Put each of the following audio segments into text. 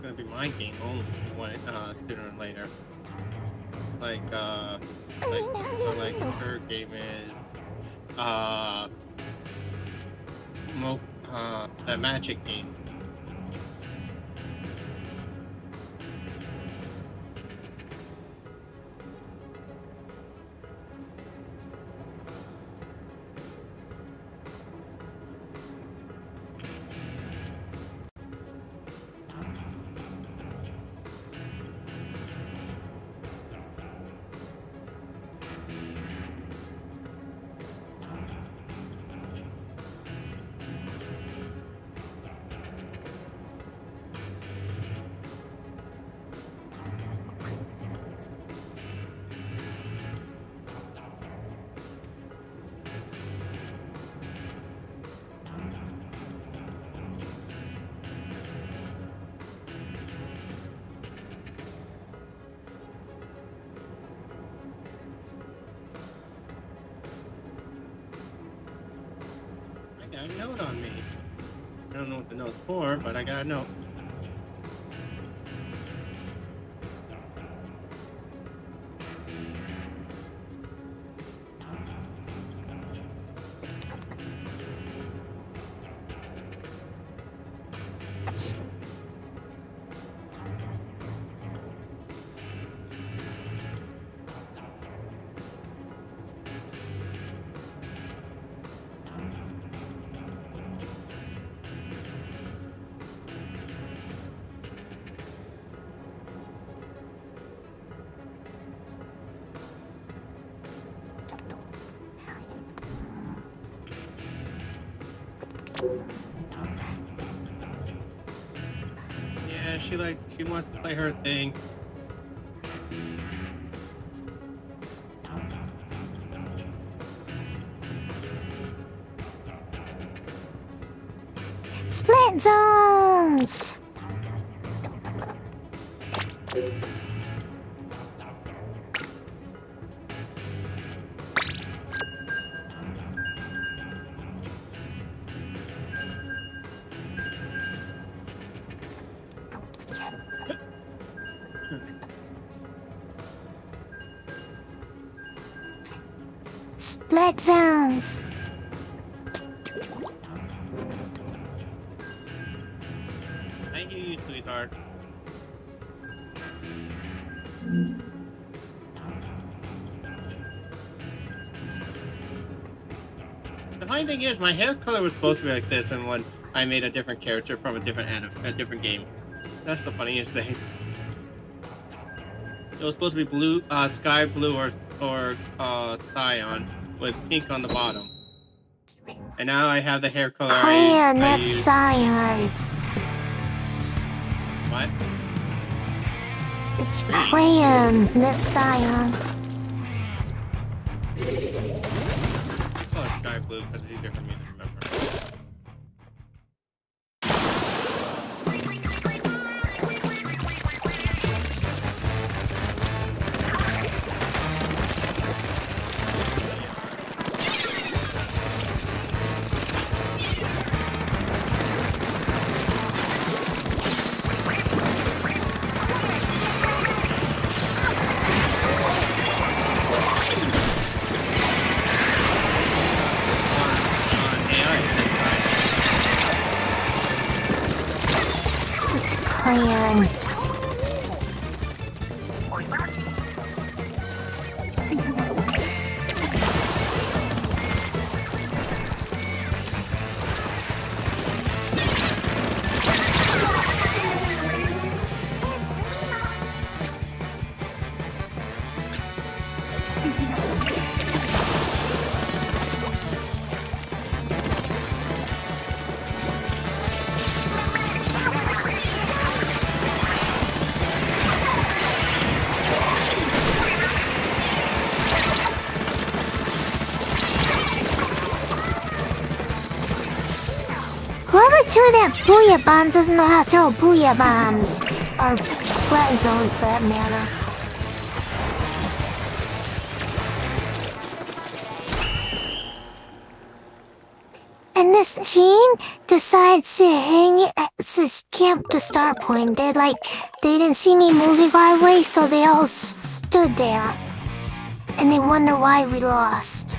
gonna be my game only when sooner or later. Like her game is uh the magic game. I got a note on me. I don't know what the note's for, but I got a note. Yeah, she wants to play her thing. Split zones! Split zones! Thank you, sweetheart. The funny thing is, my hair color was supposed to be like this, and when I made a different character from a different game. That's the funniest thing. It was supposed to be blue, sky blue, or cyan with pink on the bottom. And now I have the hair color. Cyan, that's cyan. What? It's crayon, that's cyan. Oh, it's sky blue because it's easier for me to remember. It's crayon. Whoever threw that booyah bomb doesn't know how to throw booyah bombs. Or splat zones for that matter. And this team decides to camp the start point. They didn't see me moving right away, so they all stood there. And they wonder why we lost.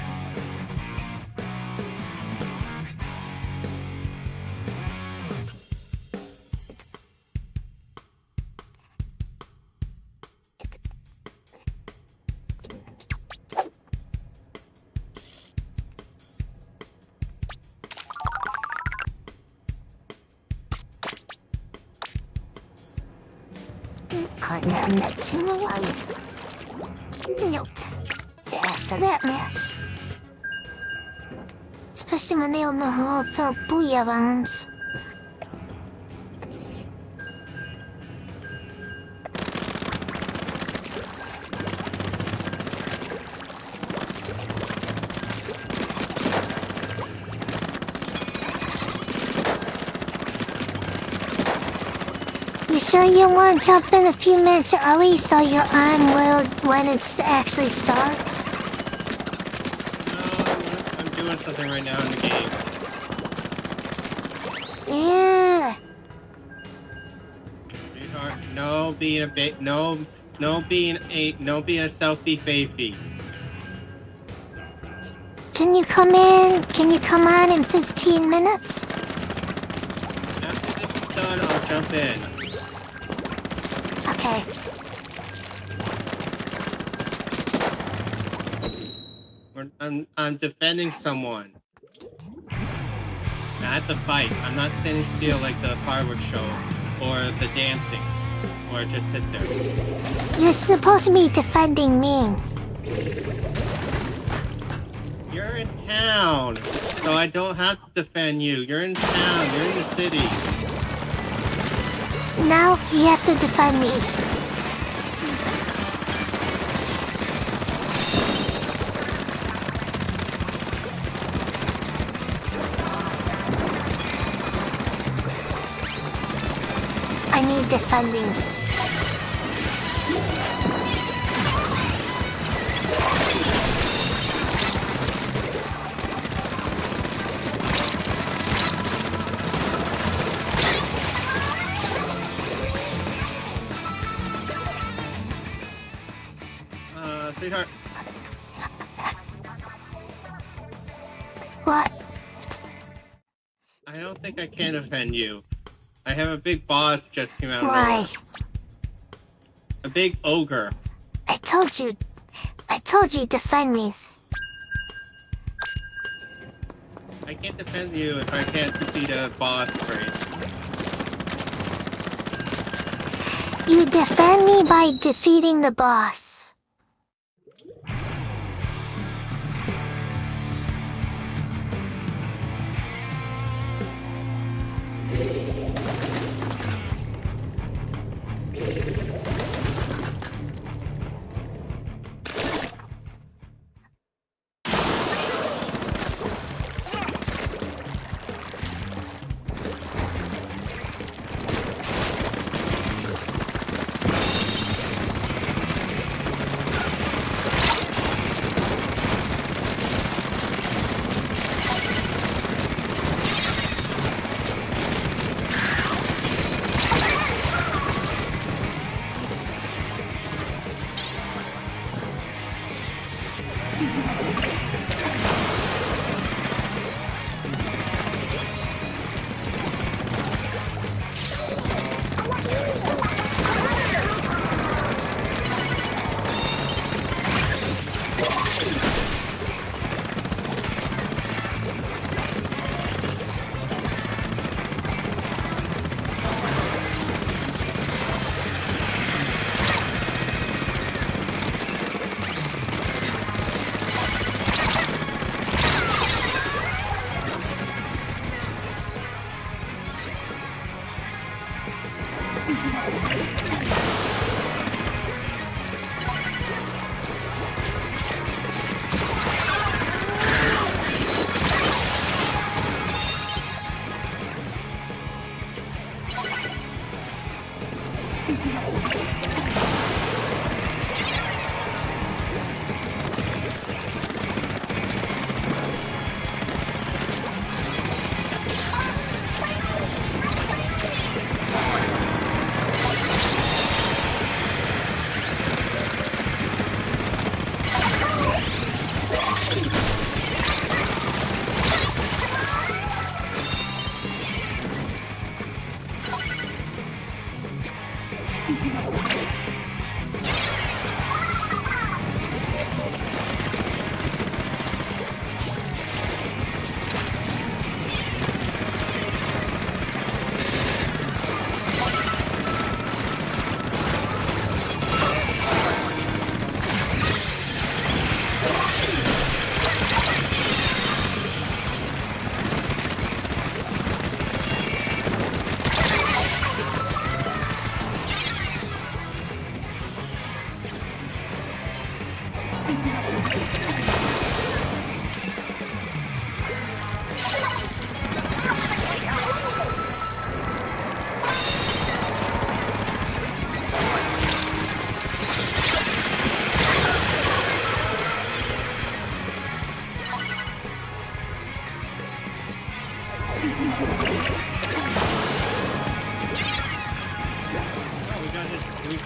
Yes, that mess. Especially when they don't know how to throw booyah bombs. You sure you want to jump in a few minutes early so you're on when it actually starts? No, I'm doing something right now in the game. Yeah. Sweetheart, no being a selfie baby. Can you come in? Can you come on in 15 minutes? After this is done, I'll jump in. Okay. I'm defending someone. I have to fight. I'm not standing still like the fireworks show or the dancing, or just sit there. You're supposed to be defending me. You're in town, so I don't have to defend you. You're in town. You're in the city. Now you have to defend me. I need defending. Sweetheart. What? I don't think I can offend you. I have a big boss just came out of Why? nowhere. A big ogre. I told you defend me. I can't defend you if I can't defeat a boss first. You defend me by defeating the boss. We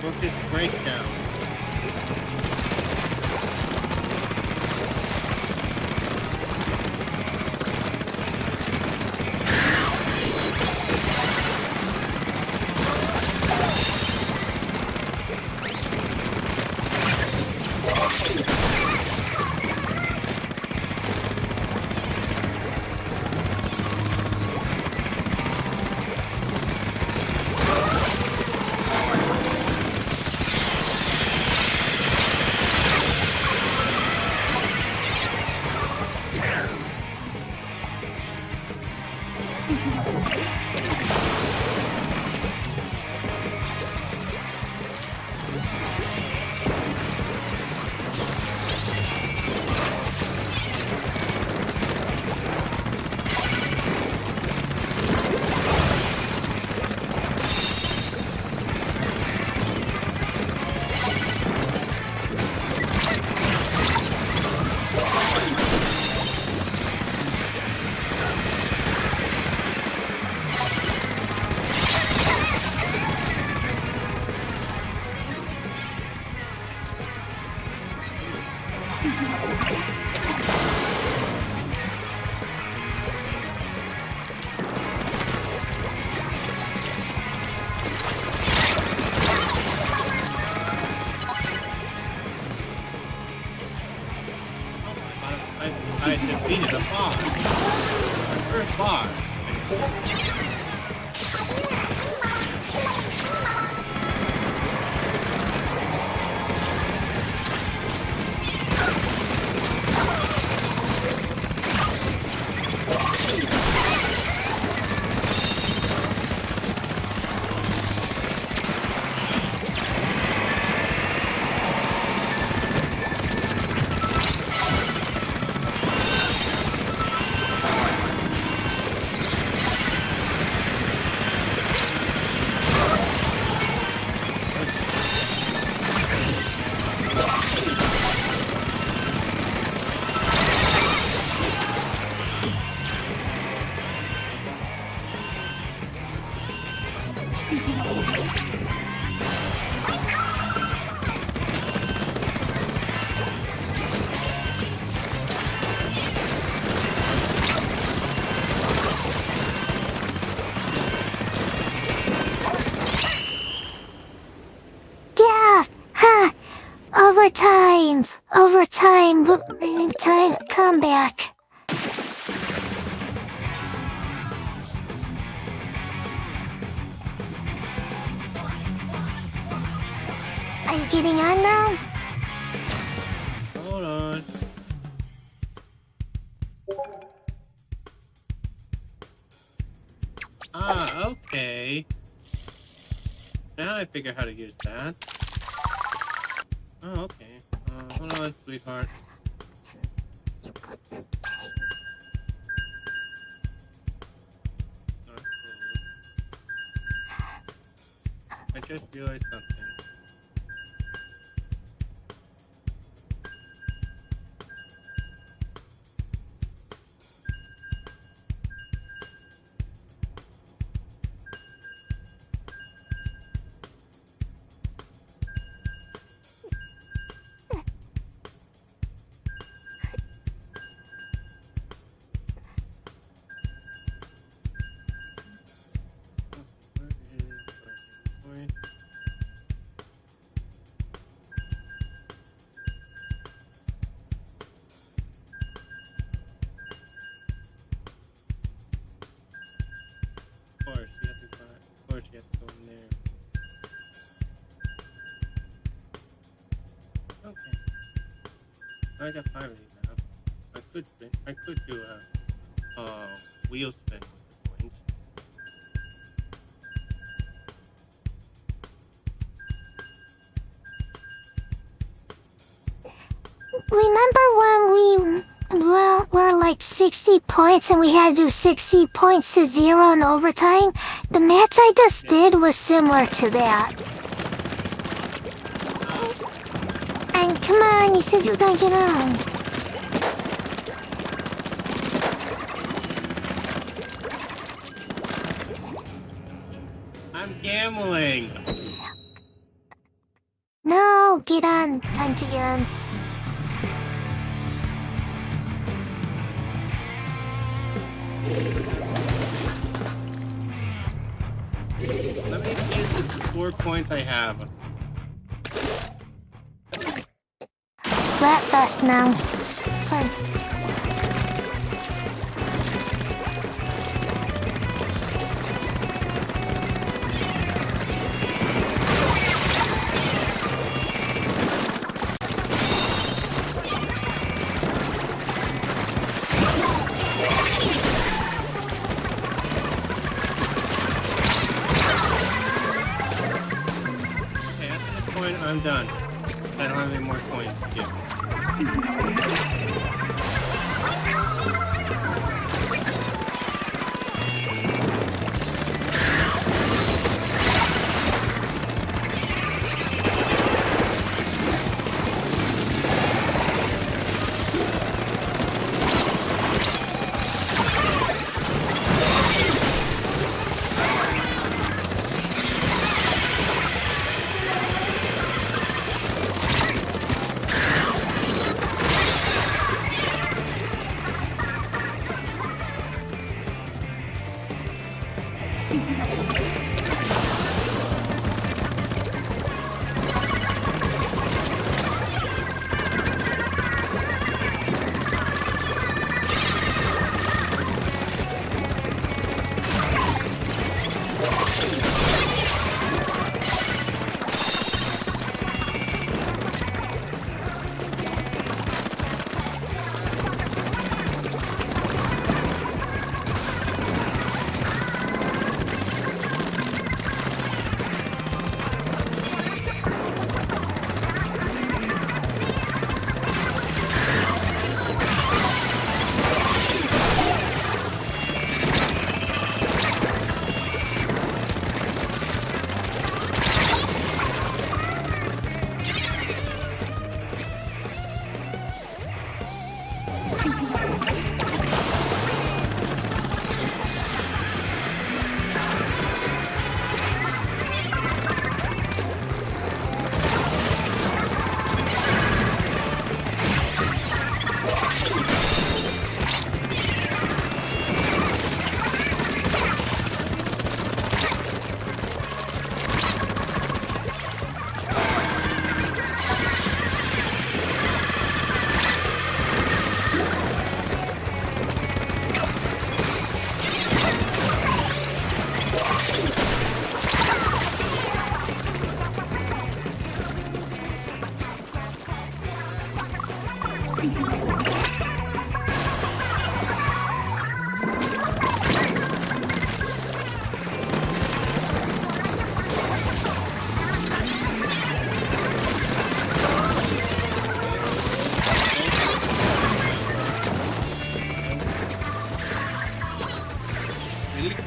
broke this breakdown. I defeated a boss. My first boss. Yeah, huh. Overtime, time, come back. Are you getting on now? Hold on. Ah, okay. Now I figure how to use that. Oh, okay. Hold on, sweetheart. I just realized something. Where is point? I got 5 of these now. I could spin. I could do a wheel spin with the coins. Remember when we were like 60 points and we had to do 60 points to 0 in overtime? The match I just did was similar to that. And come on, you said you were gonna get on. I'm gambling. No, get on. Time to get on. Let me use the 4 points I have. Splatfest now. Fun. Okay, after this point, I'm done. I don't have any more coins to give.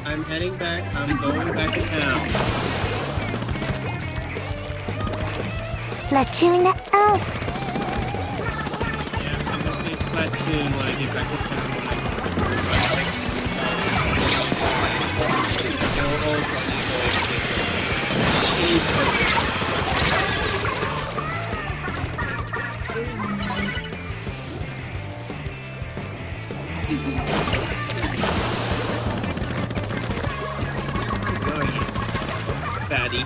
I'm heading back. I'm going back to town. Splatoon else. Yeah, I'm gonna play Splatoon when I get back to town. Fatty.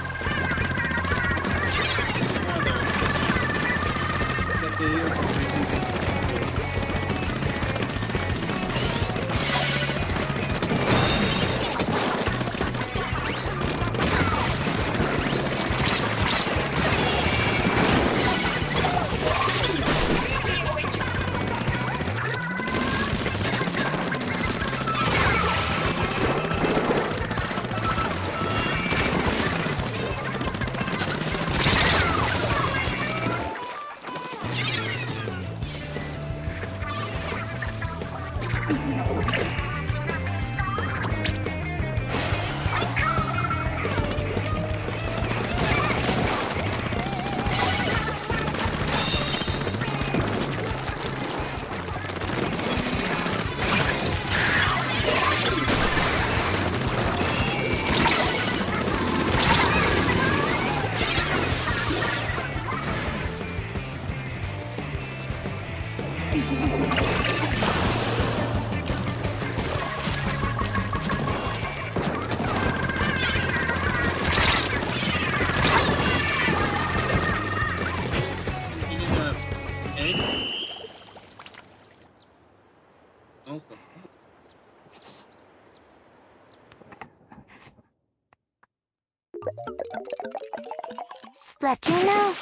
Splatoon now?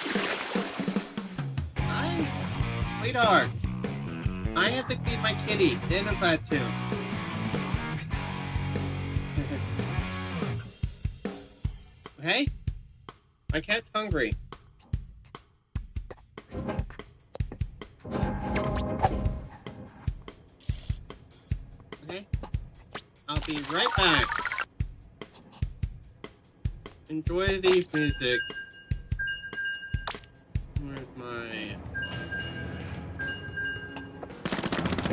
Sweetheart, I have to feed my kitty. Then I'm glad too. Hey, my cat's hungry. Okay, I'll be right back. Enjoy the music. Where's my...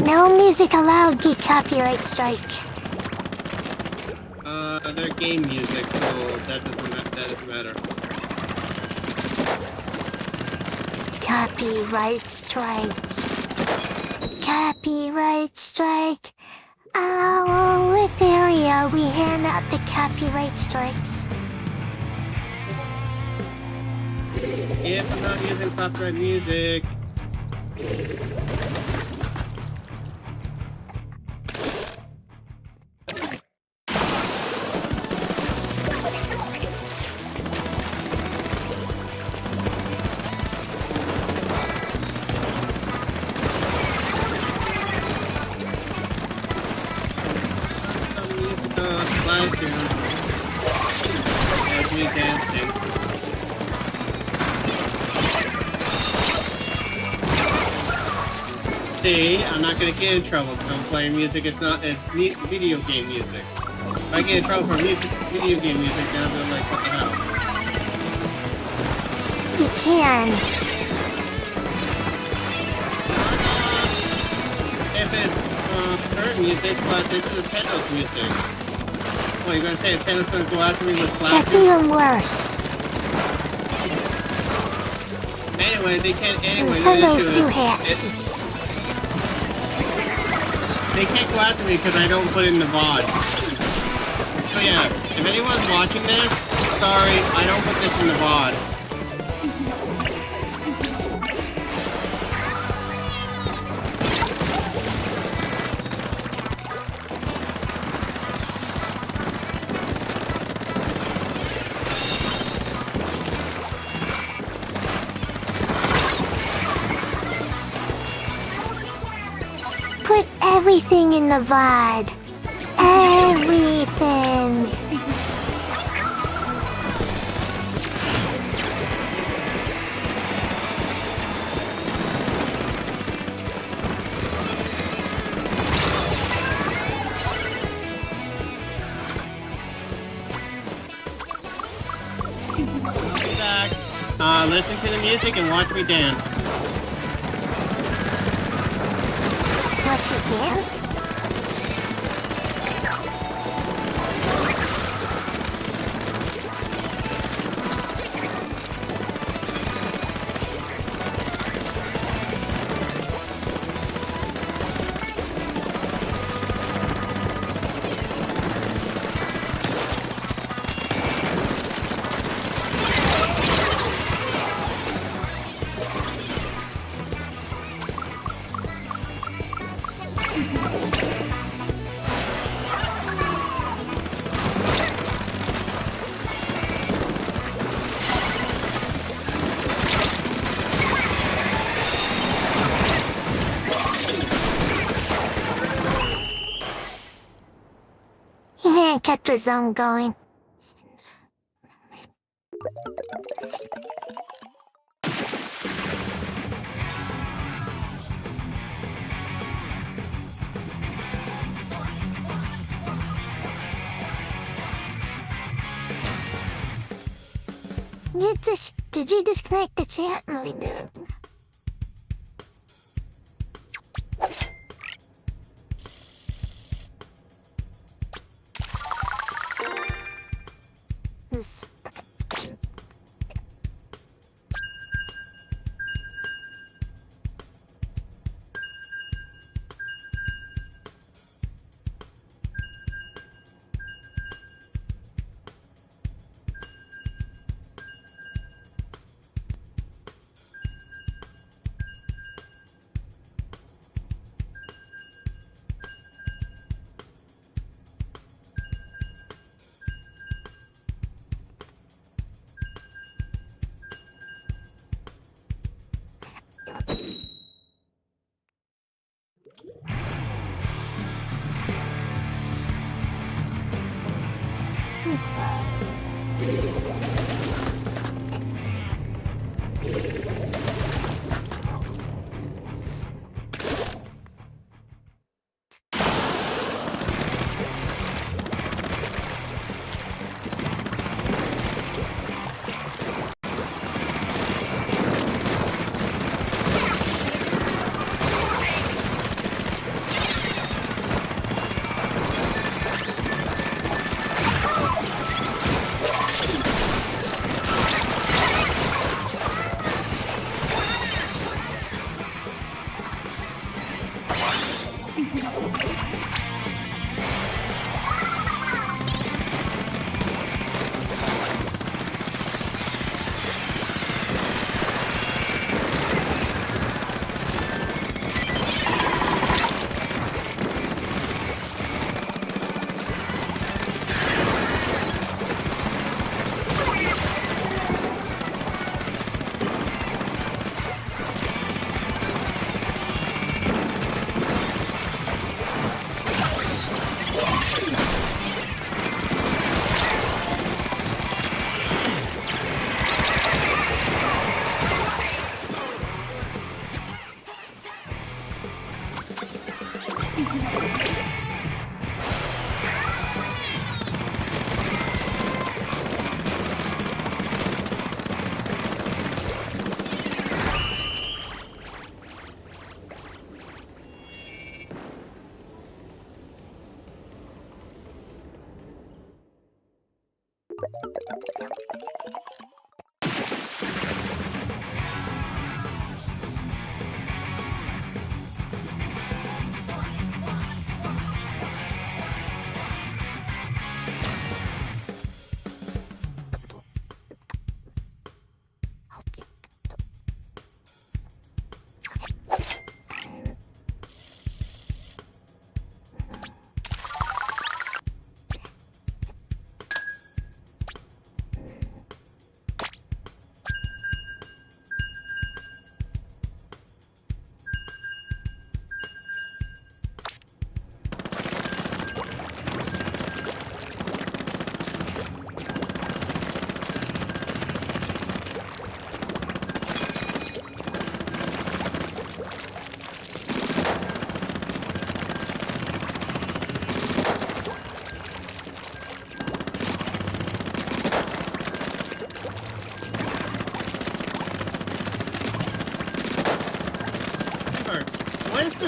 No music allowed, get copyright strike. They're game music, so that doesn't matter. Copyright strike. Copyright strike. What area we hand out the copyright strikes? If I'm not using copyright music. As we dancing. See, I'm not gonna get in trouble because I'm playing music. It's video game music. If I get in trouble for video game music, then I'll be like, what the hell? You can. If it's her music, but this is Nintendo's music. What, you're gonna say Nintendo's gonna go after me with flash? That's even worse. Anyway, they can't. Anyway, Nintendo's too hacked. They can't go after me because I don't put it in the VOD. So yeah, if anyone's watching this, sorry, I don't put this in the VOD. Put everything in the VOD. Everything. I'll be back. Listen to the music and watch me dance. Watch you dance? Yeah, kept the zone going. Did you disconnect the chat? No, we did. This.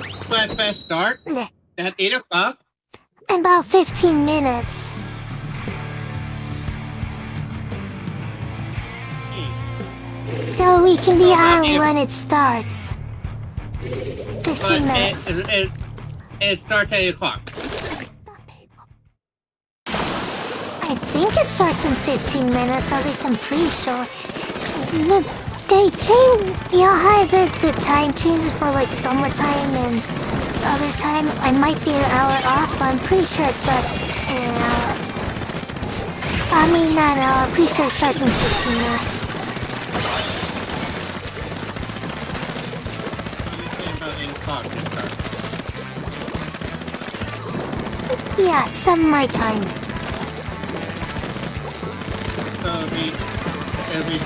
the splatfest start? Yeah. At 8 o'clock? In about 15 minutes. So we can be on when it starts. 15 minutes. It starts at 8 o'clock. I think it starts in 15 minutes, at least I'm pretty sure. Look, they change, you know how the time changes for like summertime and other time? I might be an hour off, but I'm pretty sure it starts in an hour. I mean, not an hour, I'm pretty sure it starts in 15 minutes. About 8 o'clock it starts. Yeah, it's some my time. So it'll be,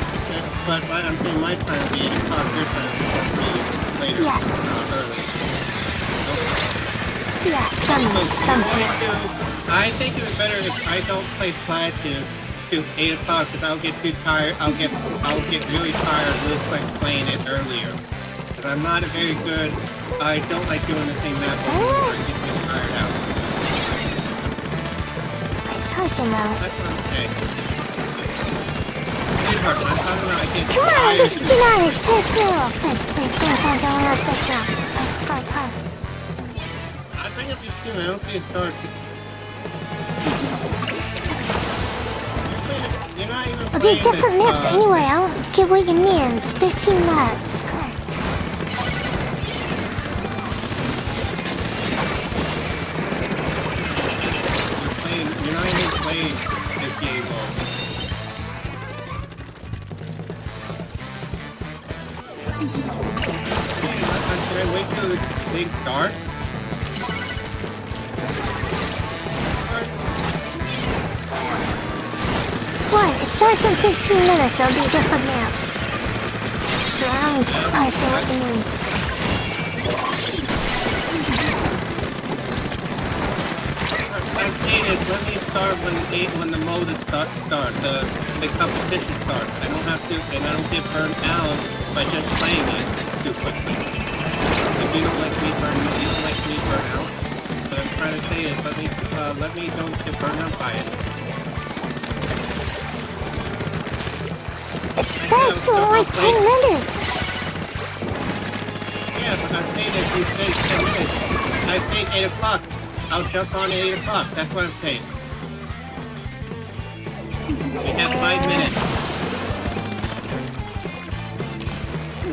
but I'm saying my time will be 8 o'clock, your time will be later. Yes. Early. Yeah, something. I think it would be better if I don't play Splatoon to 8 o'clock because I'll get too tired. I'll get really tired really quick playing it earlier. Because I'm not a very good. I don't like doing the same map over and over. It gets me tired out. Talking about. That's what I'm saying. Sweetheart, I'm talking about I get Come on, tired. this is genetics, text now. Wait, don't have sex now. Come on. I bring up your stream, I don't see it start. You're not even It'll be playing different this, maps anyway, I don't get what you mean. It's 15 minutes. You're not even playing this game well. Should I wait till the thing starts? What? It starts in 15 minutes. There'll be different maps. So I don't understand what you mean. I'm saying is let me start when the mode starts, the competition starts. I don't have to, and I don't get burned out by just playing it too quickly. If you don't like me burn out. What I'm trying to say is let me don't get burned out by it. It starts in like 10 minutes. Yeah, but I'm saying if you say 10 minutes, I say 8 o'clock. I'll jump on at 8 o'clock. That's what I'm saying. We have 5 minutes.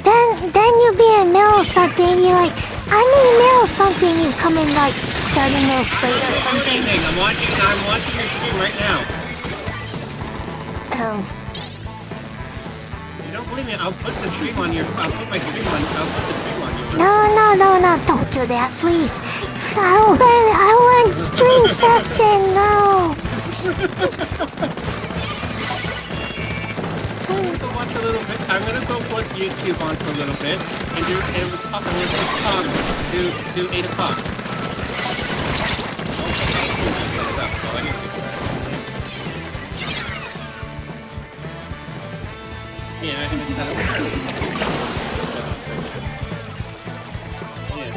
Then you'll be in the middle of something. You're like, I'm in the middle of something. You come in like 30 minutes late or something. I'm watching your stream right now. Oh. You don't believe me? I'll put the stream on your. I'll put my stream on. I'll put the stream on your. No, don't do that, please. I want streamception, no. Watch a little bit. I'm gonna go put YouTube on for a little bit, and we'll talk to 8 o'clock. Yeah, I can set up. Yeah.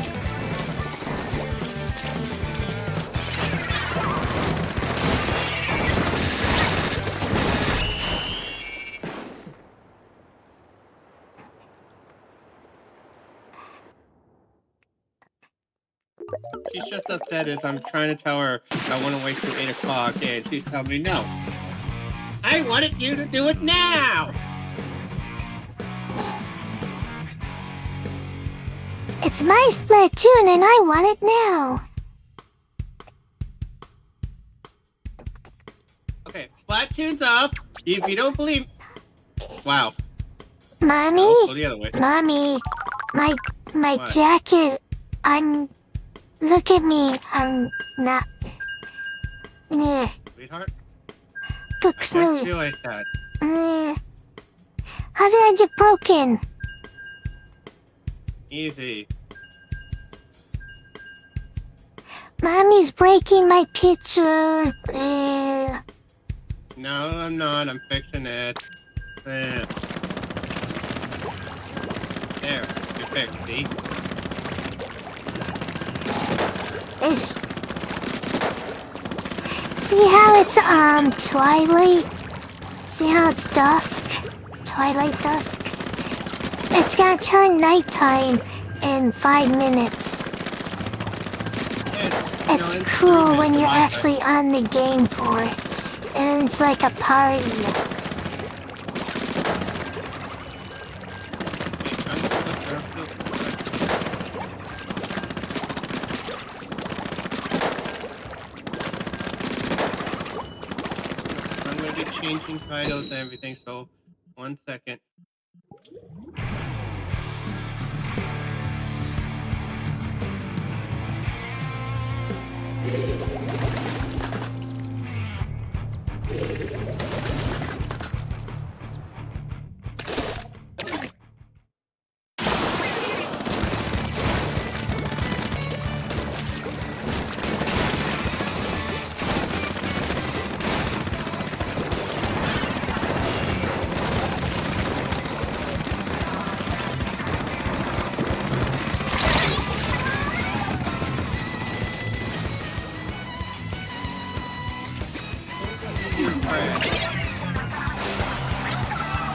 She's just upset as I'm trying to tell her I want to wait till 8 o'clock, and she's telling me no. I wanted you to do it now! It's my Splatoon and I want it now. Okay, Splatoon's up. If you don't believe... Wow. Mommy? Oh, go the other way. Mommy, my What? jacket, look at me, I'm not, Sweetheart? looks I really, realized that. how did I get broken? Easy. Mommy's breaking my picture. No, I'm not. I'm fixing it. There. There. You're fixed, see? It's... See how it's, twilight? See how it's dusk? Twilight dusk? It's gonna turn nighttime in 5 minutes. It's cool when you're actually on the game for it. And it's like a party. I'm gonna be changing titles and everything, so 1 second.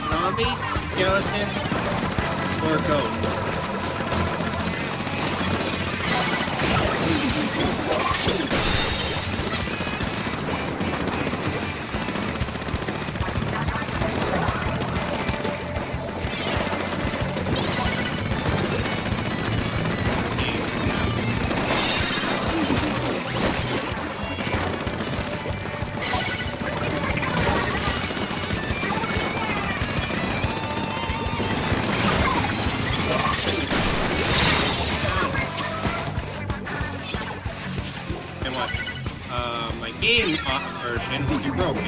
Zombie, skeleton, or ghost? My game version is broken.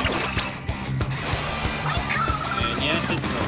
And yes, it's broken.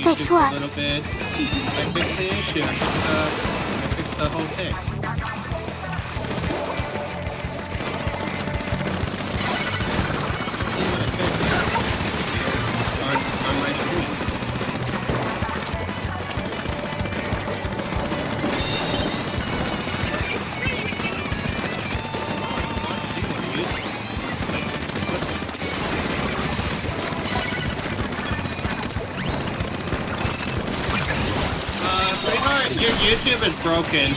Fix what? A little bit. I fixed the issue. I fixed the whole thing. On my screen. Your YouTube is broken.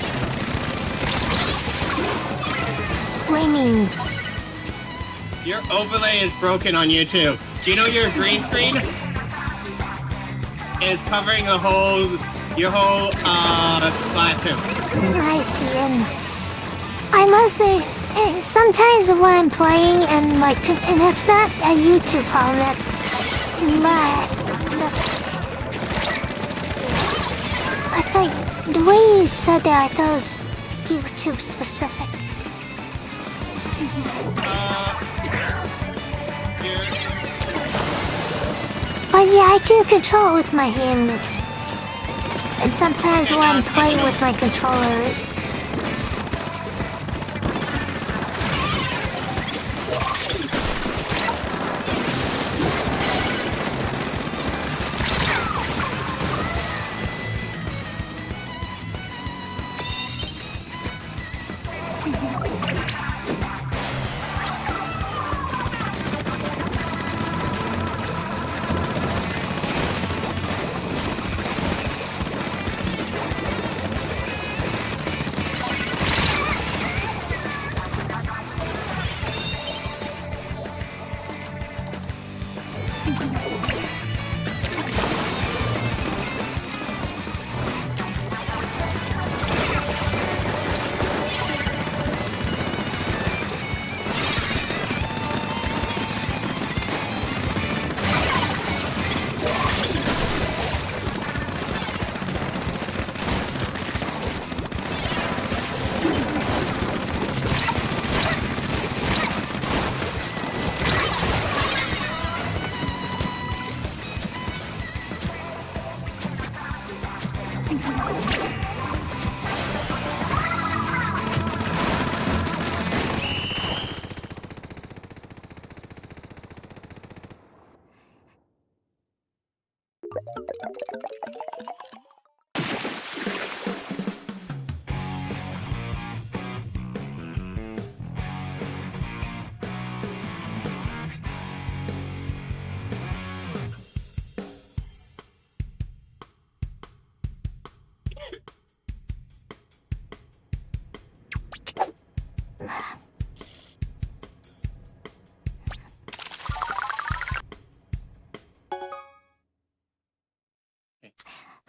What do you mean? Your overlay is broken on YouTube. Do you know your green screen is covering your whole Splatoon? I see, and I must say, and sometimes when I'm playing and and that's not a YouTube problem, that's I thought, the way you said that, I thought it was YouTube specific. But yeah, I can control it with my hands. And sometimes when I'm playing with my controller,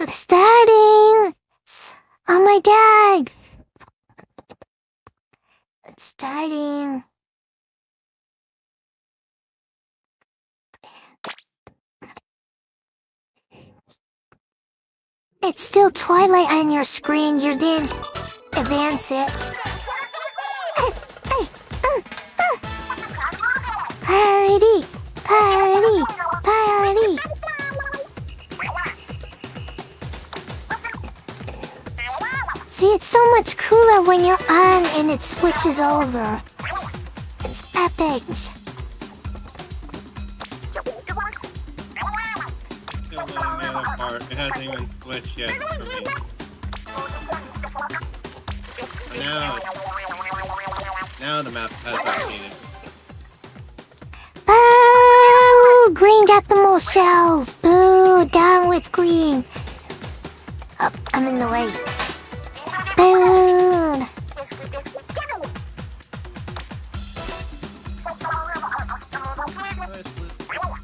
Starting! Oh my god! It's starting. It's still twilight on your screen. You didn't advance it. Party! Party! Party! See, it's so much cooler when you're on and it switches over. It's epic. Still doing the other part. It hasn't even switched yet for me. Now the map has updated. Boo! Green got the most shells. Boo! Down with green. Oh, I'm in the way. Boo! Let's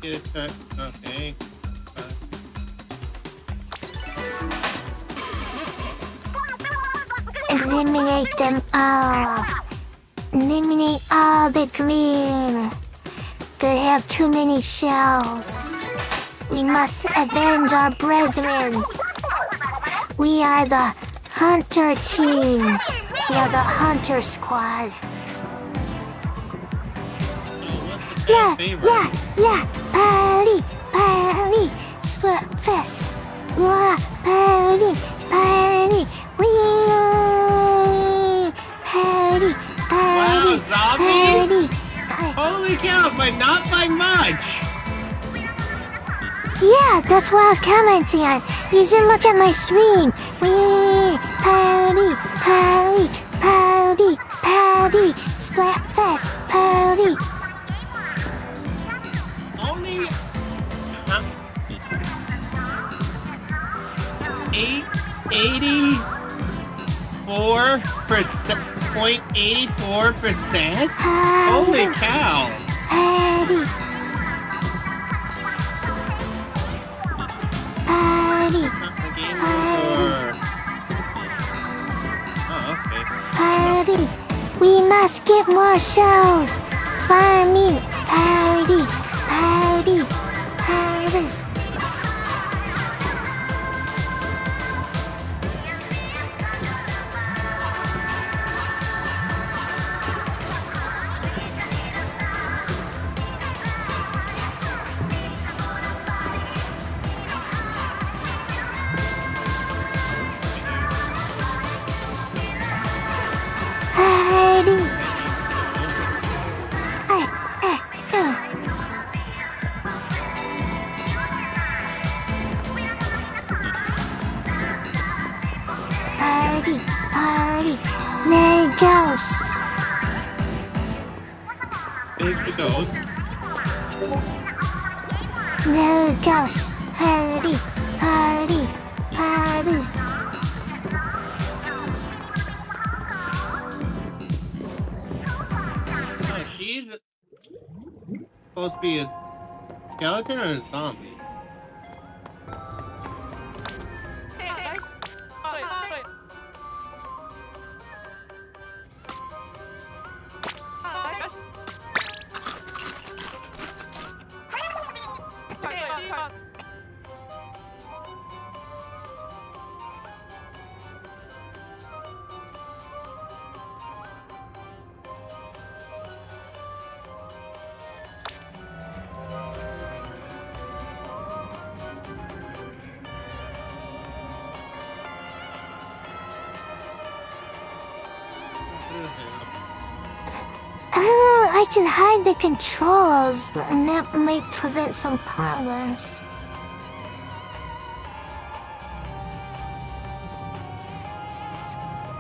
get it set. Okay. Eliminate them all. Eliminate all the green. They have too many shells. We must avenge our brethren. We are the Hunter team. We are the Hunter squad. Yeah. Party, party, splatfest. Party, party, party, Wow, zombies! party. Holy cow, but not by much! Yeah, that's what I was commenting on. You should look at my stream. Party, party, party, party, splatfest, party. Only 0.84%? Holy cow! Party. Party. Oh, okay. Party. We must get more shells. Farming. Party. Party. Party. Party, party, Legos. Big to goes. Legos. Party, party, party. Oh, she's supposed to be a skeleton or a zombie? Oh, I can hide the controls, and that might present some problems.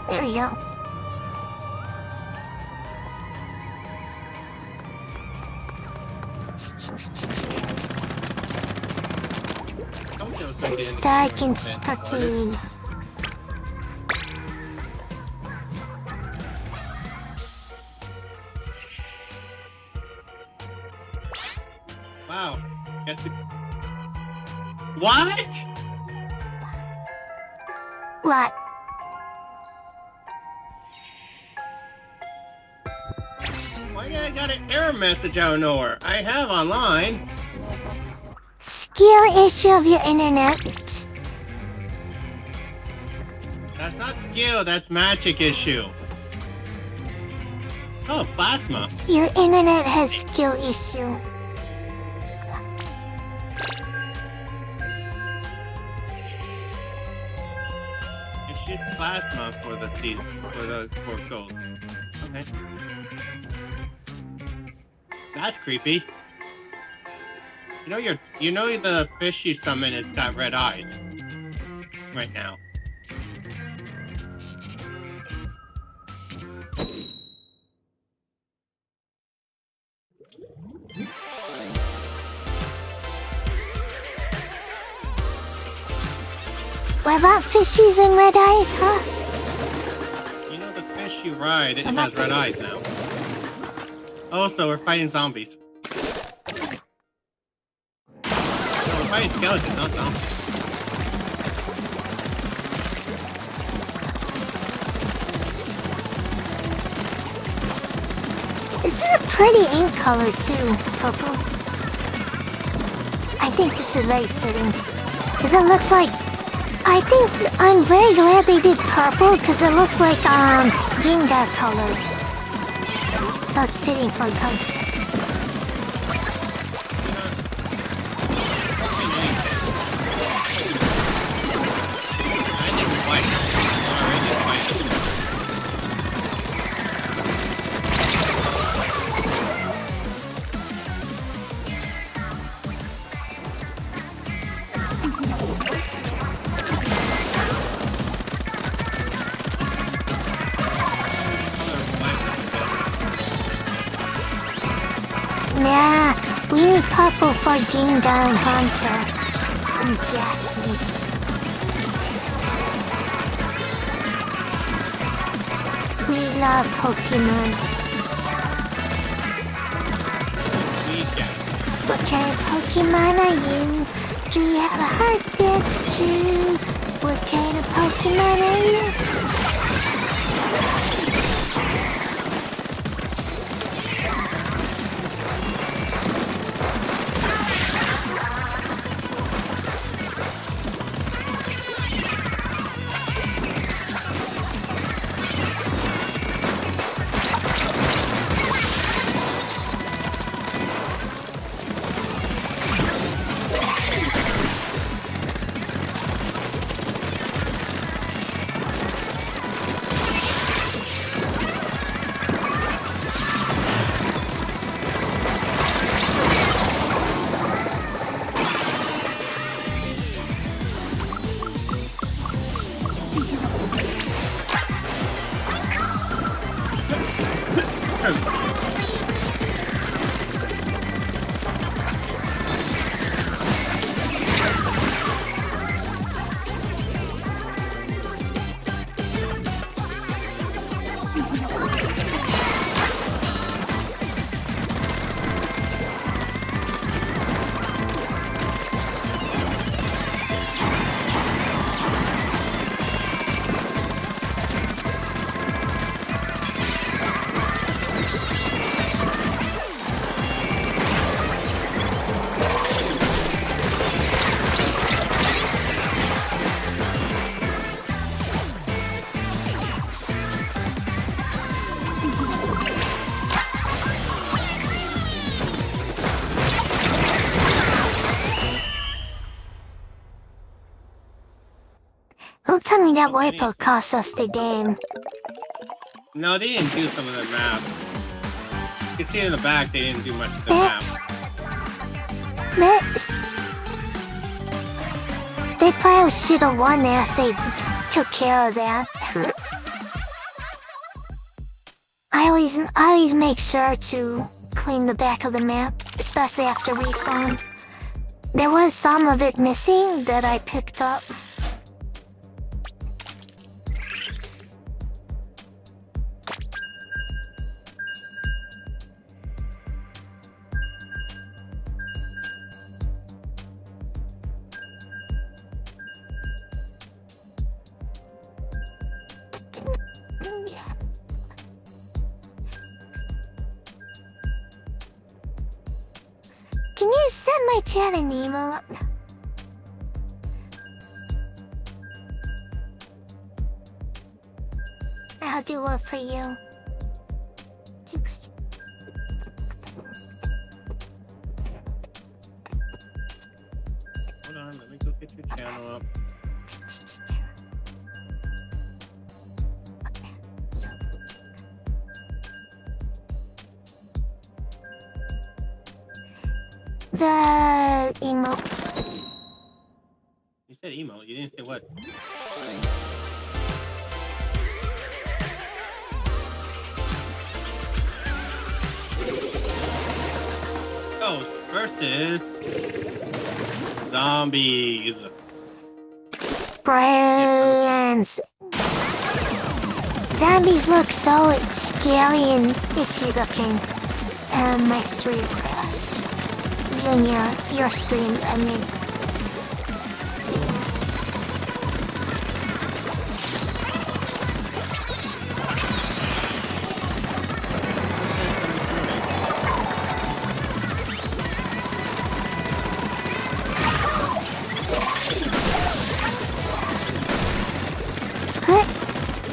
There we go. It's dark and spotted. Wow. Guess it... What? What? Why did I got an error message out of nowhere? I have online. Skill issue of your internet. That's not skill, that's magic issue. Oh, plasma. Your internet has skill issue. It's just plasma for the season, for ghosts. Okay. That's creepy. You know the fish you summon, it's got red eyes. Right now. What about fishies and red eyes, huh? You know the fish you ride, it has red eyes now. Also, we're fighting zombies. No, we're fighting skeletons, not zombies. This is a pretty ink color too, purple. I think this is very fitting. Because it looks like... I think I'm very glad they did purple because it looks like Ginga color. So it's fitting for ghosts. Nah, we need purple for Ginga and Hunter. And Ghastly. We love Pokemon. What kind of Pokemon are you? Do you have a heartbeat too? What kind of Pokemon are you? Don't tell me that wiper cost us the game. No, they didn't do some of the map. You can see in the back they didn't do much of the map. They probably should have won if they took care of that. I always make sure to clean the back of the map, especially after respawn. There was some of it missing that I picked up. send my chat an email. I'll do it for you. Hold on, let me go get your channel up. The emotes. You said emote, you didn't say what. Ghost versus zombies. Brains. Zombies look so scary and itchy looking. My stream crashed. Junior, your stream, I mean.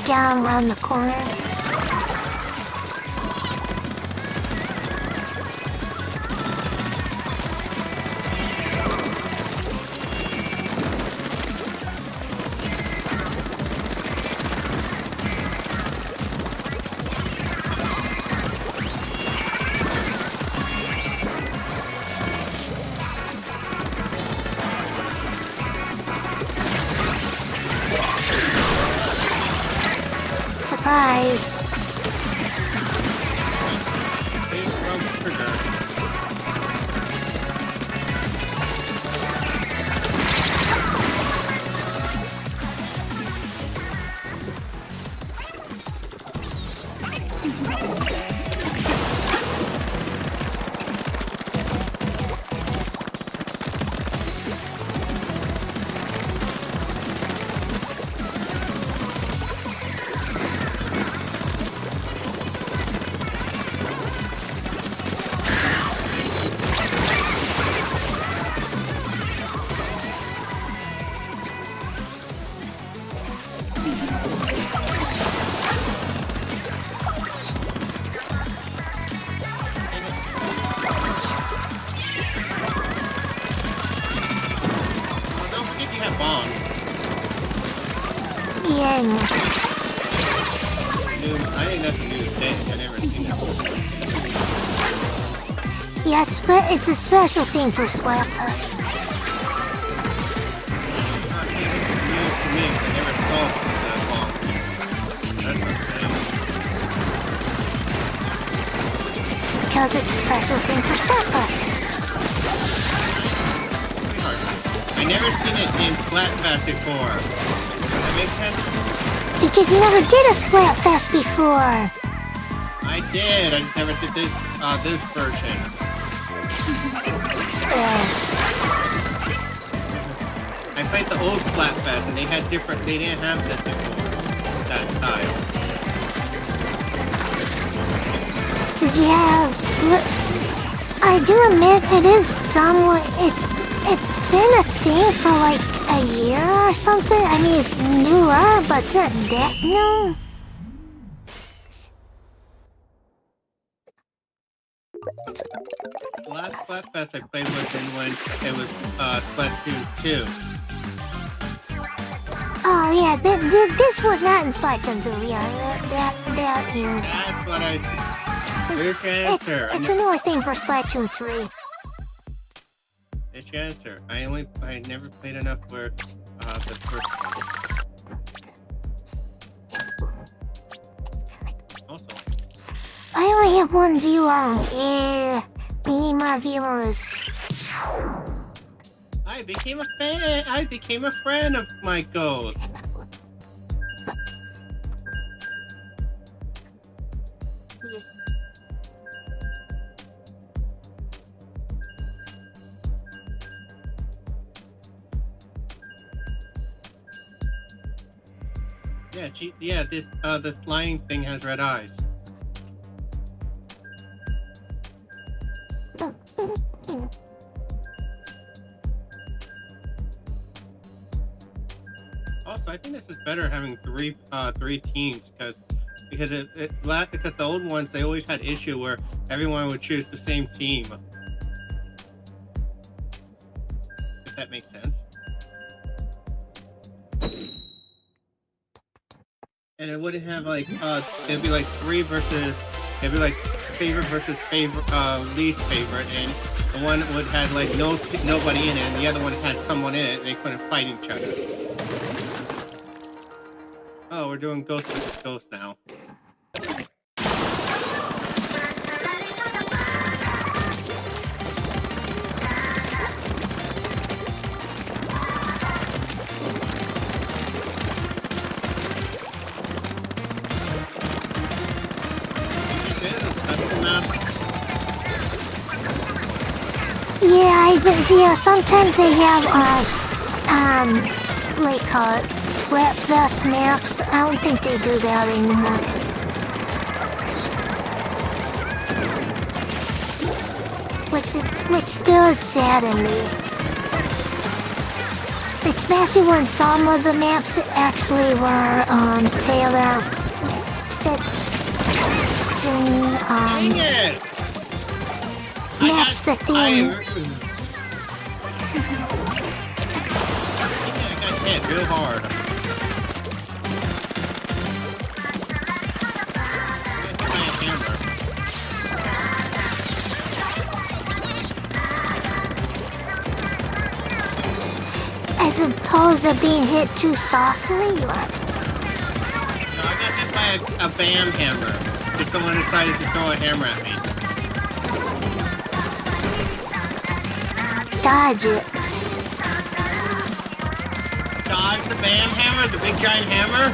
Down around the corner. Surprise! Yeah. I think that's a new thing. I've never seen that before. Yeah, it's a special thing for Splatfest. Because it's a special thing for Splatfest. I never seen it in Splatfest before. Does that make sense? Because you never did a Splatfest before. I did. I just never did this version. I played the old Splatfest and they didn't have this before. That style. Did you have split? I do admit it is somewhat. It's been a thing for like a year or something. I mean, it's newer, but it's not that new. The last Splatfest I played was when it was Splatoon 2. Oh yeah, this was not in Splatoon 2. Yeah, that year. That's what I see. There's your answer. It's a newer thing for Splatoon 3. There's your answer. I never played enough for the first one. Also, I only have one viewer. Yeah, we need more viewers. I became a fan. I became a friend of my ghost. Yeah, this flying thing has red eyes. Also, I think this is better having three teams because the old ones they always had issue where everyone would choose the same team. If that makes sense. And it wouldn't have like it'd be like it'd be like favorite versus least favorite, and the one would have like nobody in it, and the other one had someone in it, and they couldn't fight each other. Oh, we're doing Ghost versus Ghost now. Yeah, sometimes they have, like, splatfest maps. I don't think they do that anymore. Which does sadden me. Especially when some of the maps actually were, tailored to, match the theme. I got hit real hard. As opposed to being hit too softly, or? No, I got hit by a BAM hammer. Because someone decided to throw a hammer at me. Dodge it. Dodge the BAM hammer? The big giant hammer?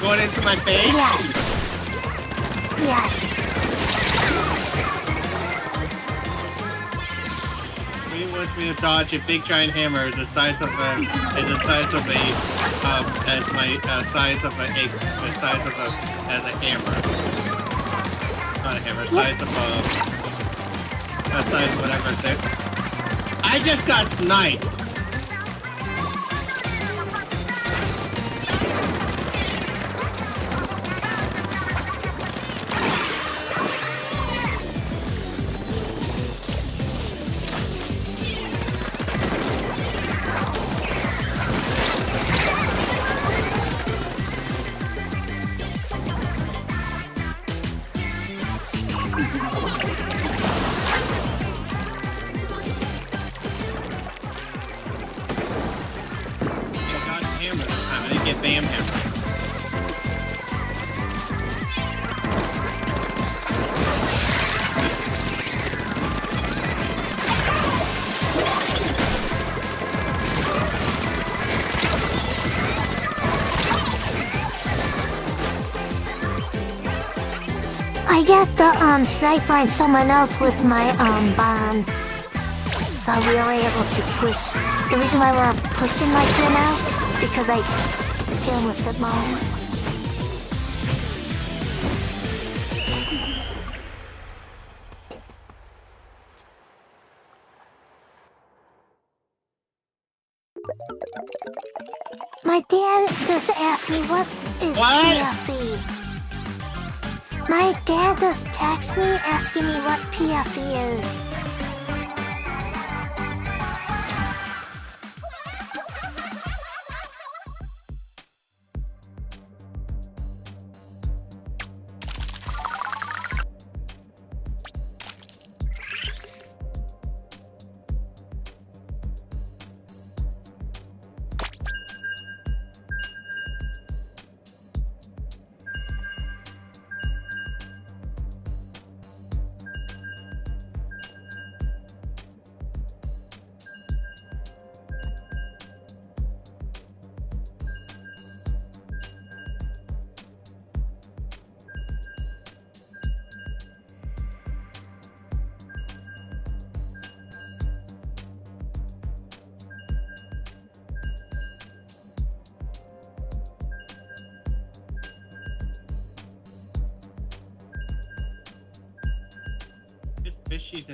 Going into my face? Yes. Yes. He wants me to dodge a big giant hammer as the size of a hammer. Not a hammer, size of whatever. I just got sniped. BAM hammer. I get the sniper and someone else with my bomb. So we were able to push. The reason why we're pushing like that now, because I hit him with the bomb. My dad just asked me what is PFE. My dad just texted me asking me what PFE is. Fishies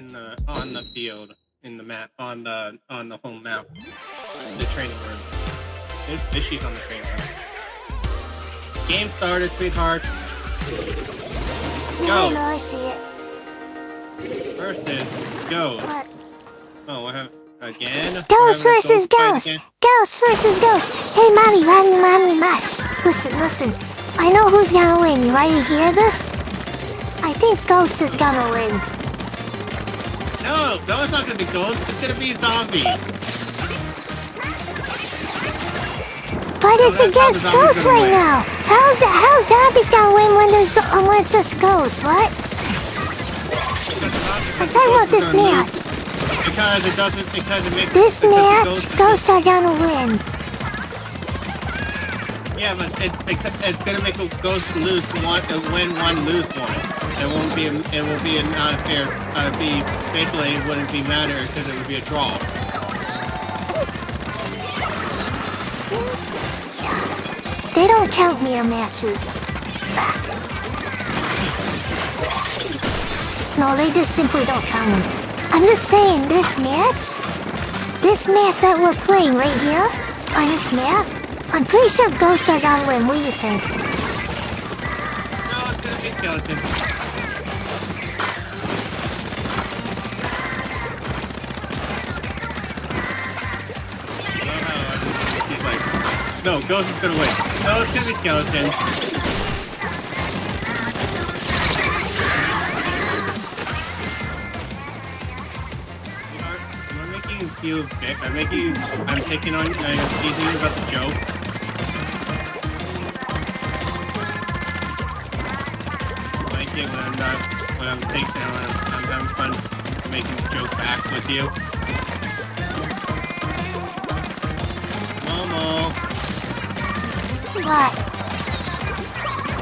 on the field, in the map, on the home map, the training room. There's fishies on the training room. Game started, sweetheart. Yeah, I know, I see it. First is Ghost. What? Oh, what happened? Again? Ghost versus fight ghost! again? Ghost versus ghost! Hey, mommy, Listen. I know who's gonna win. You ready to hear this? I think Ghost is gonna win. No, it's not gonna be Ghost. It's gonna be Zombie. But it's that's how the against zombie's Ghost gonna right win. now. How's Zombies gonna win when it's just Ghost? What? I'm talking about this match. Because it makes... This because match, Ghosts are gonna win. Yeah, but it's gonna make a Ghost lose one, win one, lose one. It won't be a not a fair. Basically it wouldn't be matter because it would be a draw. They don't count mirror matches. No, they just simply don't count them. I'm just saying, this match that we're playing right here, on this map, I'm pretty sure Ghosts are gonna win. What do you think? No, it's gonna be Skeleton. No, Ghost is gonna win. No, it's gonna be Skeleton. I'm making you feel big. I'm taking on, I'm teasing you about the joke. I like it when I'm having fun making the joke back with you. Momo. What?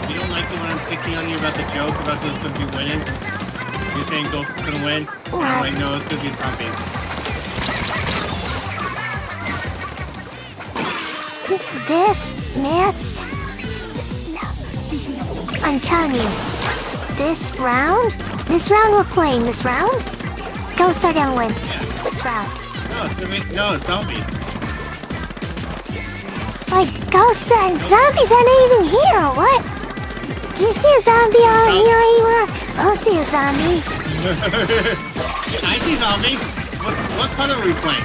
You don't like it when I'm picking on you about the joke about who's gonna be winning? You're saying Ghost is gonna win? What? I'm like, no, it's gonna be Zombie. This match, I'm telling you, this round we're playing, this round, Ghosts are gonna win. Yeah. This round. No, it's Zombies. Like, Ghosts and Zombies are not even here, or what? Do you see a zombie around here anywhere? I don't see a zombie. I see Zombie. What color are we playing?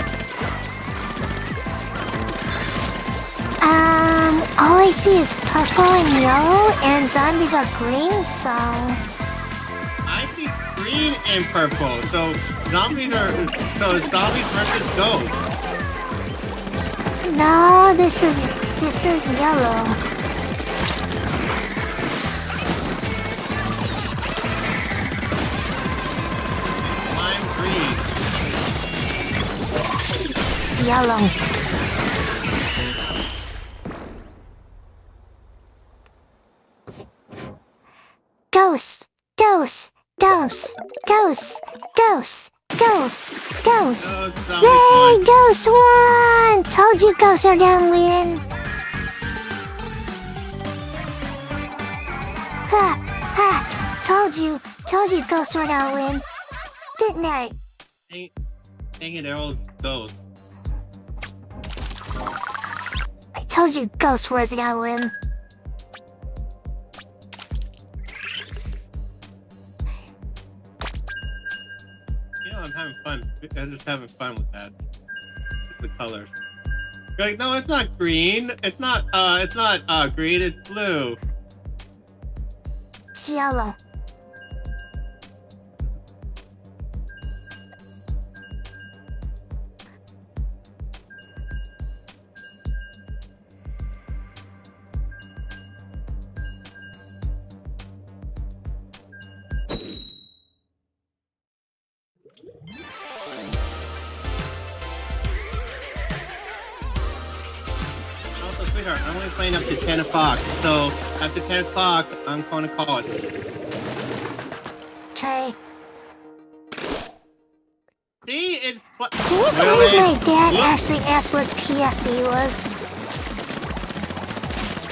All I see is purple and yellow, and zombies are green, so... I see green and purple. So zombies versus Ghosts. No, this is yellow. I'm green. It's yellow. Ghost! Ghost! Ghost! Ghost! Ghost! Ghost! Ghost! No, Zombies Yay! won. Ghost won! Told you Ghosts are gonna win. Ha! Ha! Told you Ghosts were gonna win. Didn't I? Dang it, Errol's Ghost. I told you Ghost was gonna win. You know, I'm having fun. I'm just having fun with that. Just the colors. You're like, no, it's not green. It's not green, it's blue. It's yellow. Also, sweetheart, I'm only playing up to 10 o'clock. So, after 10 o'clock, I'm going to call it. Okay. See? It's... Can you believe my dad actually asked what PFE was?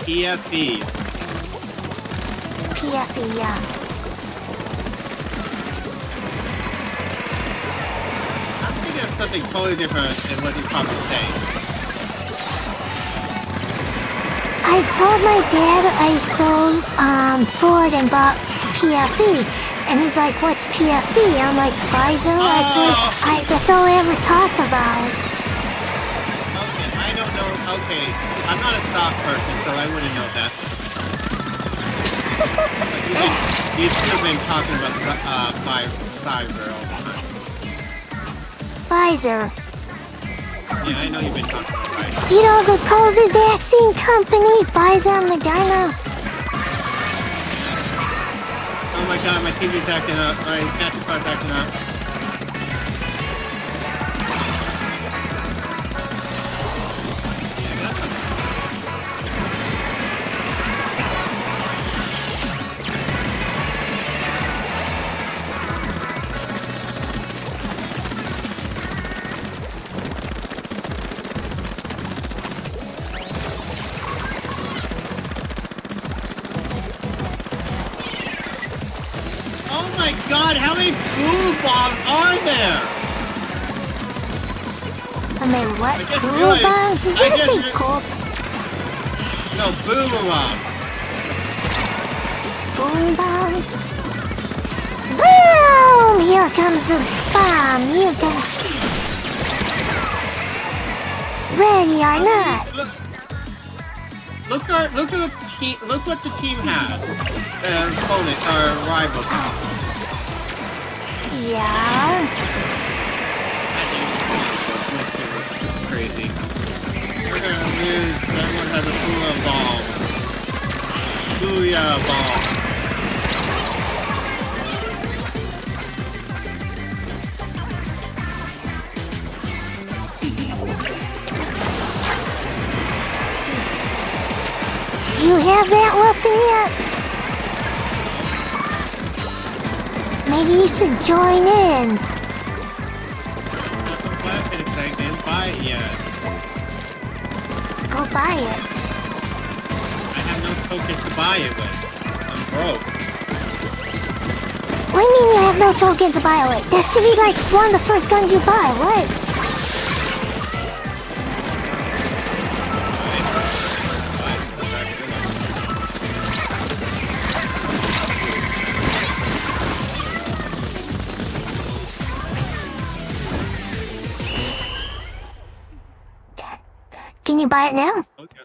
PFE. PFE, yeah. I'm thinking of something totally different than what he's probably saying. I told my dad I sold Ford and bought PFE, and he's like, "What's PFE?" I'm like, "Pfizer." That's all I ever talk about. Okay, I don't know. Okay, I'm not a stock person, so I wouldn't know that. You've still been talking about Pfizer all the time. Pfizer. Yeah, I know you've been talking about Pfizer. You know, the COVID vaccine company, Pfizer, Moderna. Oh my god, my TV's acting up. My capture card's acting up. Oh my god, how many blue bombs are there? I mean, what? I just Cool realized- bombs? Did you I just just say re- cool? No, boom bomb. Boom bombs? Boom! Here comes the bomb. You can... Ready or not? Look what the team has. Opponent, our rivals have. Yeah. Crazy. We're gonna lose. Everyone has a Booyah ball. Booyah ball. Do you have that weapon yet? Maybe you should join in. Just a weapon, I didn't buy it yet. Go buy it. I have no tokens to buy it with. I'm broke. What do you mean you have no tokens to buy it with? That should be like one of the first guns you buy. What? Can you buy it now? Okay.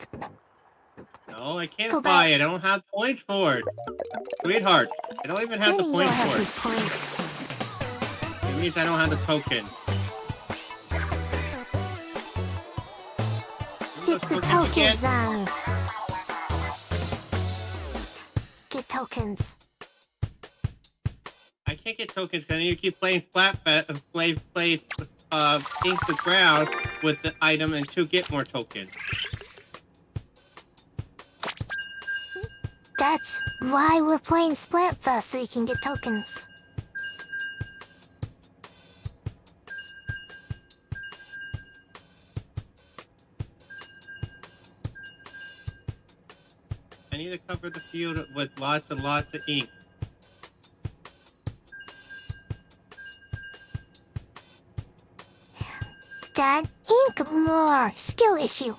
No, I can't Go buy back. it. I don't have points for it. Sweetheart, I don't even have the Maybe you don't points have for the it. points. It means I don't have the token. Get the tokens then. Get tokens. I can't get tokens because I need to keep playing Splatfest, play Ink the Ground with the item and to get more tokens. That's why we're playing Splatfest, so you can get tokens. I need to cover the field with lots and lots of ink. Dad, ink more. Skill issue.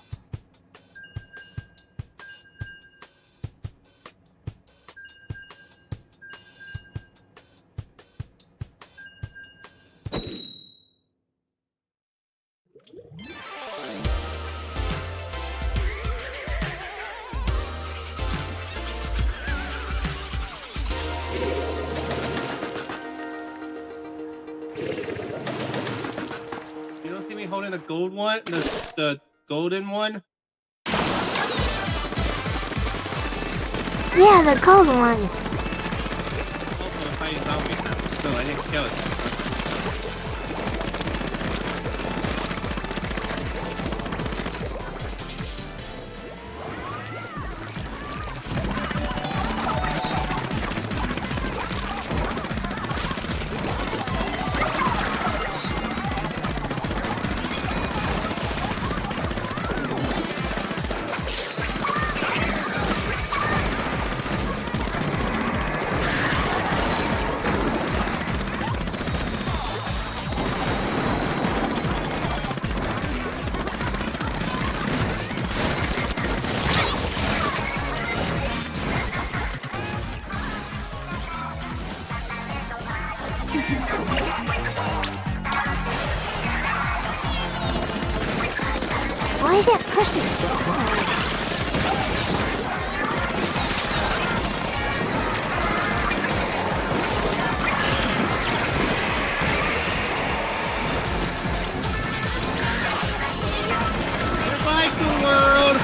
You don't see me holding the gold one, the golden one? Yeah, the cold one. Also, fighting zombies now. So I didn't kill it. Why is that person so hard? Goodbye to the world!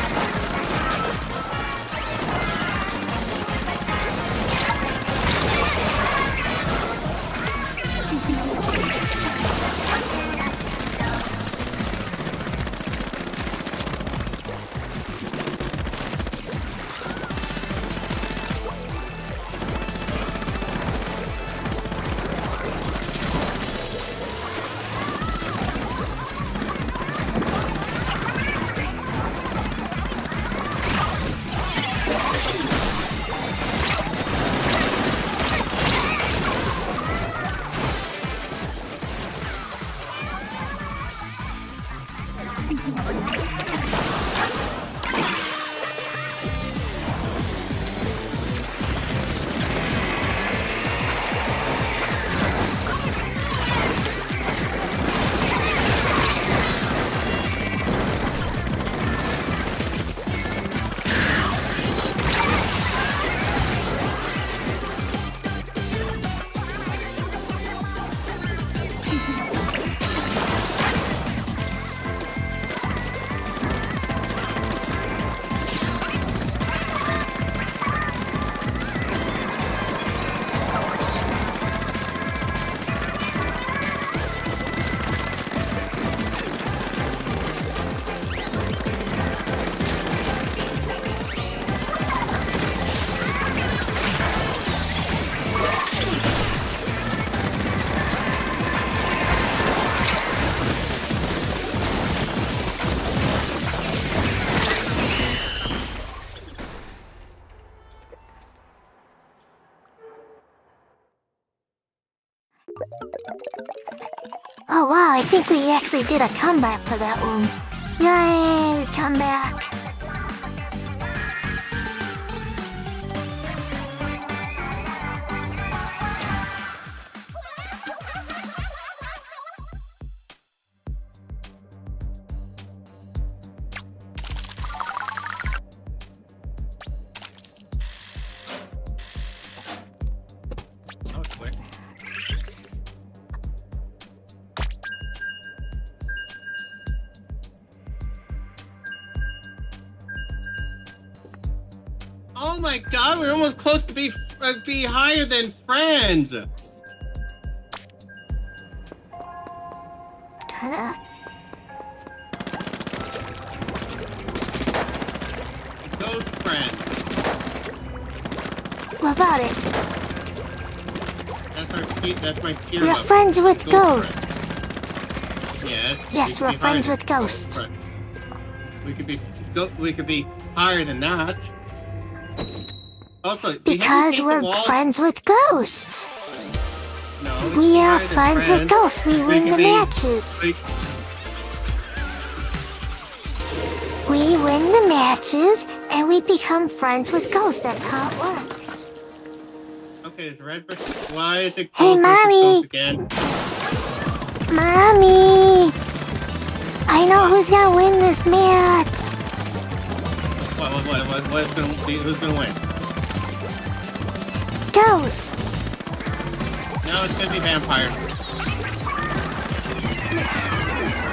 Oh wow, I think we actually did a comeback for that one. Yay, comeback. That was quick. Oh my god, we're almost close to be higher than friends! Kinda. Ghost friend. What about it? That's my tier We're level. friends with Ghost ghosts. friend. Yeah, Yes, we're friends with ghosts. We could be higher than that. Also, Because we're friends with ghosts. No, We are higher than friends with ghosts. We win could the be- matches. we- We win the matches and we become friends with ghosts. That's how it works. Okay, it's red versus. Why is it Hey, ghost versus Mommy! ghost again? Mommy! I know who's gonna win this match. What's gonna be? Who's gonna win? Ghosts. No, it's gonna be vampires.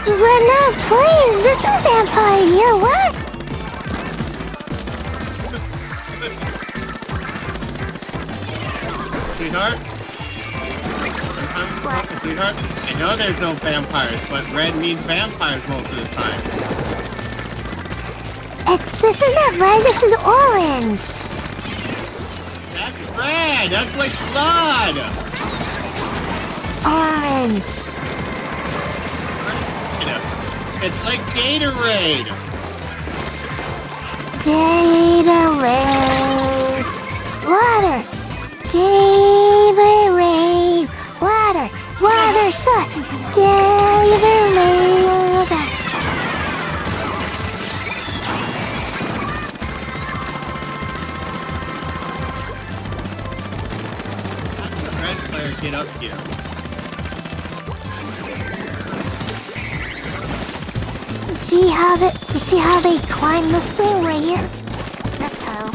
We're not playing. There's no vampire here. What? Sweetheart? What? Sweetheart? I know there's no vampires, but red means vampires most of the time. This is not red. This is orange. That's red! That's like blood! Orange. It's like Gatorade! Gatorade. Water. Gatorade. Water. Water sucks. Gatorade. How did the red player get up here? You see how they climb this thing right here? That's how.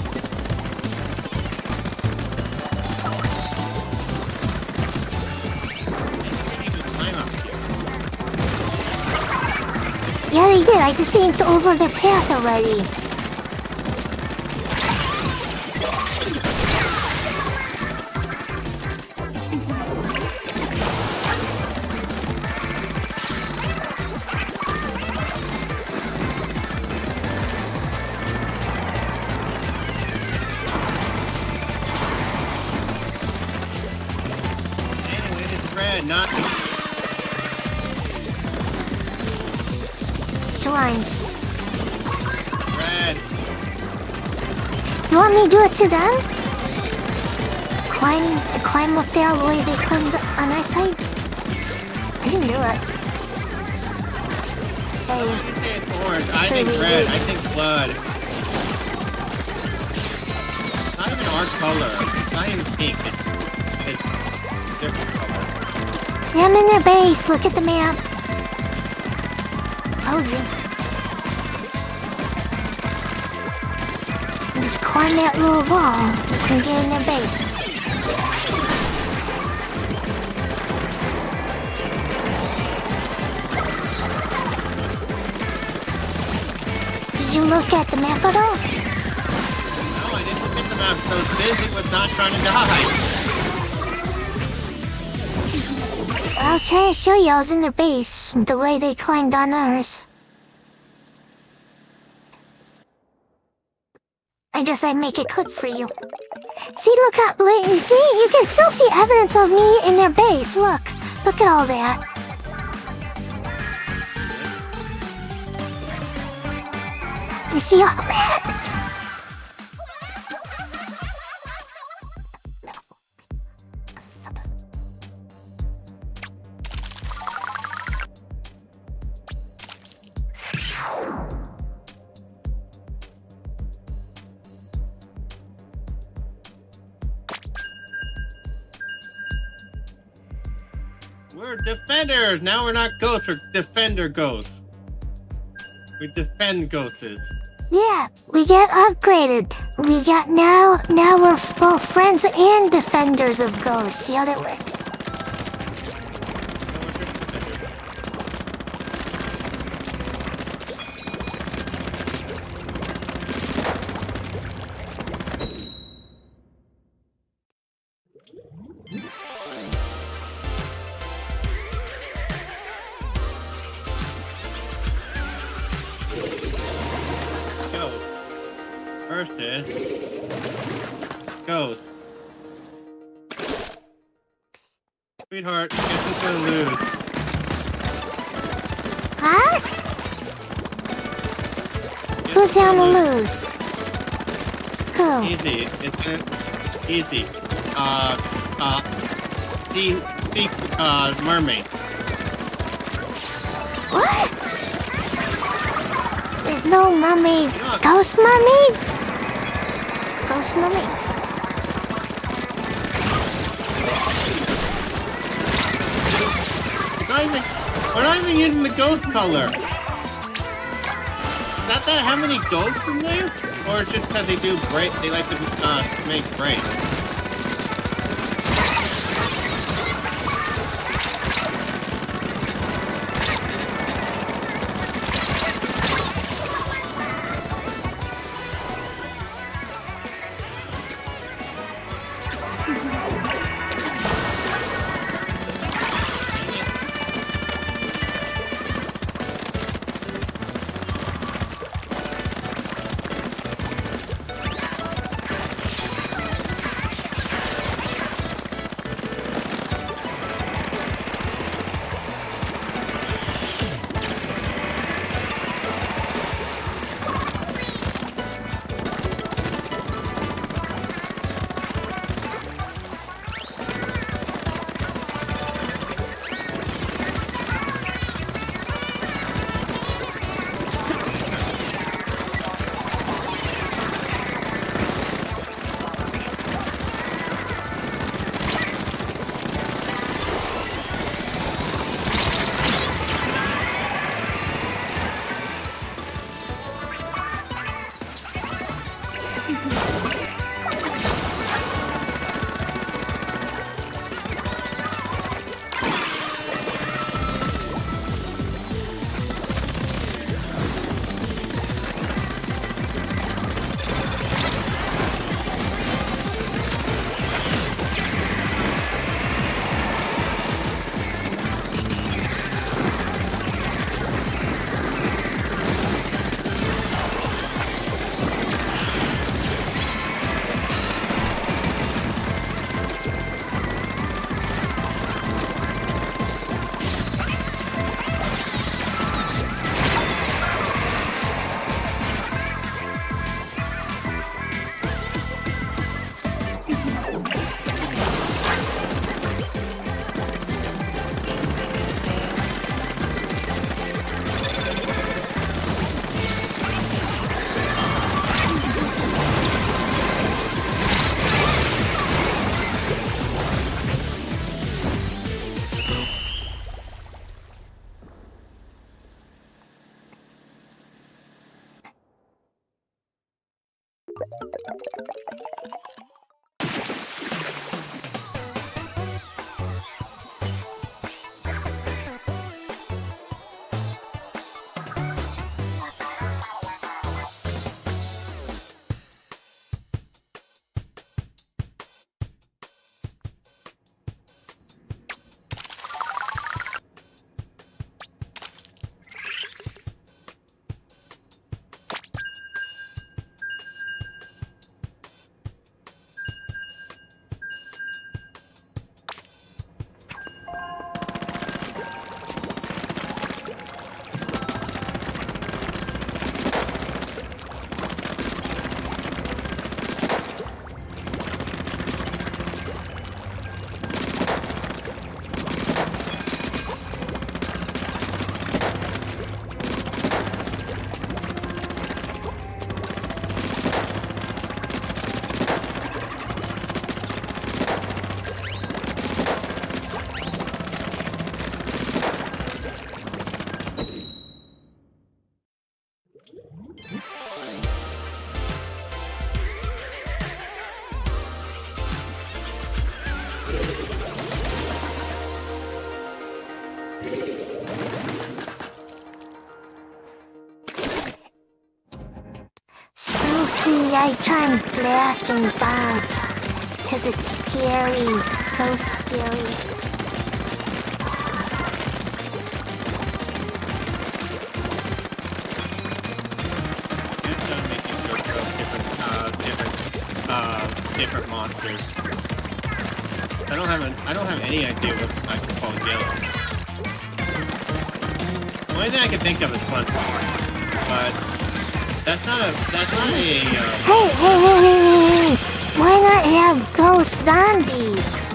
Yeah, they did. I just inked over their path already. Not it's orange. red. You want me to do it to them? Climb up there the way they climbed on our side? I can do it. Say You say it's orange. I think red. I think blood. It's not even our color. It's not even pink. It's different color. see, I'm in their base. Look at the map. Told you. Just climb that little wall and get in their base. Did you look at the map at all? No, I didn't look at the map. So busy with not trying to die. I was trying to show you I was in their base, the way they climbed on ours. I make it quick for you. See, look up, see, you can still see evidence of me in their base. Look at all that. You see all that? We're defenders! Now we're not ghosts, we're defender ghosts. We defend ghosts. Yeah, we get upgraded. We got now we're both friends and defenders of ghosts. See how that works? Versus ghost. Sweetheart, guess who's gonna lose? Huh? Who's gonna lose? Who? Easy. It's gonna easy. Sea mermaid. What? There's no mermaid. Ghost mermaids? Ghost mermaids. We're not even using the ghost color. Is that how many ghosts in there? Or it's just because they like to make breaks? Spooky, I turn black and dark. Cause it's scary. Ghost scary. It's making jokes about different monsters. I don't have any idea what I can call yellow. The only thing I can think of is SpongeBob, but that's not a Hey! Why not have ghost zombies?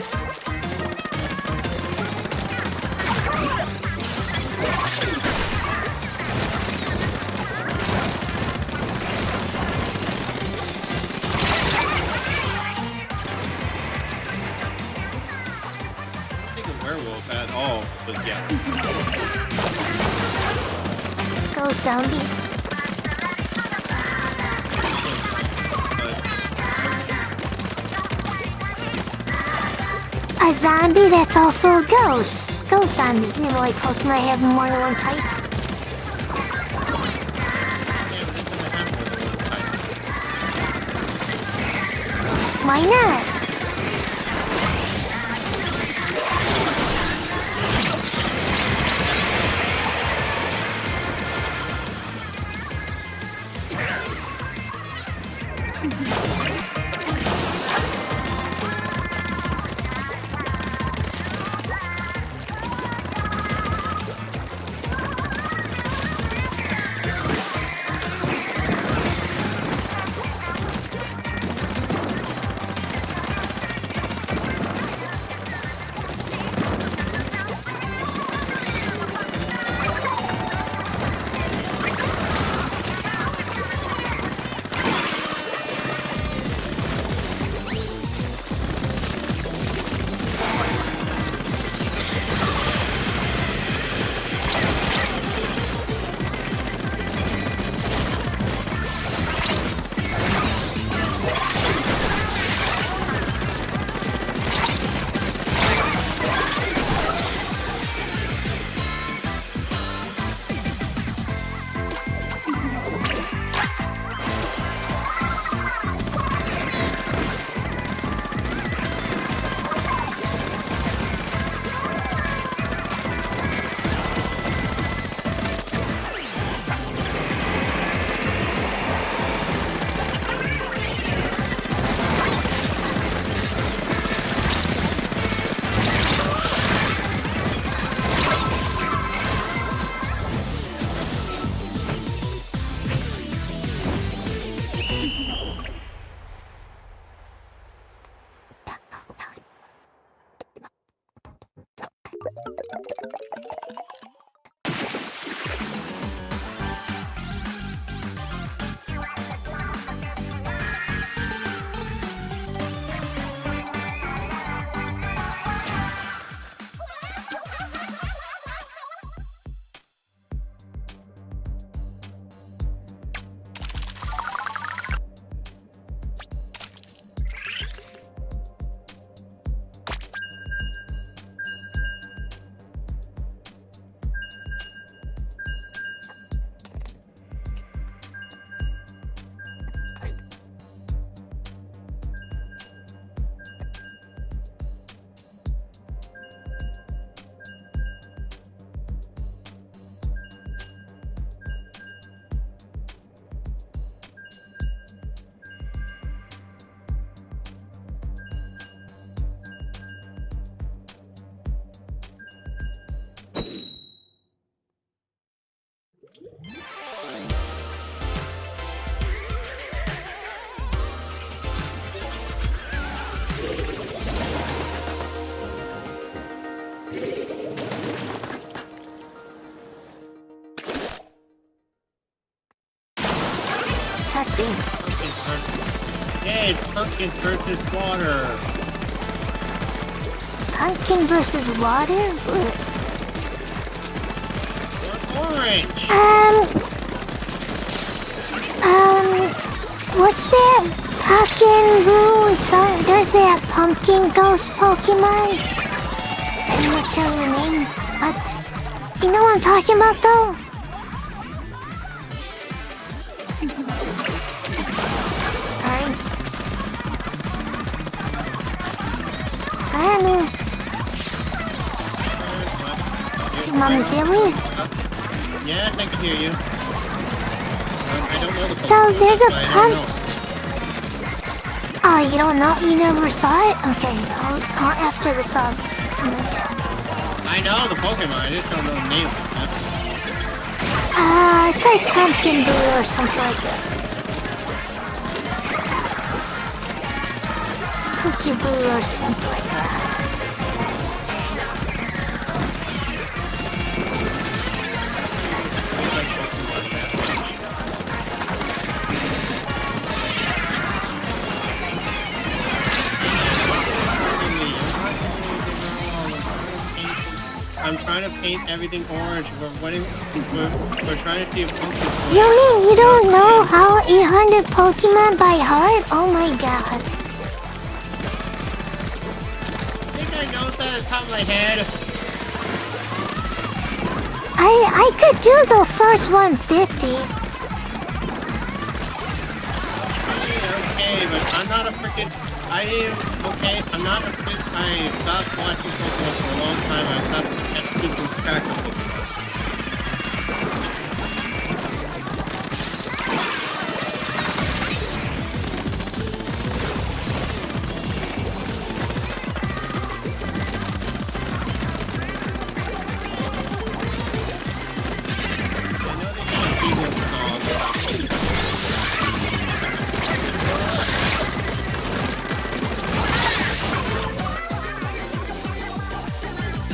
werewolf at all was yellow. Ghost zombies. A zombie that's also a ghost. Ghost zombies, you know, like Pokemon have more than one type. Why not? see. Yeah, it's pumpkin versus water. Pumpkin versus water? Or orange. What's that? Pumpkin Brew? There's that pumpkin ghost Pokemon. I'm not sure the name. You know what I'm talking about, though? Alright. I don't know. Can Mama hear me? Yes, I can hear you. I don't know the So there's a Pokemon, punch. Oh, you don't know? You never saw it? Okay, I'll after the song. I know the Pokemon, I just don't know the name. It's like pumpkin blue or something like this. Cookie blue or something like that. I'm trying to paint everything orange. We're trying to see if pumpkin. You mean you don't know how 800 Pokemon by heart? Oh my god. I think I know that at the top of my head. I could do the first 150. Okay, but I'm not a freaking. I'm not a freak. I stopped watching Pokemon for a long time. I stopped keeping track of it.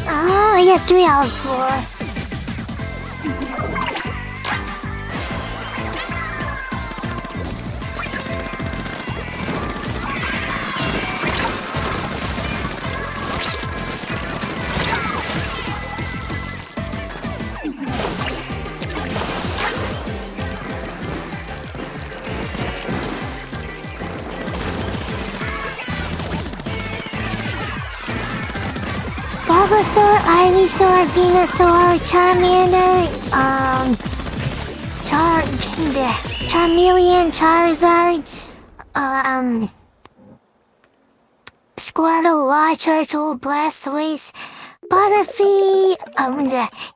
Oh, I got 3 out of 4. Bulbasaur, Ivysaur, Venusaur, Charmander, Charmeleon, Charizard, Squirtle, Wartortle, Blastoise, Butterfree,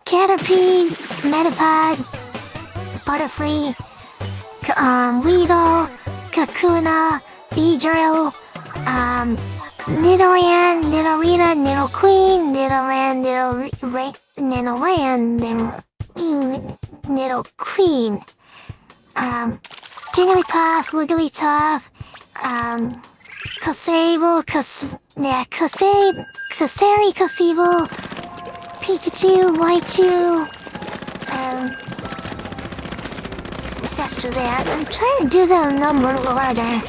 Caterpie, Metapod, Butterfree, Weedle, Kakuna, Beedrill, Nidoran, Nidorina, Nidoqueen, Nidoran, Nidoqueen, Jigglypuff, Wigglytuff, Clefable, Clefairy, Clefable, Pikachu, Raichu, what's after that? I'm trying to do the number order.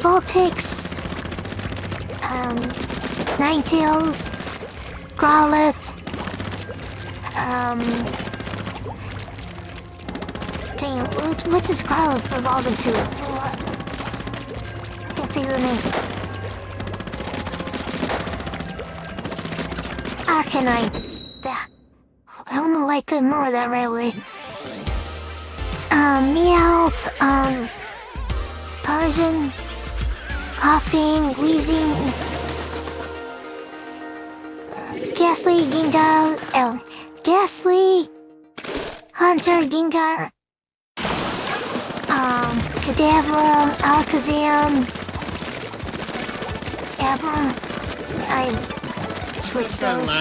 Vulpix, Ninetales, Growlithe, dang, what's this Growlithe evolve into? Can't think of the name. Arcanine. I don't know why I couldn't remember that right away. Meowth, Persian, coughing, wheezing, Ghastly, Gengar, Ghastly, Hunter, Gengar, Kadabra, Alakazam, Abra. I switched those. I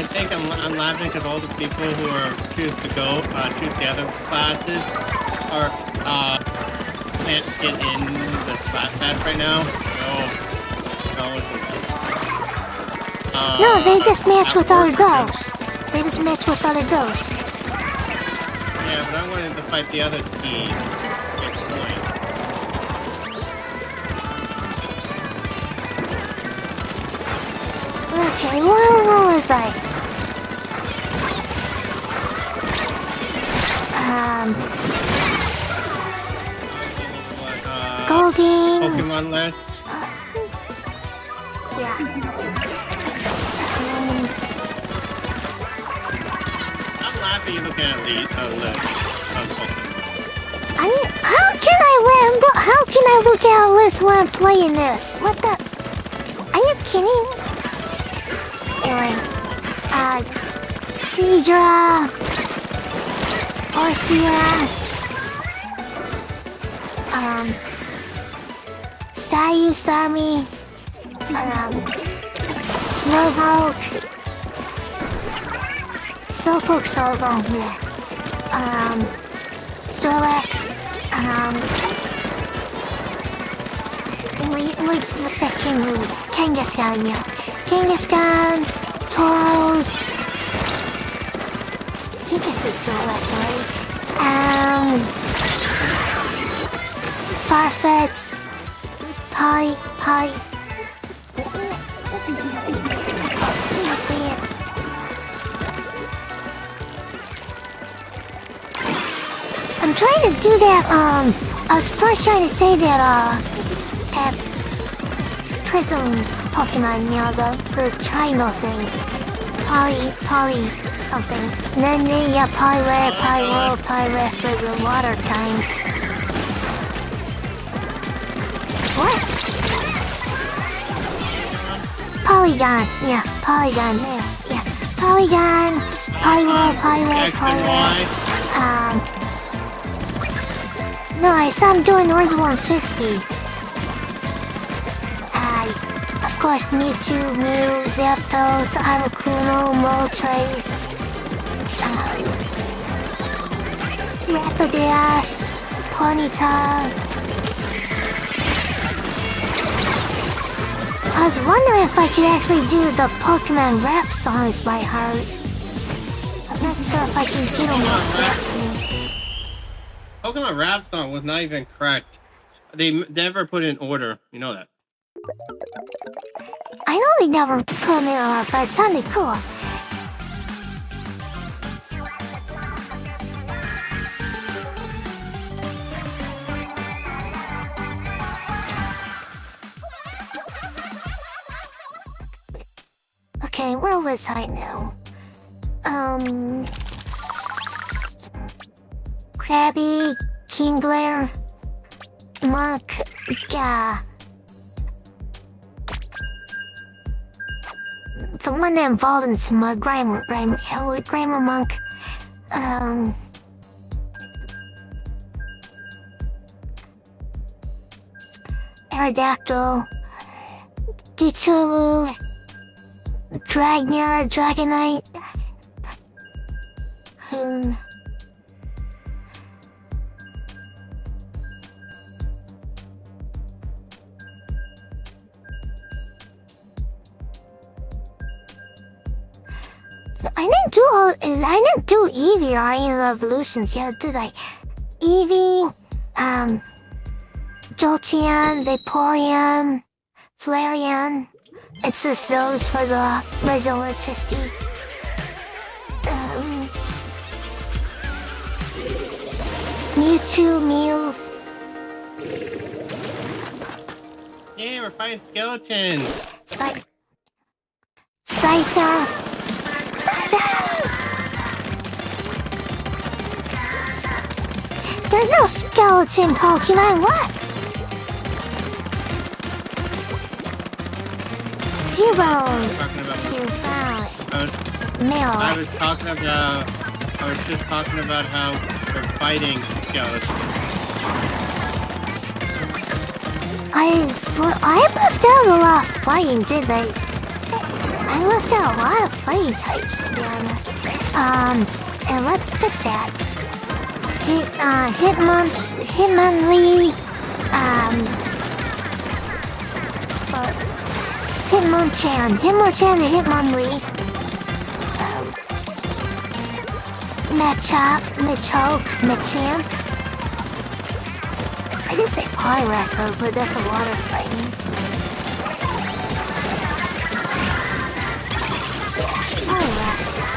think I'm laughing because all the people who are choose the other classes are can't get in the splatfest right now. No, they just match with other ghosts. They just match with other ghosts. Yeah, but I wanted to fight the other team. Get point. Okay, where was I? Golding. Pokemon list. Yeah. I'm laughing looking at the list of Pokemon. I mean, how can I win? How can I look at a list when I'm playing this? What the? Are you kidding? Anyway, Seadra, Arcia, Staryu, Starmie, Slowpoke, yeah. Snorlax, wait a second, Kangaskhan, yeah. Kangaskhan, Tauros, I think this is Snorlax, right? Farfetch, Pie. I'm trying to do that, I was first trying to say that, that prism Pokemon, you know, the triangle thing. Poly something. And then, yeah, Pyro for the water kinds. What? Polygon, yeah. Polygon. Pyro. No, I saw him doing Wars 150. Of course, Mewtwo, Mew, Zapdos, Articuno, Moltres, Rapidash, Ponyta. I was wondering if I could actually do the Pokemon rap songs by heart. I'm not sure if I can get them all. Pokemon rap song was not even correct. They never put in order. You know that. I know they never put them in order, but it sounded cool. Okay, where was I now? Krabby, Kingler, Monk, the one that evolved into my Grimer Monk, Aerodactyl, Dituru, Dragonite, I didn't do Eevee or any of the evolutions yet, did I? Eevee, Jolteon, Vaporeon, Flareon. It's just those for the original 150. Mewtwo, Mew. Yeah, we're fighting skeletons. Scyther. There's no skeleton Pokemon, what? Zero. I was just talking about how we're fighting skeletons. I left out a lot of fighting, didn't I? I left out a lot of fighting types, to be honest. And let's fix that. Hitmonlee, Hitmonchan and Hitmonlee. Machamp. I didn't say pie wrestler, but that's a water fighting. Pie wrestler.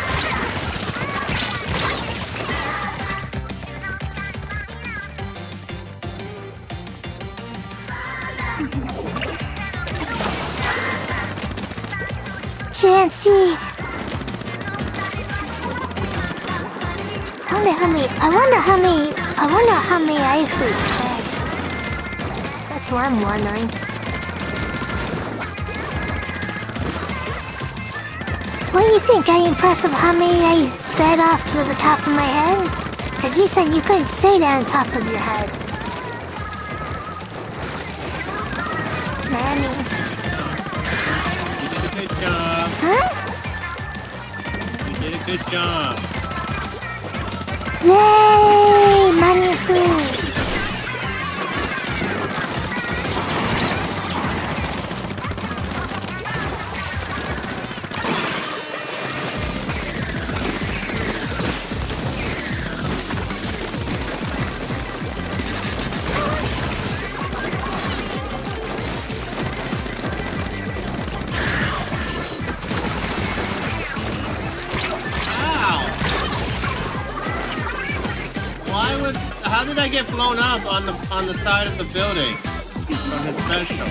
Chansey. I wonder how many I actually said. That's what I'm wondering. What do you think? Are you impressed with how many I said off to the top of my head? Because you said you couldn't say that on top of your head. Mammy. You did a good job. Huh? You did a good job. Yay! Money foods! How did I get blown up on the side of the building from his special?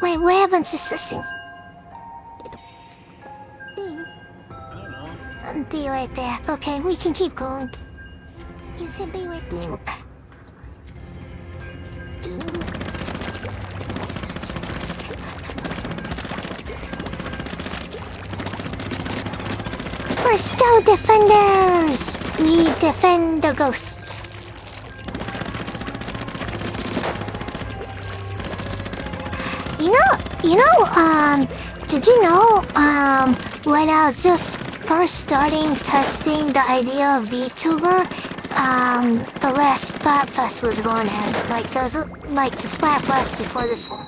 Wait, what happened to Sissy? I don't know. I'll be right back. Okay, we can keep going. You said be right back. We're still defenders! We defend the ghosts. Did you know, when I was just first starting testing the idea of VTuber, the last splatfest was going on. Like, there was, like, the splatfest before this one.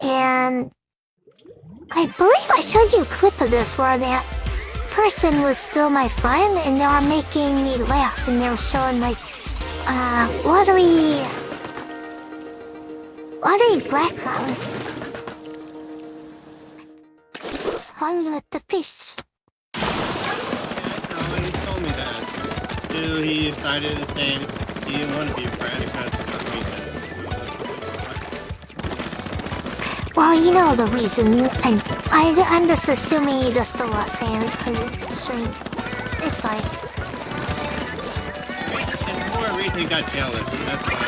And I believe I showed you a clip of this where that person was still my friend and they were making me laugh and they were showing, like, watery background. Fun with the fish. Yeah, no, he told me that. Too, he decided to say he didn't want to be a friend because of the reason. Well, you know the reason, and I'm just assuming you just still lost hand stream. It's like... It's more a reason he got jealous, and that's why.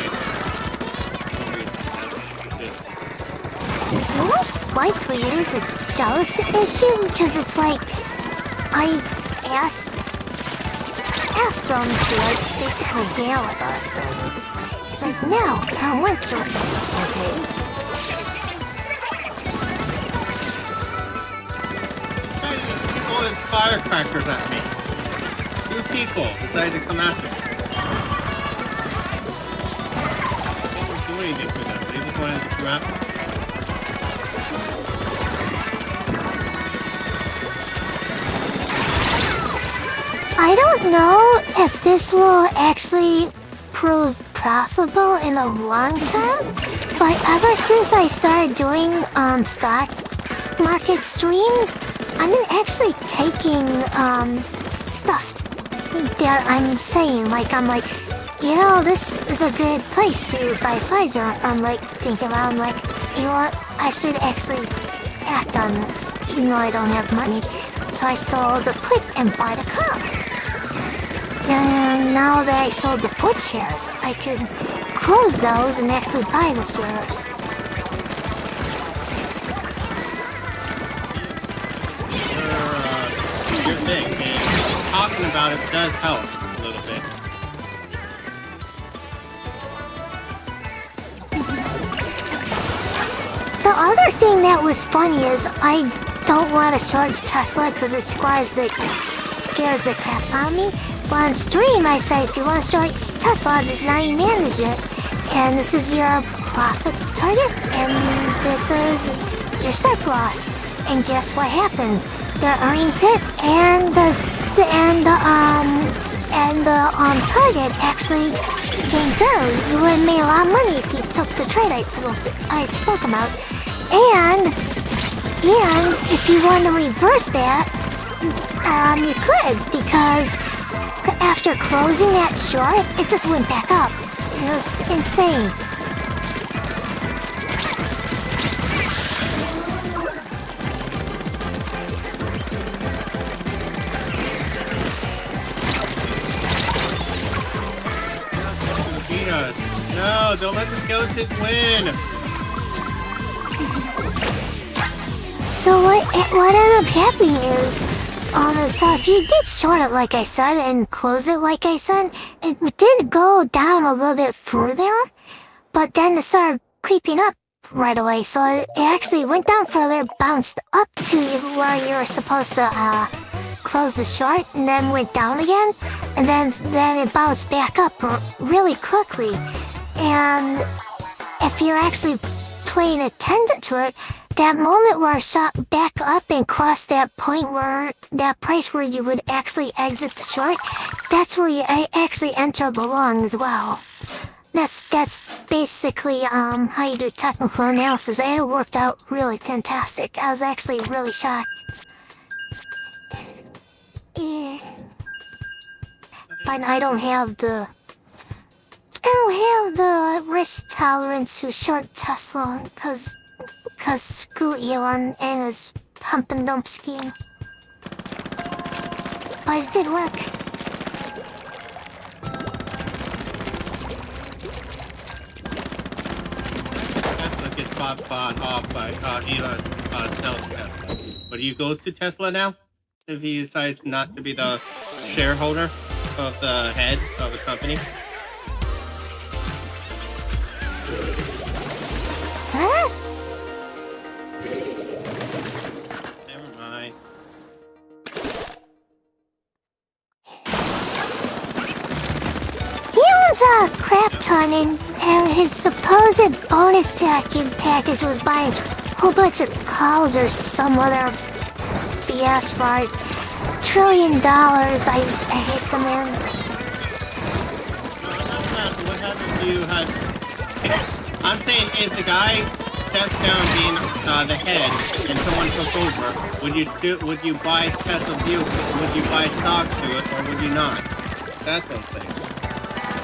Most likely it is a jealousy issue, because it's like, I asked them to, like, basically deal with us, and he's like, no, I want to. Okay. Throwing firecrackers at me. 2 people decided to come after me. I didn't do anything for them. They just wanted to grab me. I don't know if this will actually prove profitable in the long term, but ever since I started doing stock market streams, I've been actually taking stuff that I'm saying, like I'm like, you know, this is a good place to buy Pfizer. I'm like thinking about, I'm like, you know what, I should actually act on this, even though I don't have money. So I sold the put and bought a cup. And now that I sold the foot shares, I could close those and actually buy the shares. Your thing, and talking about it does help a little bit. The other thing that was funny is I don't want to short Tesla because it scares the crap out of me. But on stream, I say, if you want to short Tesla, this is how you manage it. And this is your profit target, and this is your stop loss. And guess what happened? The earnings hit, and the target actually came through. You would have made a lot of money if you took the trade I spoke about. And if you want to reverse that, you could, because after closing that short, it just went back up. It was insane. No, don't let the skeletons win. So what ended up happening is, so if you did short it like I said and close it like I said, it did go down a little bit further, but then it started creeping up right away. So it actually went down further, bounced up to where you were supposed to close the short, and then went down again, and then it bounced back up really quickly. And if you're actually paying attention to it, that moment where it shot back up and crossed that point where that price where you would actually exit the short, that's where you actually enter the long as well. That's basically how you do technical analysis, and it worked out really fantastic. I was actually really shocked. Yeah. But I don't have the risk tolerance to short Tesla, cause screw Elon and his pump and dump scheme. But it did work. Tesla gets bought off by Elon sells Tesla. But do you go to Tesla now if he decides not to be the shareholder of the head of the company? Huh? Never mind. He owns a crap ton, and his supposed bonus package was buying a whole bunch of calls or some other BS for $1 trillion. I hate the man. What happened to you had... I'm saying if the guy steps down being the head and someone took over, would you buy Tesla view? Would you buy stock to it, or would you not? That's what I'm saying.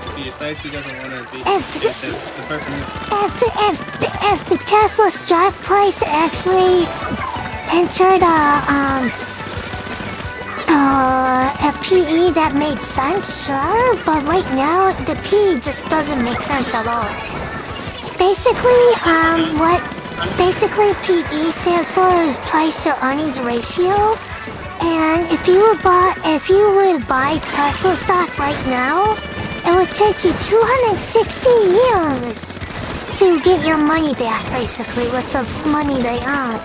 If he decides he doesn't want to be the person who... If the Tesla stock price actually entered a PE that made sense, sure, but right now the PE just doesn't make sense at all. Basically, PE stands for price to earnings ratio, and if you would buy Tesla stock right now, it would take you 260 years to get your money back, basically, with the money they earn.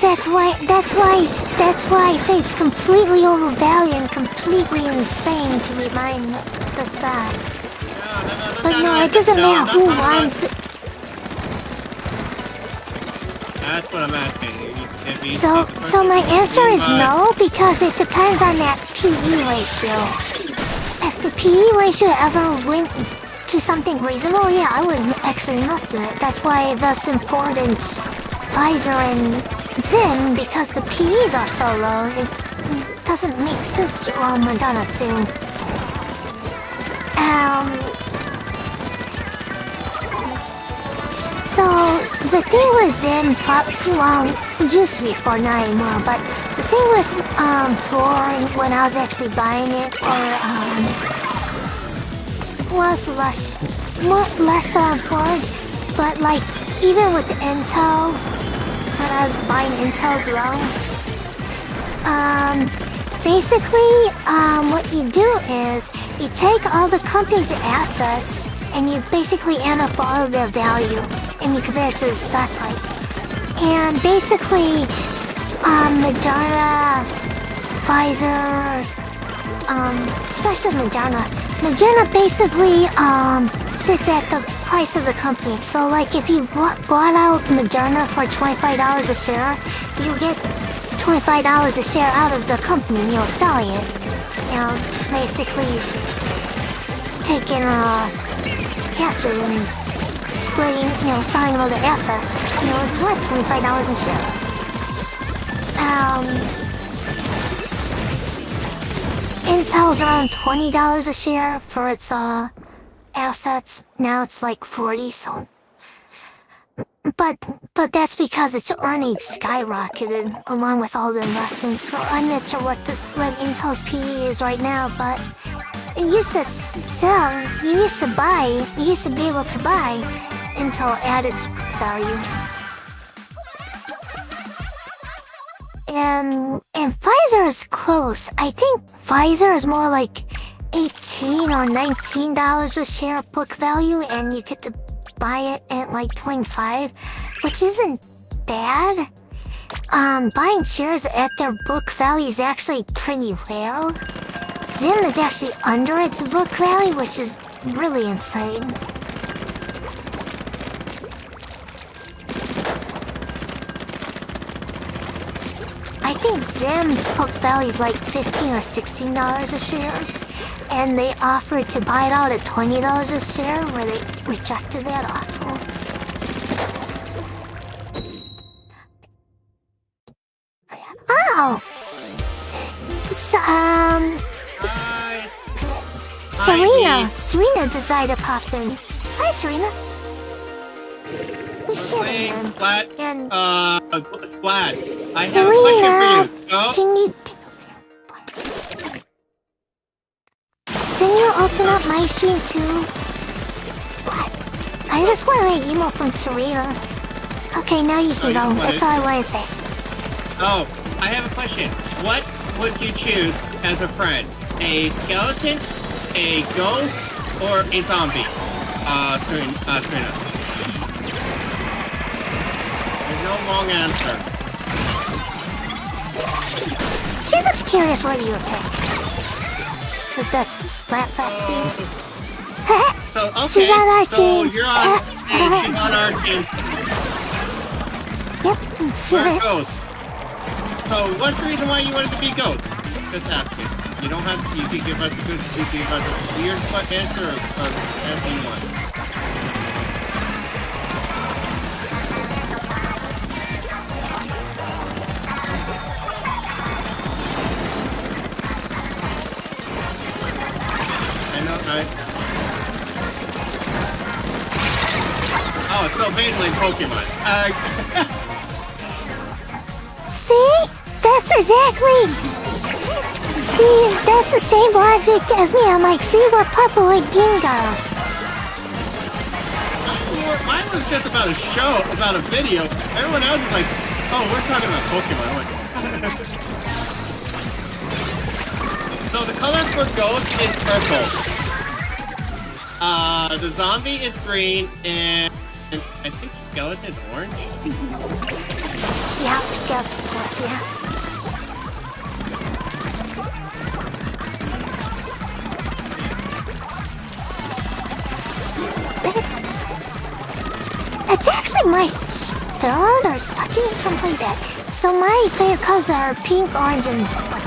That's why I say it's completely overvalued and completely insane to be buying the stock. But no, it doesn't matter who runs it. That's what I'm asking. So my answer is no, because it depends on that PE ratio. If the PE ratio ever went to something reasonable, yeah, I would actually must do it. That's why that's important, Pfizer and Zim, because the PEs are so low. It doesn't make sense to Moderna too. So the thing with Zim, it used to be 4 not anymore, but the thing with 4 when I was actually buying it, or was less on 4, but like even with Intel, when I was buying Intel as well, basically what you do is you take all the company's assets and you basically add up all of their value and you compare it to the stock price. And basically, Moderna, Pfizer, especially Moderna basically sits at the price of the company. So like if you bought out Moderna for $25 a share, you get $25 a share out of the company, you're selling it. You know, basically taking a hatchet and splitting, selling all the assets. It's worth $25 a share. Intel's around $20 a share for its assets. Now it's like 40, so. But that's because its earnings skyrocketed along with all the investments. So I'm not sure what Intel's PE is right now, but it used to sell. You used to be able to buy Intel at its value. And Pfizer is close. I think Pfizer is more like $18 or $19 a share book value, and you get to buy it at like 25, which isn't bad. Buying shares at their book value is actually pretty rare. Zim is actually under its book value, which is really insane. I think Zim's book value is like $15 or $16 a share. And they offered to buy it out at $20 a share, where they rejected that offer. Oh! Serena decided to pop in. Hi, Serena. Hey, Splat. Splat. I have Serena, a question for you. Go. Can you open up my stream too? What? I just want an email from Serena. Okay, now you can go. That's all I want to say. Oh, I have a question. What would you choose as a friend? A skeleton, a ghost, or a zombie? Serena. There's no long answer. She's just curious what you would pick. Because that's the splatfest thing. So, okay, she's on our team. You're on, she's on our team. Yep. Where Ghost? So, what's the reason why you wanted to be Ghost? Just asking. You don't have to, you can give us a good, you can give us a weird answer or anything you want. Oh, so basically Pokemon. See? That's the same logic as me. I'm like, see, we're purple like Gingo. Mine was just about a show, about a video. Everyone else is like, oh, we're talking about Pokemon. I'm like, so the color for Ghost is purple. The zombie is green, and I think skeleton is orange. Yeah, skeleton's orange, yeah. It's actually third or second, something like that. So my favorite colors are pink, orange, and purple.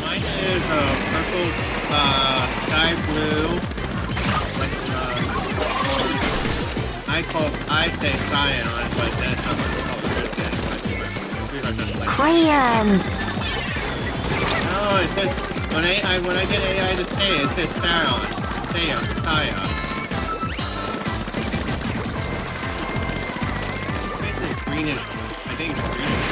Mine is purple, sky blue, like I say cyan, but that's not what the color is. Crayon. No, it says when I get AI to say it says cyan. It's greenish. I think it's greenish.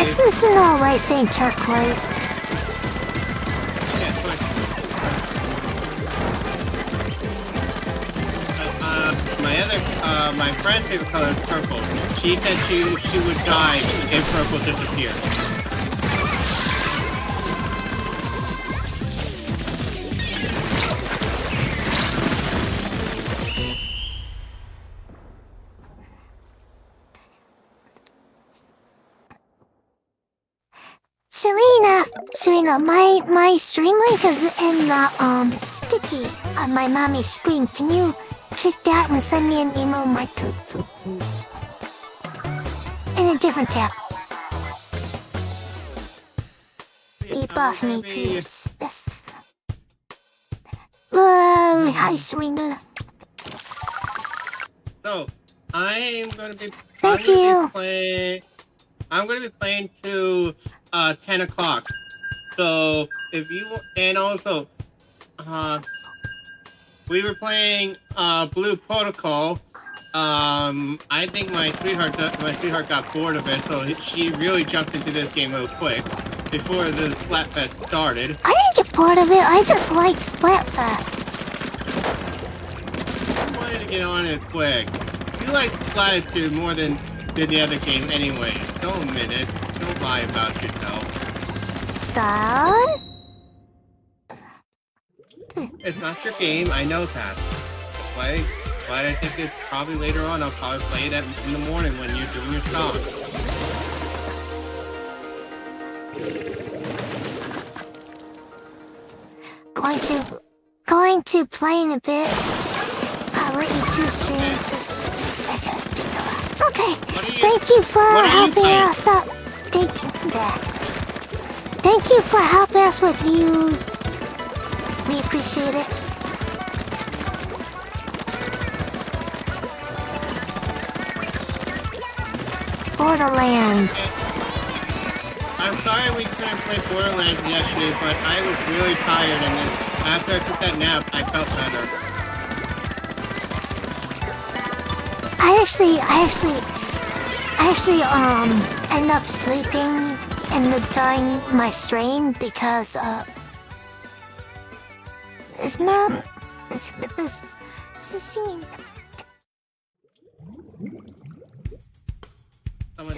It's this another way saying turquoise. Yeah, twice. My friend's favorite color is purple. She said she would die if purple disappeared. Serena, my stream link is in the sticky on my mommy's screen. Can you click that and send me an email marker, please? In a different tab. Rebuff me, please. Yes. Hi, Serena. So, I'm gonna be playing to 10 o'clock. So if you and also we were playing Blue Protocol. I think my sweetheart got bored of it, so she really jumped into this game real quick before the Splatfest started. I didn't get bored of it. I just like Splatfests. I wanted to get on it quick. You like Splatitude more than the other game anyways. Don't admit it. Don't lie about yourself. Son? It's not your game, I know that. But I think it's probably later on. I'll probably play it in the morning when you're doing your song. Going to play in a bit. I'll let you two stream to I gotta speak up. Okay. Thank you for helping us up. Thank you for helping us with views. We appreciate it. Borderlands. I'm sorry we couldn't play Borderlands yesterday, but I was really tired, and then after I took that nap, I felt better. I actually end up sleeping during my stream because it's singing.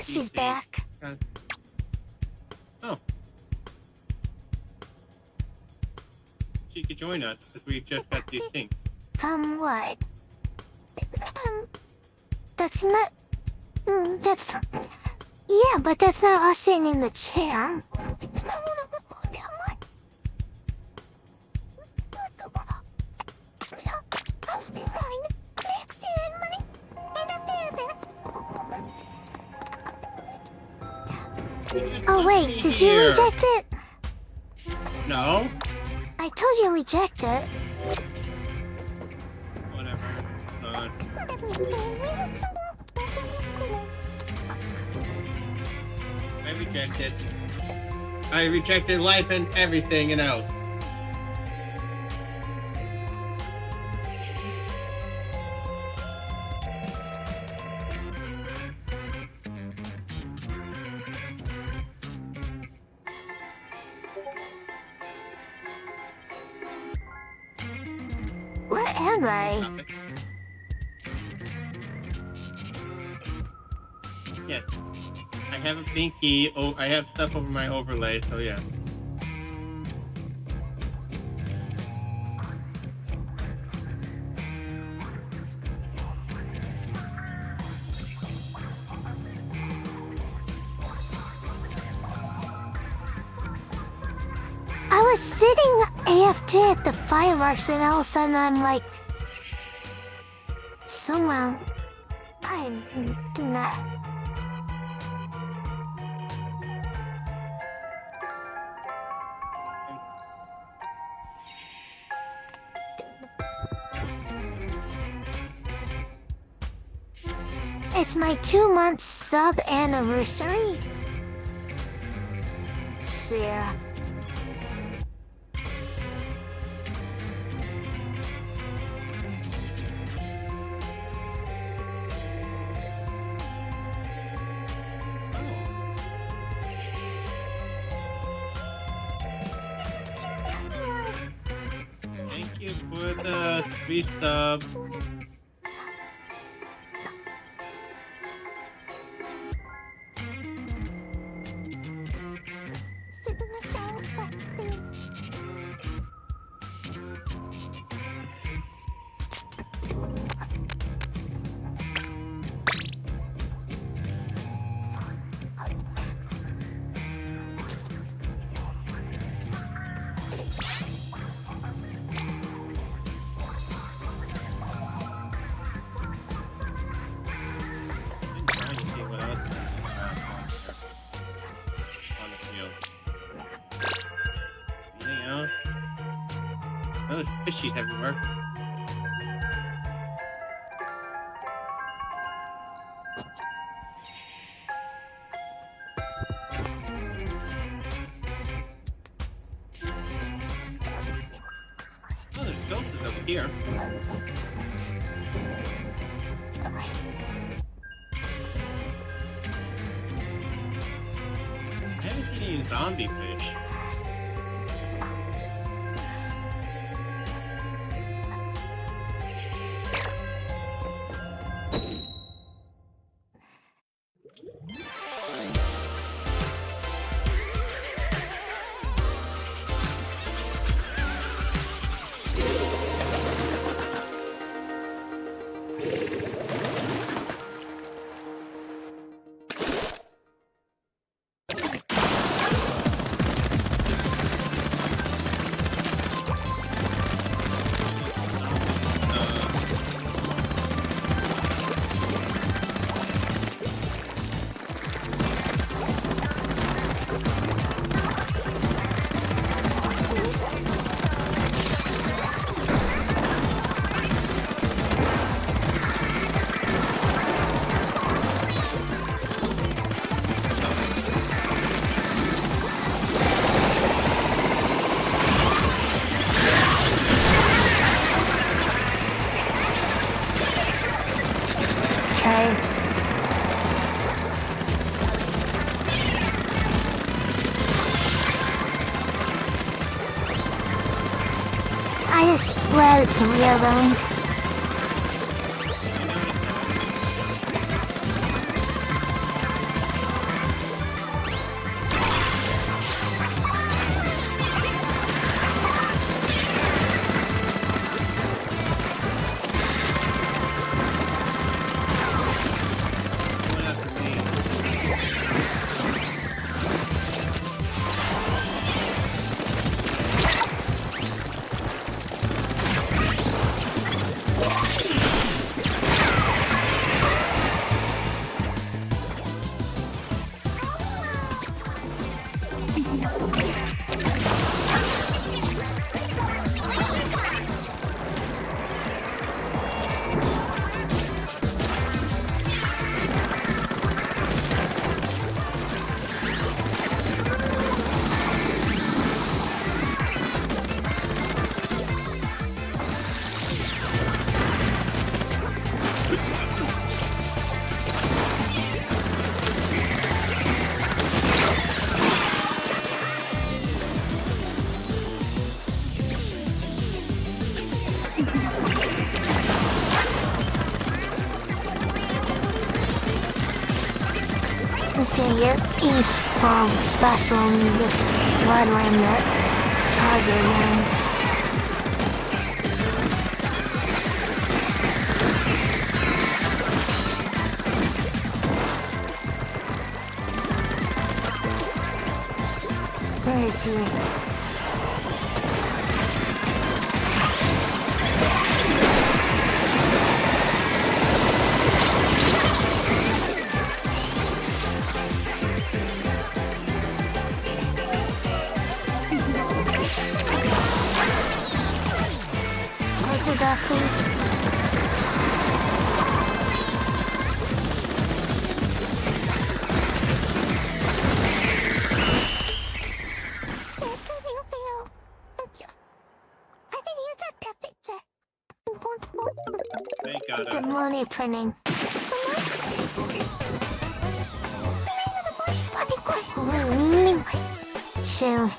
She's back. Oh. She could join us because we just got these things. What? That's not. That's. Yeah, but that's not us sitting in the chair. Oh wait, did you reject it? No. I told you to reject it. Whatever. I rejected life and everything else. Where am I? Yes. I have a binky. Oh, I have stuff over my overlay, so yeah. was sitting AFK at the fireworks and all of a sudden I'm like... somewhere... I did not... It's my 2-month sub anniversary. Sarah. Thank you for the 3 sub. There's fishies everywhere. Oh, there's ghosts over here. I haven't seen any zombie fish. I just read 3 of them. So you eat from special this sled ram that charger ram. Where is he? that, please? Thank God. Good morning, printing. Chill.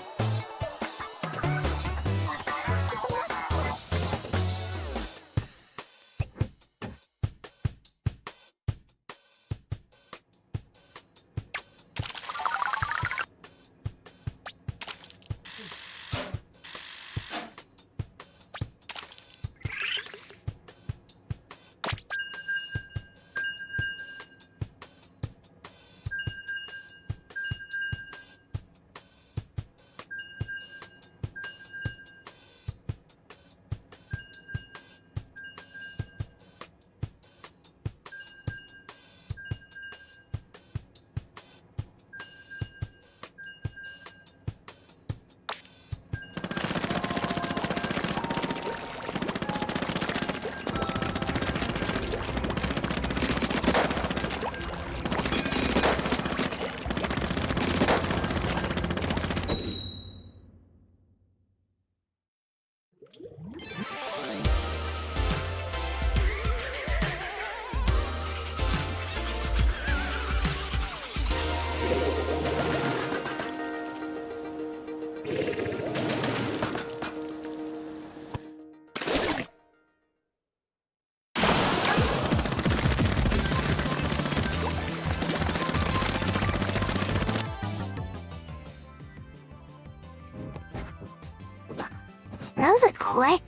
That was a quick.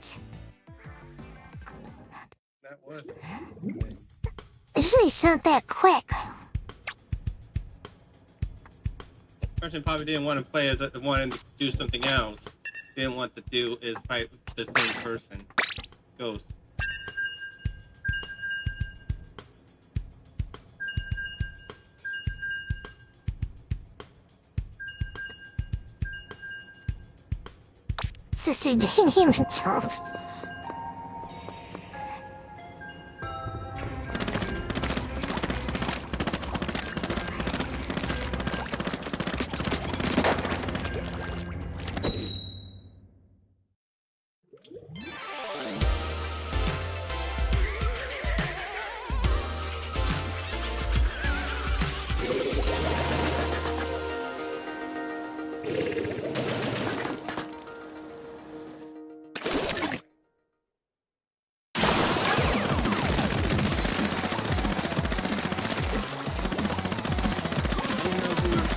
That was. Usually it's not that quick. Person probably didn't want to play as wanted to do something else. Didn't want to do is fight the same person. Ghost. Sissy didn't even turn.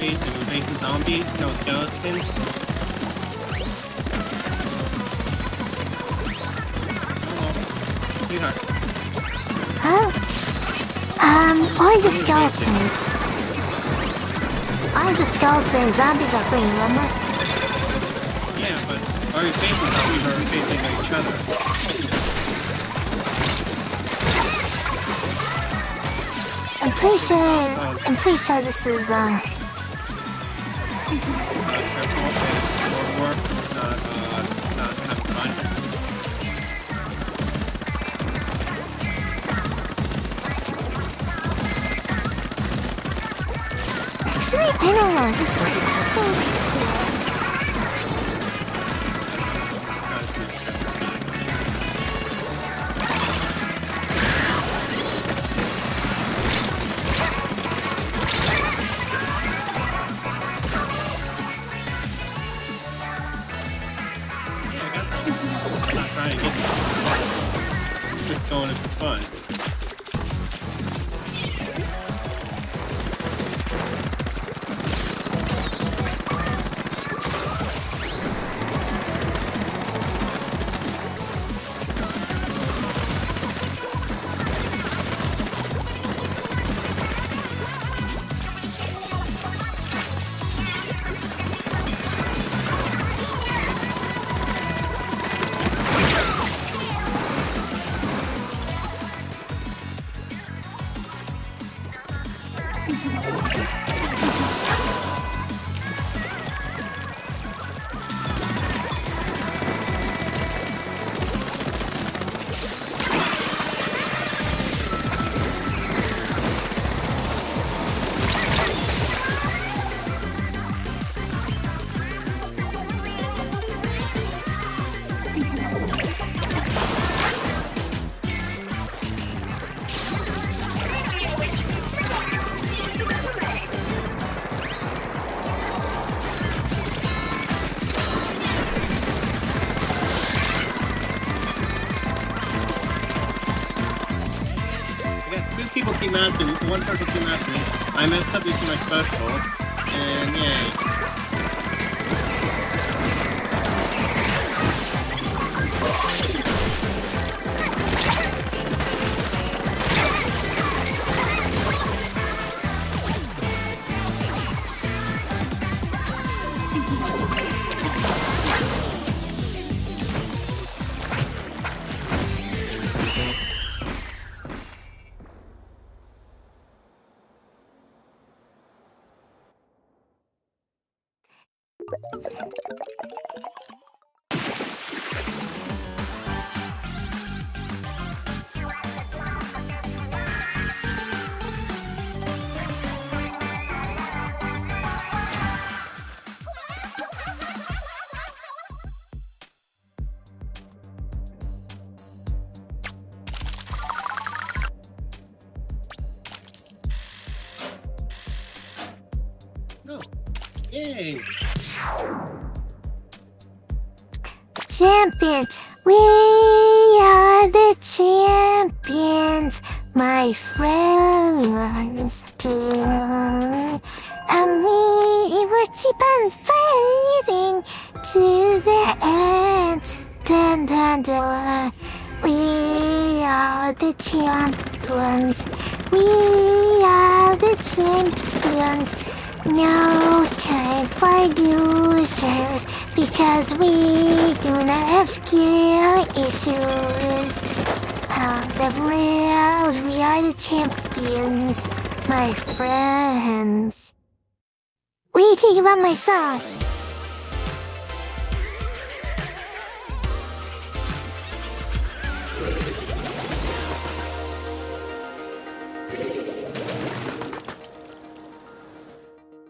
Facing zombies, no skeletons. Oh, sweetheart. Huh? Orange a skeleton. Orange a skeleton. Zombies are green, remember? Yeah, but are we facing zombies or are we facing each other? I'm pretty sure this is, Actually, I don't know, is this right? Just going in for fun. team after me. One person team after me. I messed up using my special, and yay. No. Yay. Champions, we are the champions, my friends. And we will keep on fighting to the end. Dun, dun, dun. We are the champions. We are the champions. No time for losers because we do not have skill issues. The world, we are the champions, my friends. What do you think about my song?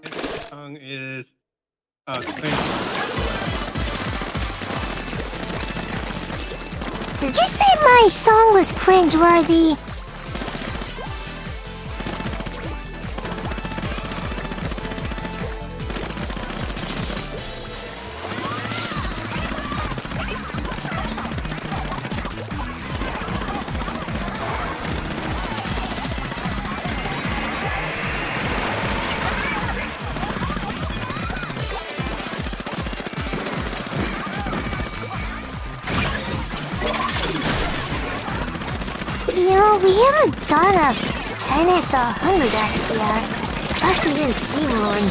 This song is cringe. Did you say my song was cringeworthy? You know, we haven't done a 10x or 100x yet. It's like we didn't see one.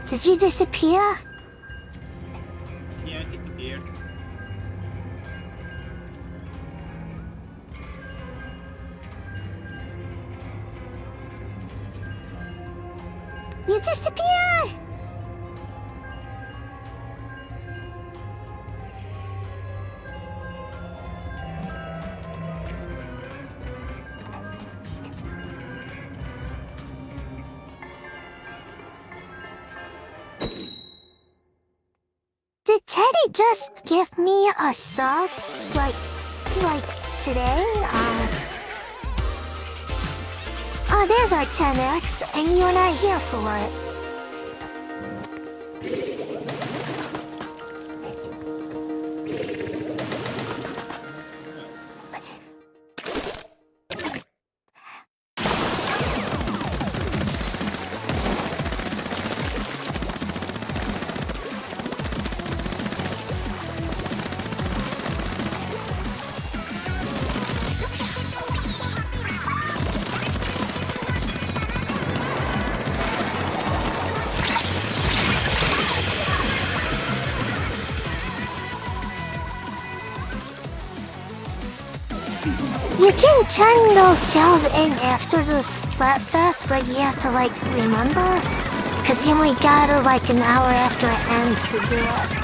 Did you disappear? Yeah, it disappeared. You disappeared! Did Teddy just give me a sub? Like today? Oh, there's our 10x, and you're not here for it. You can turn those shells in after the splatfest, but you have to like remember, cause you only got it like an hour after it ends to do it.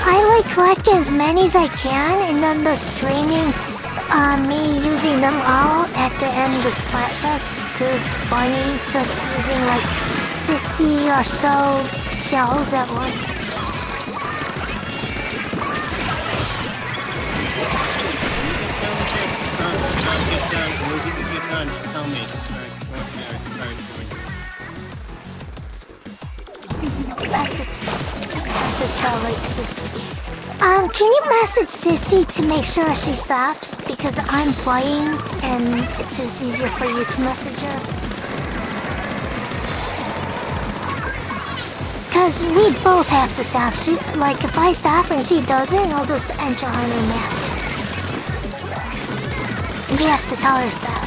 I like collect as many as I can, and then the streaming, me using them all at the end of the Splatfest, cause it's funny just using like 50 or so shells at once. Tell me. Have to tell like Sissy. Can you message Sissy to make sure she stops? Because I'm playing and it's just easier for you to message her. Cause we both have to stop. Like if I stop and she doesn't, I'll just enter her in a match. So, you have to tell her stop.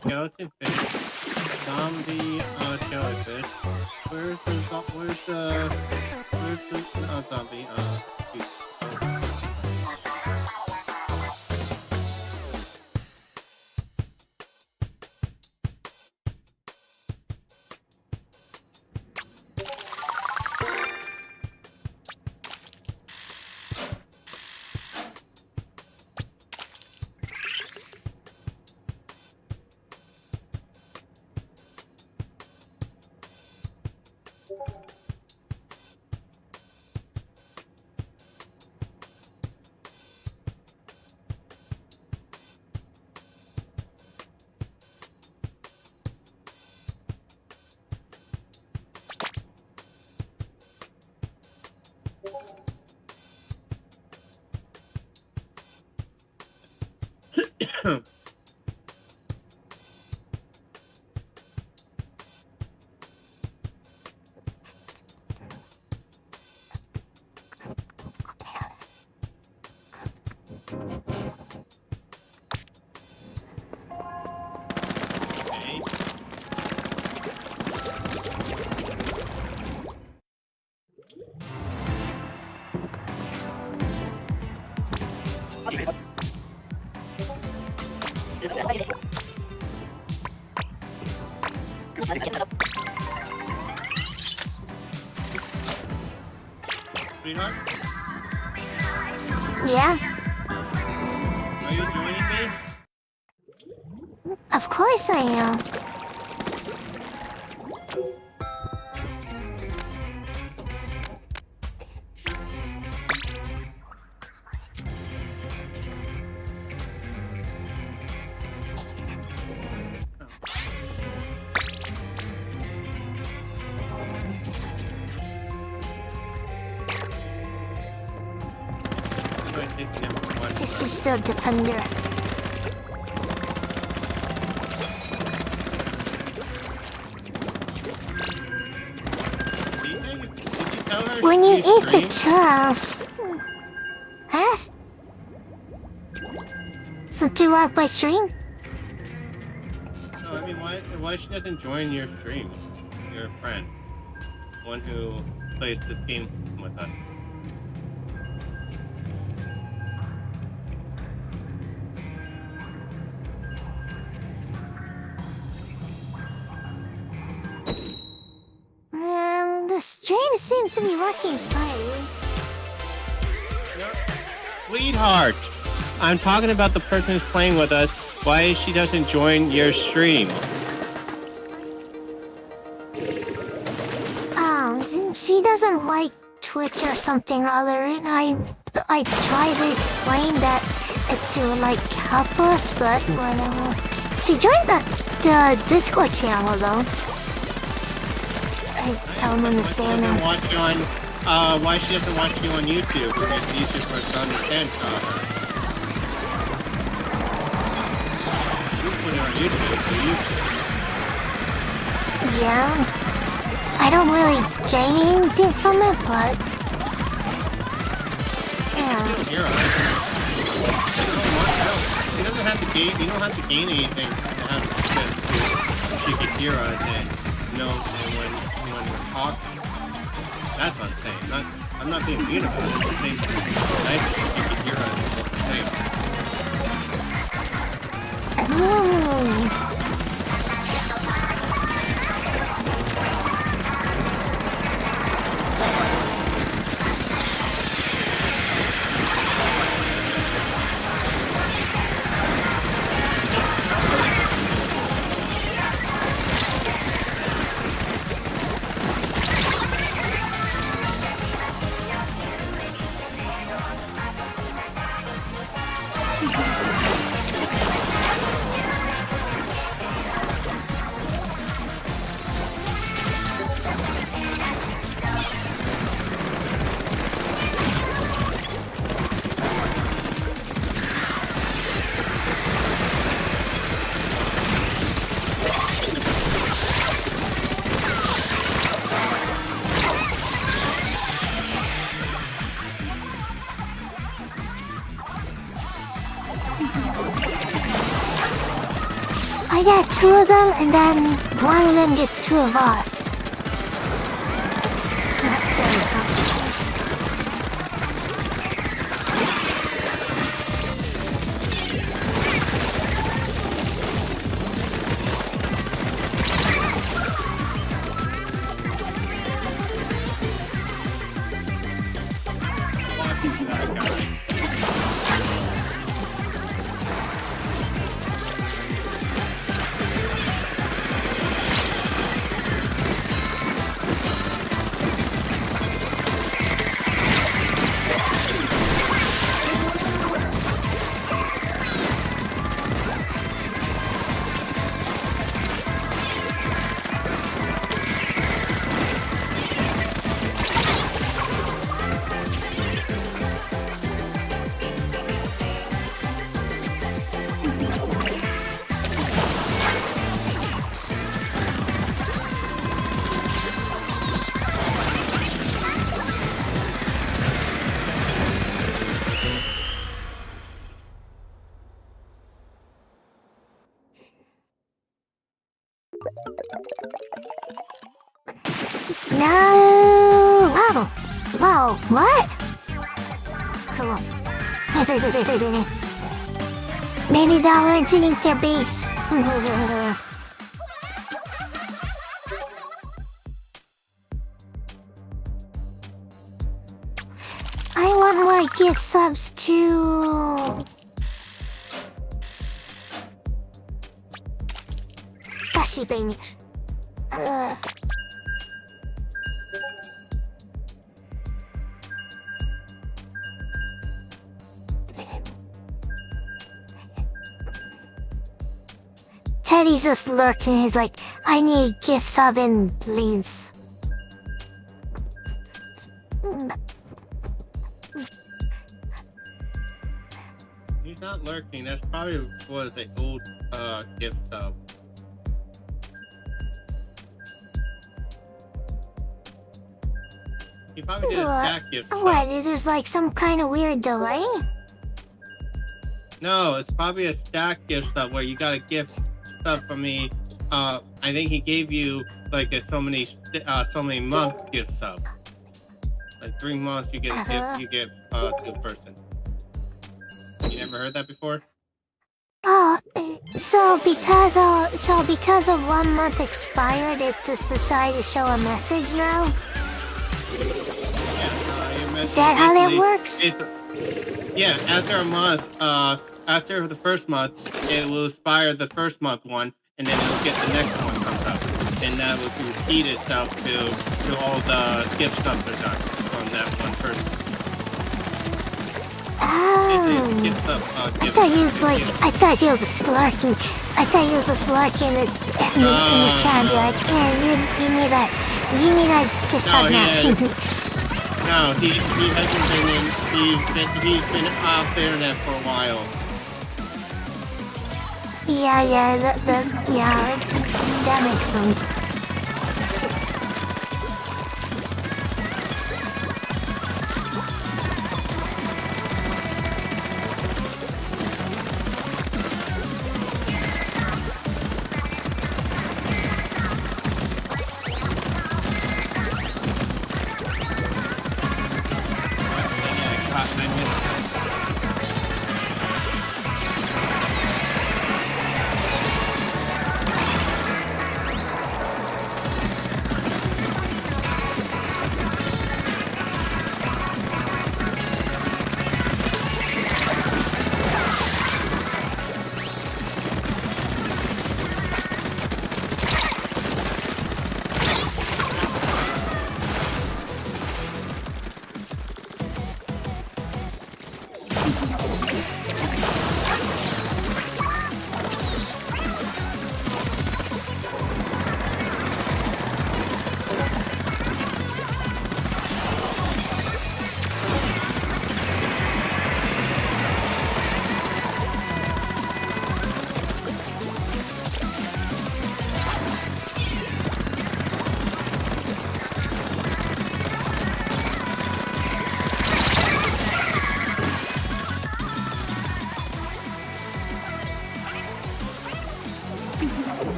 Skeleton fish. Zombie, jellyfish. Where's the zombie, shoot. Sweetheart, Yeah, are you joining me? of course I am. So in case you never watched This that. is the defender. Did you tell her When you she eat the streams? turf. Huh? So throughout my stream? No, I mean, why she doesn't join your stream? Your friend, one who plays this game with us. The stream seems to be working fine. Sweetheart, I'm talking about the person who's playing with us. Why she doesn't join your stream? She doesn't like Twitch or something or other, and I try to explain that it's to like help us, but whatever. She joined the Discord channel though. I don't understand Why her. watch you on? Why she doesn't watch you on YouTube? Because it's easier for us to understand her. You put it on YouTube, so YouTube. Yeah. I don't really gain anything from it, but yeah. You're right. You don't have to gain. You don't have to gain anything to have access to. She could hear us and know when we're talking. That's what I'm saying. I'm not being mean about it. I'm saying it's nice if she could hear us at the same. Ooh. I got two of them, and then one of them gets two of us. That's it. No! Wow! Wow, what? Cool. Maybe they'll learn to link their base. I want more gift subs too. Gashi baby. Teddy's just lurking. He's like, I need gift sub in, please. He's not lurking. That's probably was an old gift sub. He probably did a stack gift sub. What? There's like some kind of weird delay? No, it's probably a stack gift sub where you got a gift sub from me. I think he gave you like a so many month gift sub. Like 3 months, you get a gift. You get to a person. You never heard that before? Oh, so because of 1 month expired, it just decided to show a message now? Yeah, Is that how that works? Yeah, after a month, after the first month, it will expire the first month one, and then it'll get the next one comes up, and that will repeat itself to all the gift stuff are done from that one person. Oh. Gift stuff, I thought he was like, I thought he was slurking. I thought he was a slurking in the chat and be like, yeah, you need a gift sub now. No, he hasn't been in. He's been off the internet for a while. Yeah, that makes sense.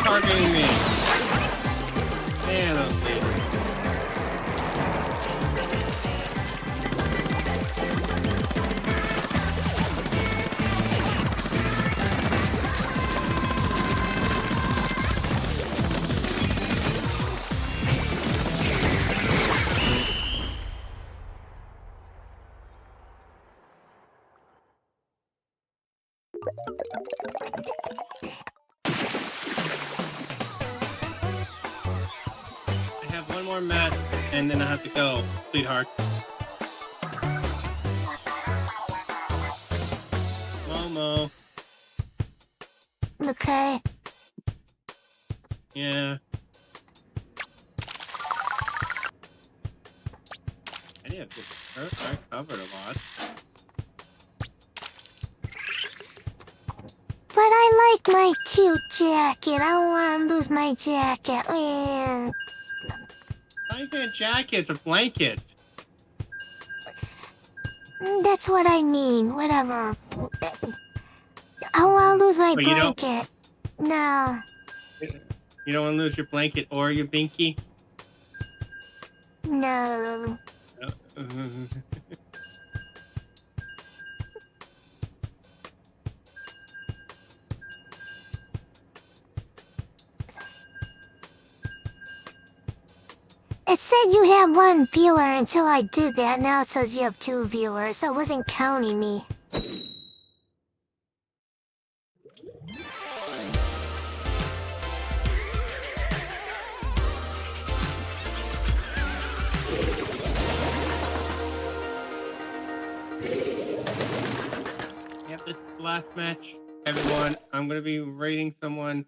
targeting me. Man, those things. I have one more match, and then I have to go, sweetheart. Momo. Okay. Yeah. I need a good shirt. I covered a lot. But I like my cute jacket. I don't want to lose my jacket. Man. Not even a jacket, it's a blanket. That's what I mean. Whatever. I want to lose my But you don't- blanket. No. You don't want to lose your blanket or your binky? No. It said you had one viewer until I did that. Now it says you have 2 viewers. So it wasn't counting me. Yep, this is the last match. Everyone, I'm gonna be rating someone.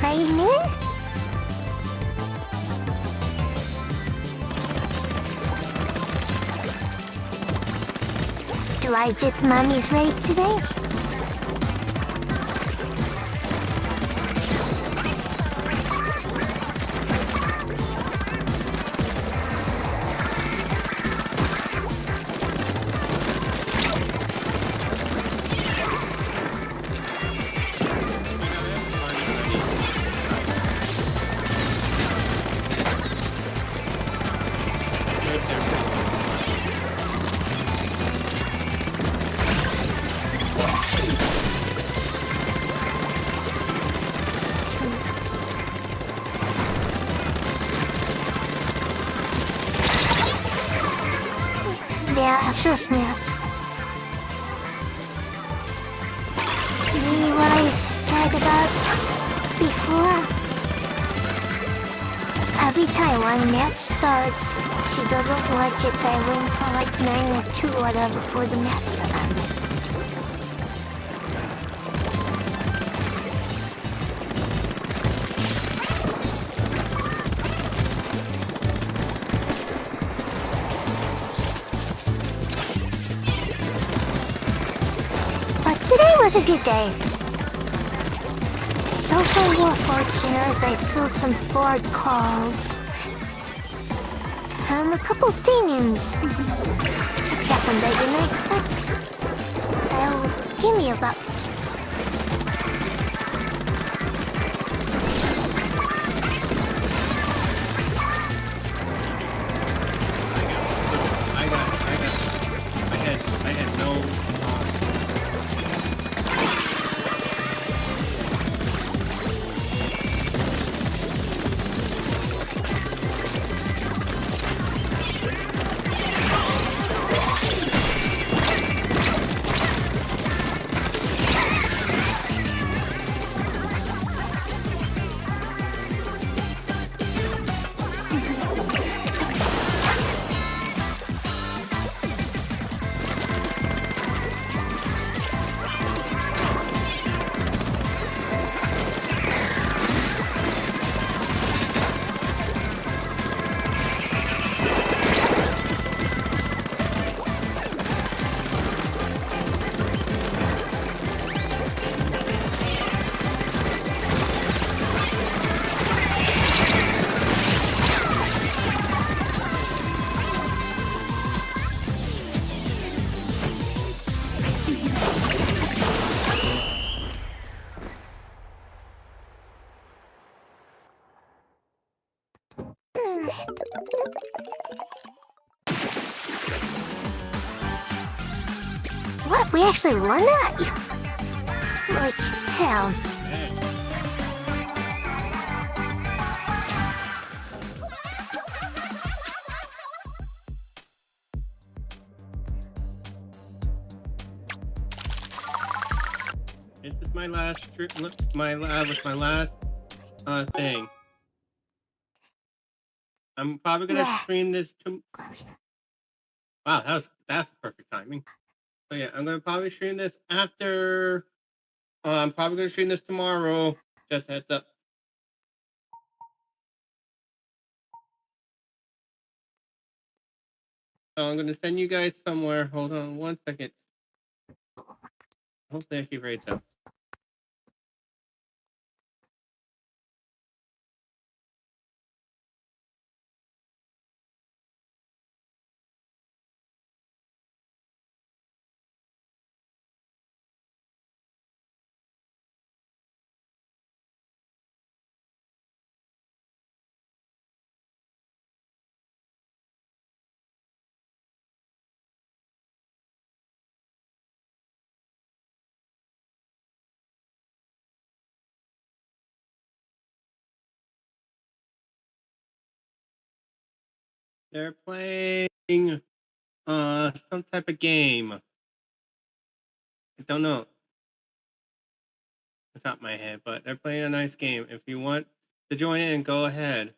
Rain in? Do I get mommy's raid today? Yeah, trust me. See what I said about before? Every time one match starts, she doesn't like it that I wait until like 9 or 2 or whatever for the match to end. Today was a good day. Sold some more Fortuners, I sold some Ford calls. A couple things happened I didn't expect. Give me a buck. I had no What? We actually won that? Like, hell. Hey. This is my last trip. My last thing. I'm probably gonna Yeah. stream this to. Wow, that's perfect timing. So yeah, I'm gonna probably stream this after. I'm probably gonna stream this tomorrow. Just heads up. So I'm gonna send you guys somewhere. Hold on 1 second. Hopefully I keep right up. They're playing some type of game. I don't know the top of my head, but they're playing a nice game. If you want to join in, go ahead.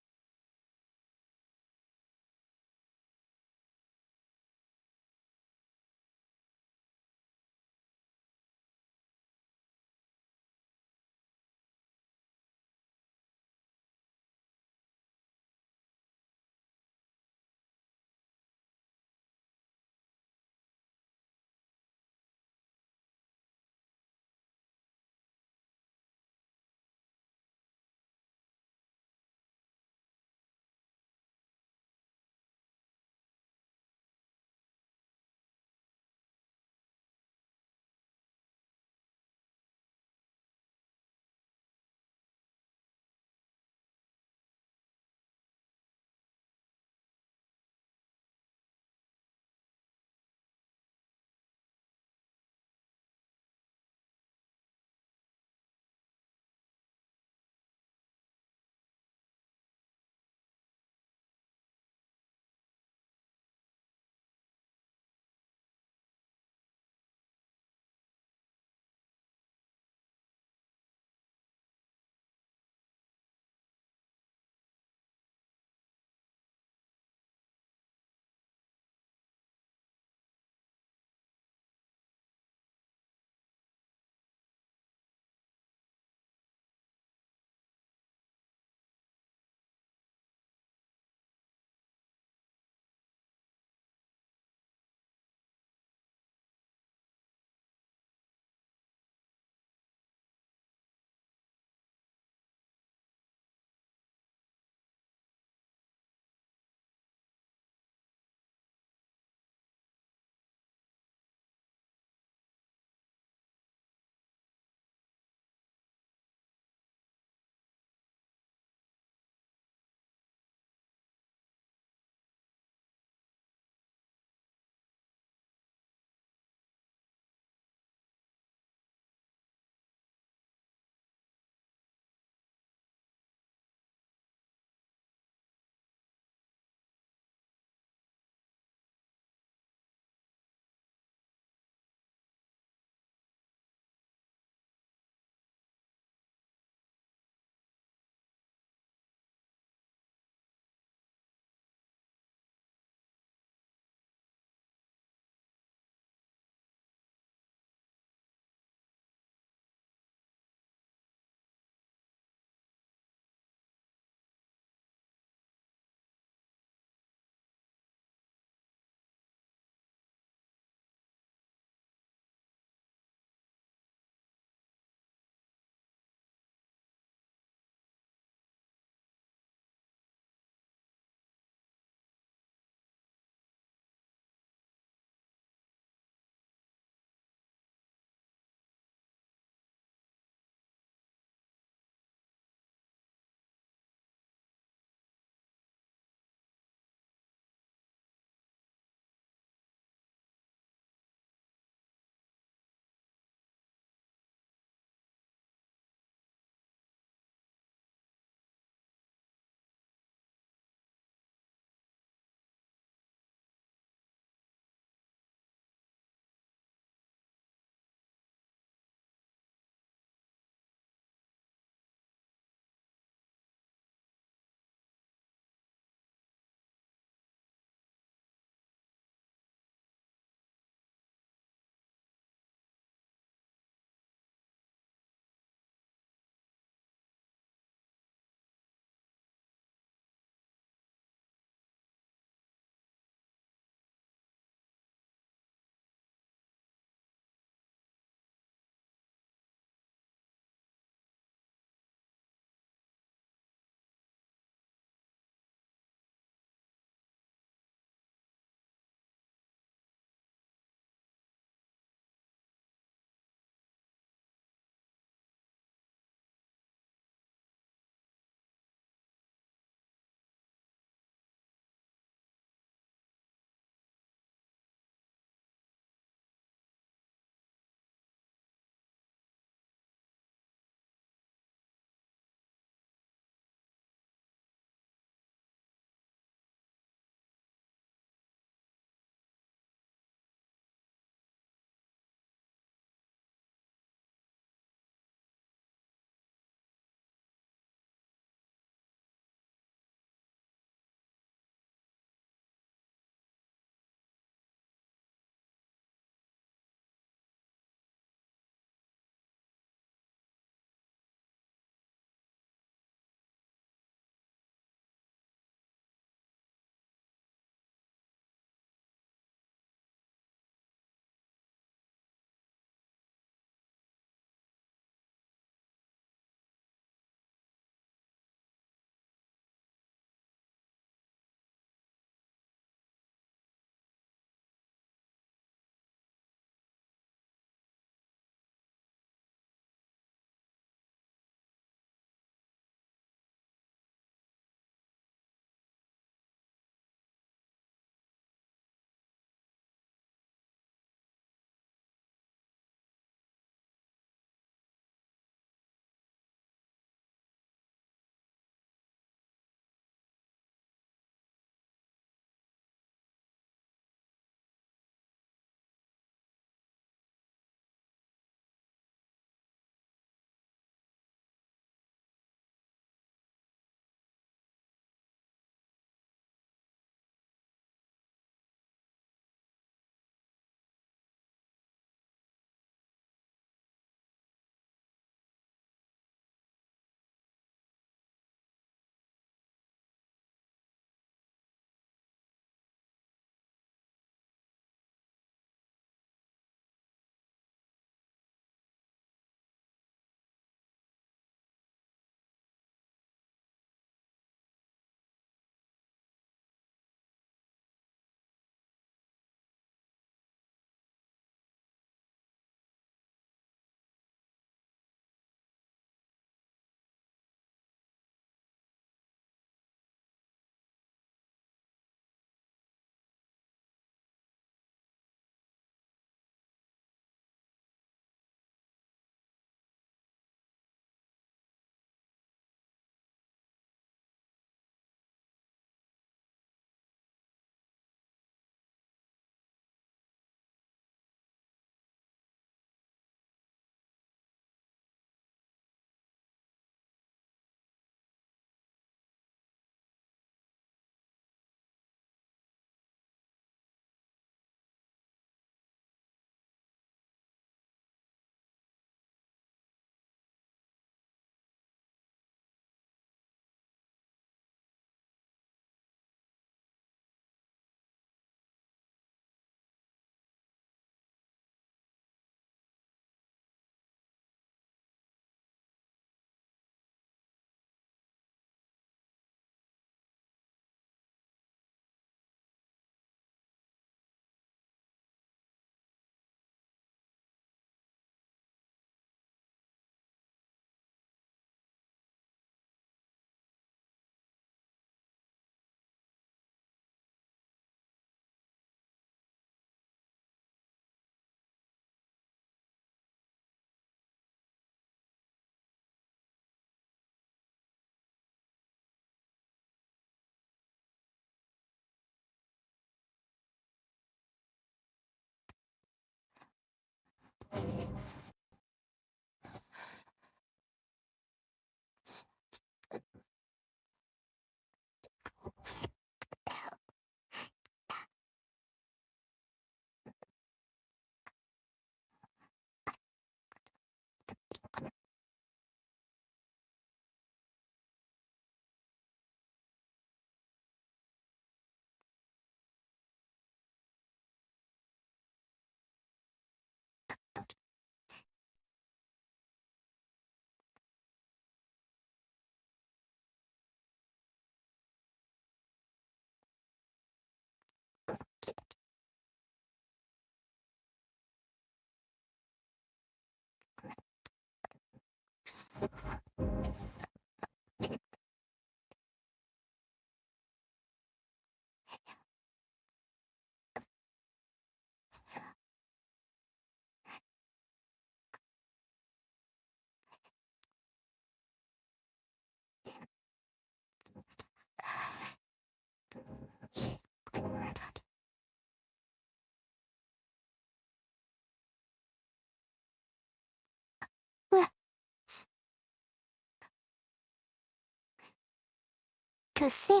Cassie.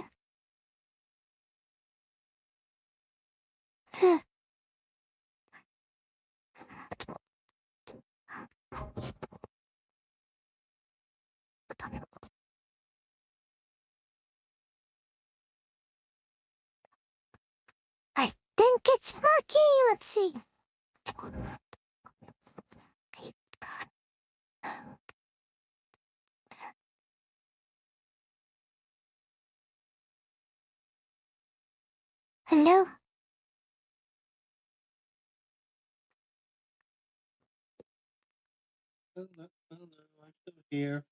I think it's murky. Let's see. Hello? Oh, no, I'm still here.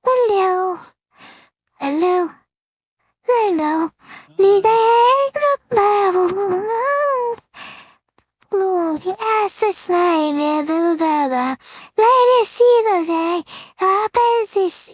Hello? Hello? Hello? Need I Blue, ass is slime, blue, let it see the day, happens this.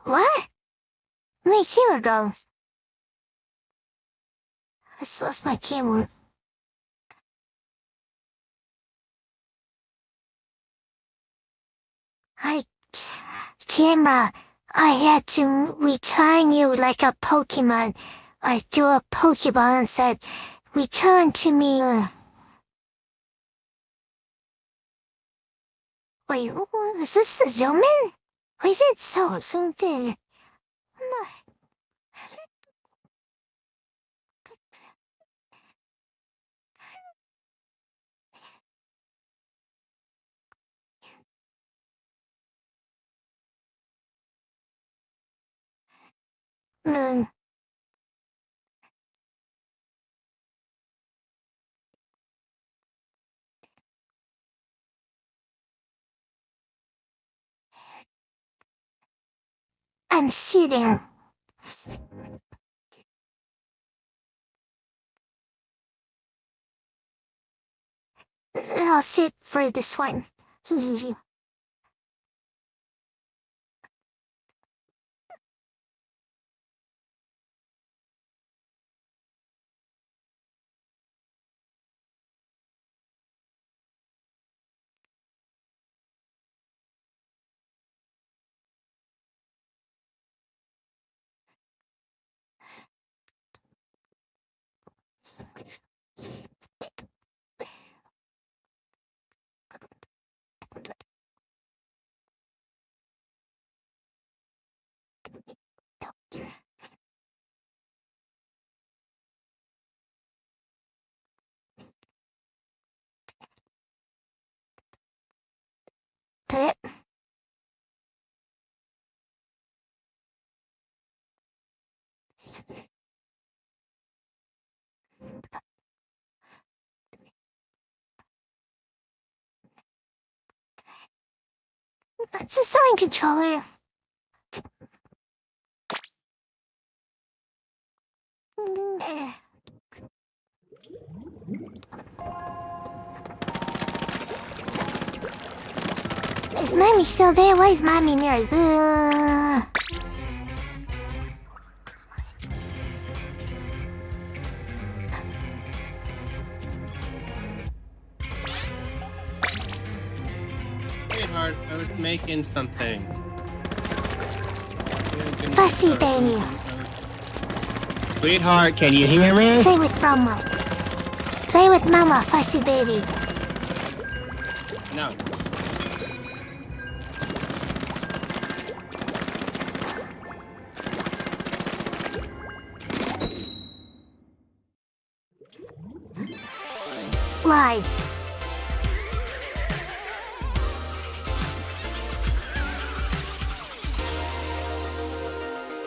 What? My camera goes. I just lost my camera. Camera, I had to return you like a Pokemon. I threw a Pokeball and said, return to me. Wait, is this the zoom in? Or is it something? Mm. I'm sitting. I'll sit for this one. Put it. It's a sewing controller. Is Mommy still there? Why is Mommy married? making something. Fussy baby. Sweetheart, can you hear me? Play with Mama. Play with Mama, fussy baby. No. Live.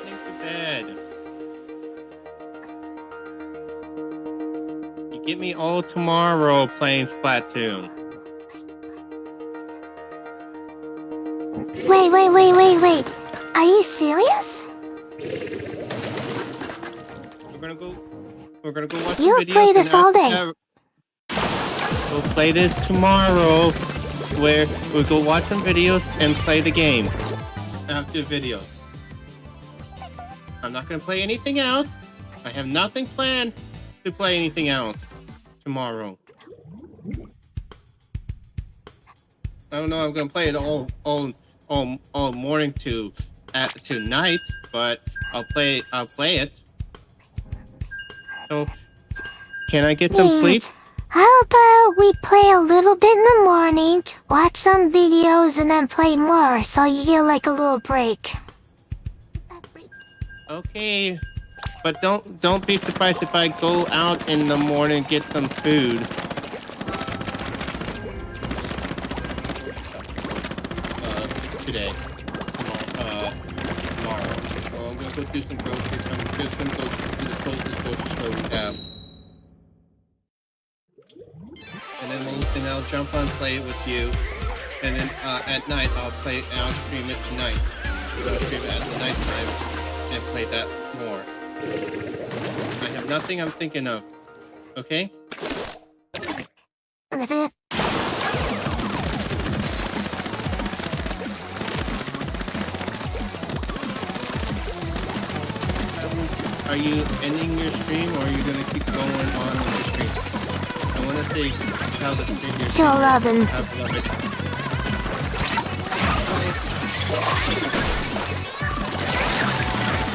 Take to bed. You get me all tomorrow playing Splatoon. Wait. Are you serious? We're gonna go watch You'll some videos. play this all day. We'll play this tomorrow, where we'll go watch some videos and play the game after videos. I'm not gonna play anything else. I have nothing planned to play anything else tomorrow. I don't know. I'm gonna play it all morning to night, but I'll play it. So, can I get some sleep? How about we play a little bit in the morning, watch some videos, and then play more, so you get like a little break. Okay, but don't be surprised if I go out in the morning and get some food. Today. Tomorrow. So I'm gonna go do some groceries. I'm just gonna go to the closest grocery store we have. And then I'll jump on, play it with you. And then at night I'll stream it tonight. I'll stream it at the night time and play that more. I have nothing I'm thinking of. Okay? Are you ending your stream, or are you gonna keep going on with your stream? I wanna see how the stream is. Till 11. Have love it.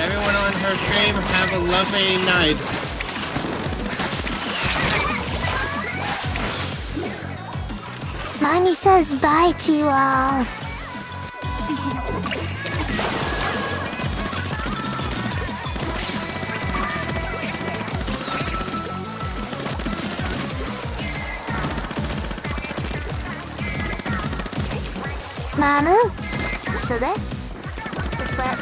Everyone on her stream, have a lovely night. Mommy says bye to you all. Mama? So there? This way.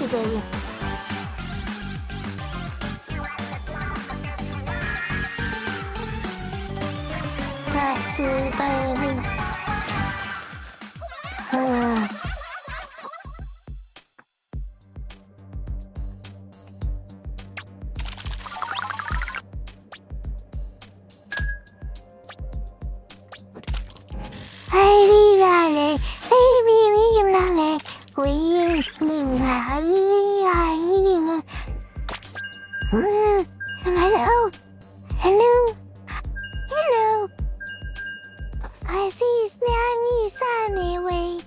가시벨 가스벨이 Hello? Hello? Hello? I see Snammy anyway.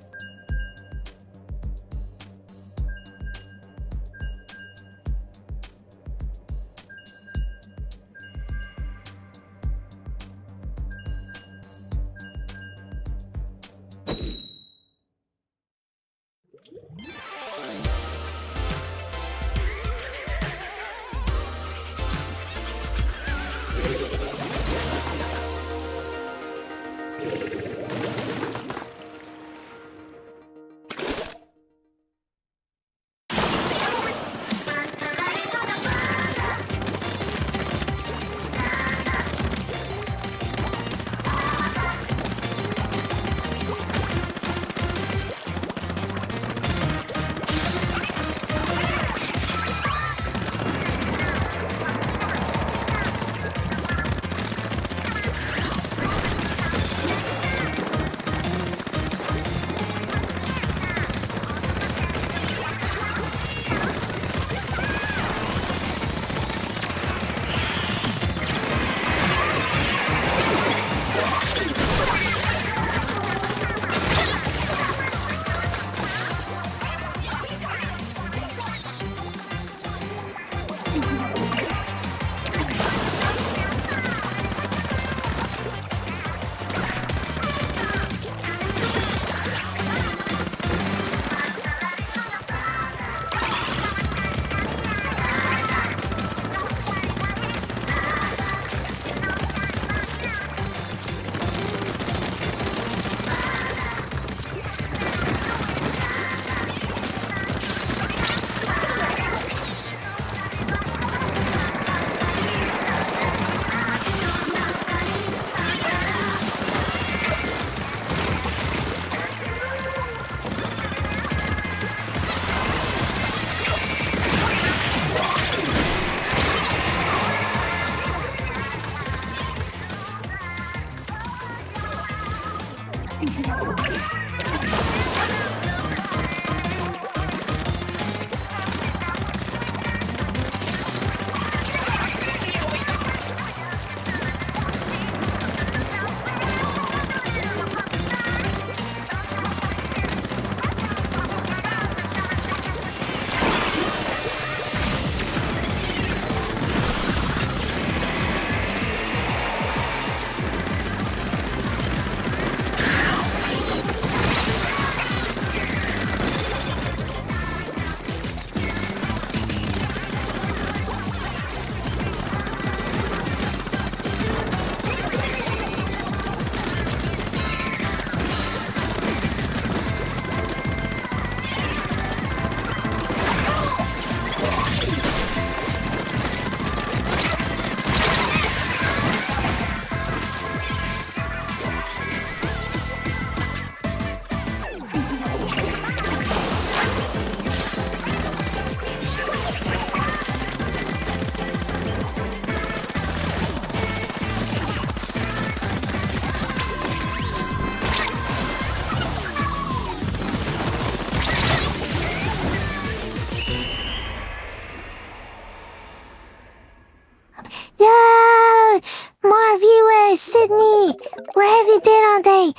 Yeah! More viewers, Sydney! Where have you been all day?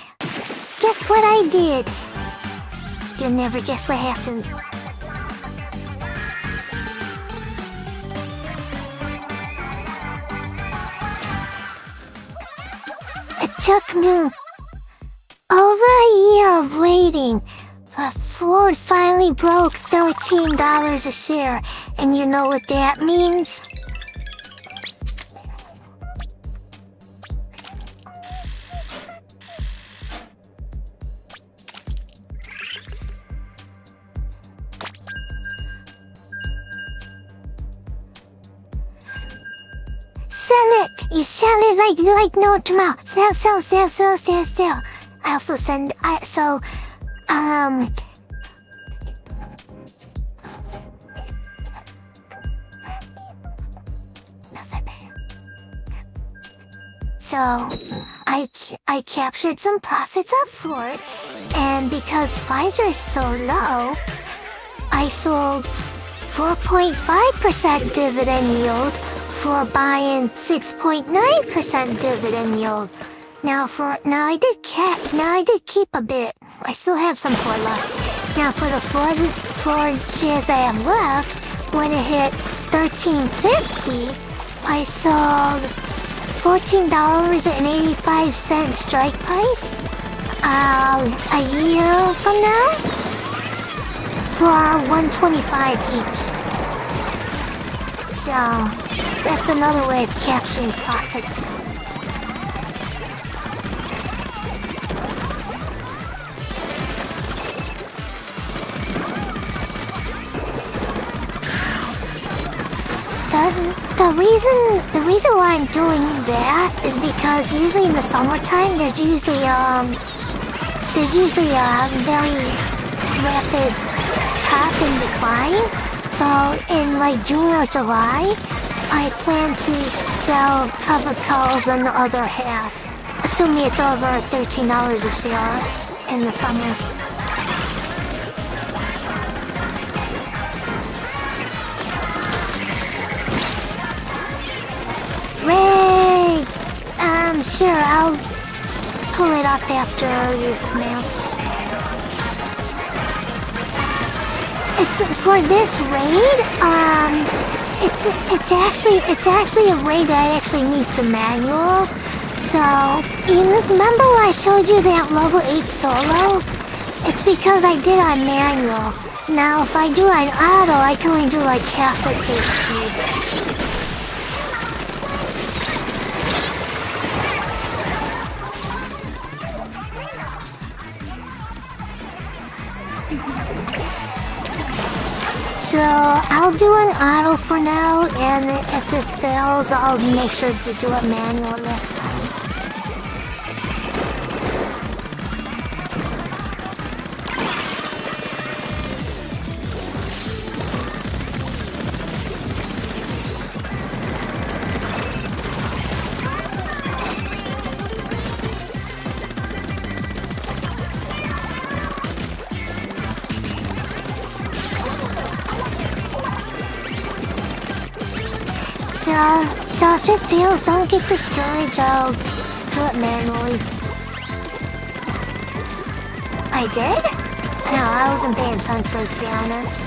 Guess what I did? You'll never guess what happened. It took me over a year of waiting. The floor finally broke $13 a share, and you know what that means? Sell it! You sell it like no tomorrow. Sell. I also send, So, I captured some profits up for it, and because Pfizer's so low, I sold 4.5% dividend yield for buying 6.9% dividend yield. Now I did keep a bit. I still have some Ford left. Now for the Ford shares I have left, when it hit $13.50, I sold $14.85 strike price. A year from now, for $125 each. So that's another way of capturing profits. The reason why I'm doing that is because usually in the summertime there's usually a very rapid pop and decline. So in like June or July, I plan to sell covered calls on the other half, assuming it's over $13 a share in the summer. Ray! Sure, I'll pull it up after this match. For this raid, it's actually a raid that I actually need to manual. So, you remember when I showed you that level 8 solo? It's because I did on manual. Now, if I do on auto, I can only do like half its HP. So I'll do an auto for now, and if it fails, I'll make sure to do it manual next time. So if it fails, don't get discouraged, I'll do it manually. I did? No, I wasn't paying attention, to be honest.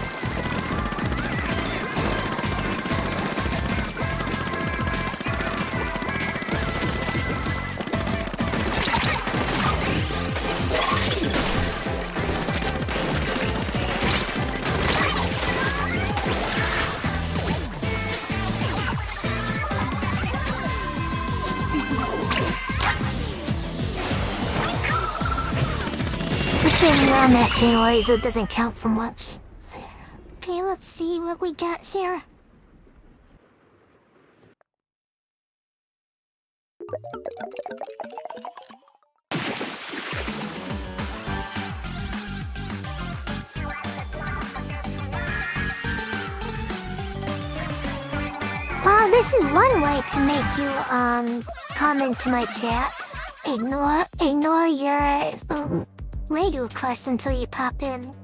Sitting around that channel anyways, it doesn't count for much. Okay, let's see what we got here. Wow, this is one way to make you come into my chat. Ignore your radio request until you pop in.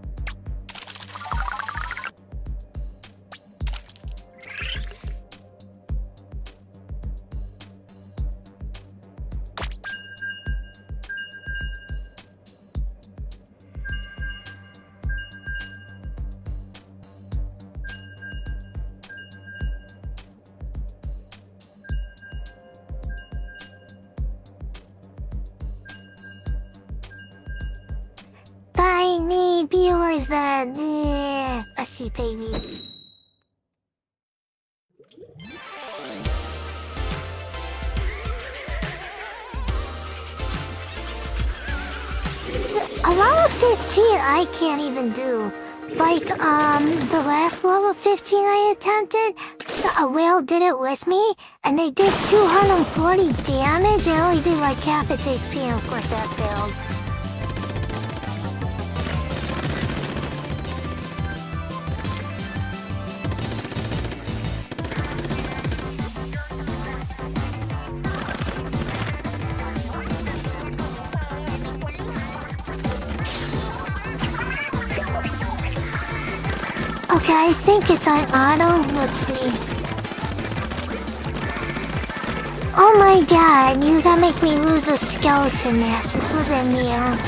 Buy me viewers then. Yeah, I see, baby. A level 15 I can't even do. Like, the last level 15 I attempted, a whale did it with me, and they did 240 damage, and only did like half its HP, and of course that failed. Okay, Yeah, I think it's on auto. Let's see. Oh my god, you gotta make me lose a skeleton match. This wasn't near.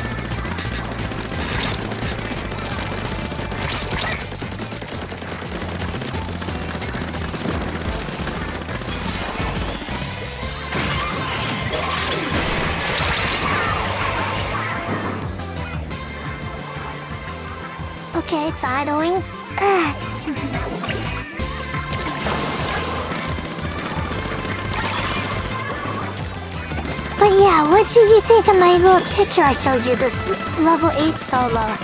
Okay, it's idling. But yeah, what did you think of my little picture I showed you? This level 8 solo.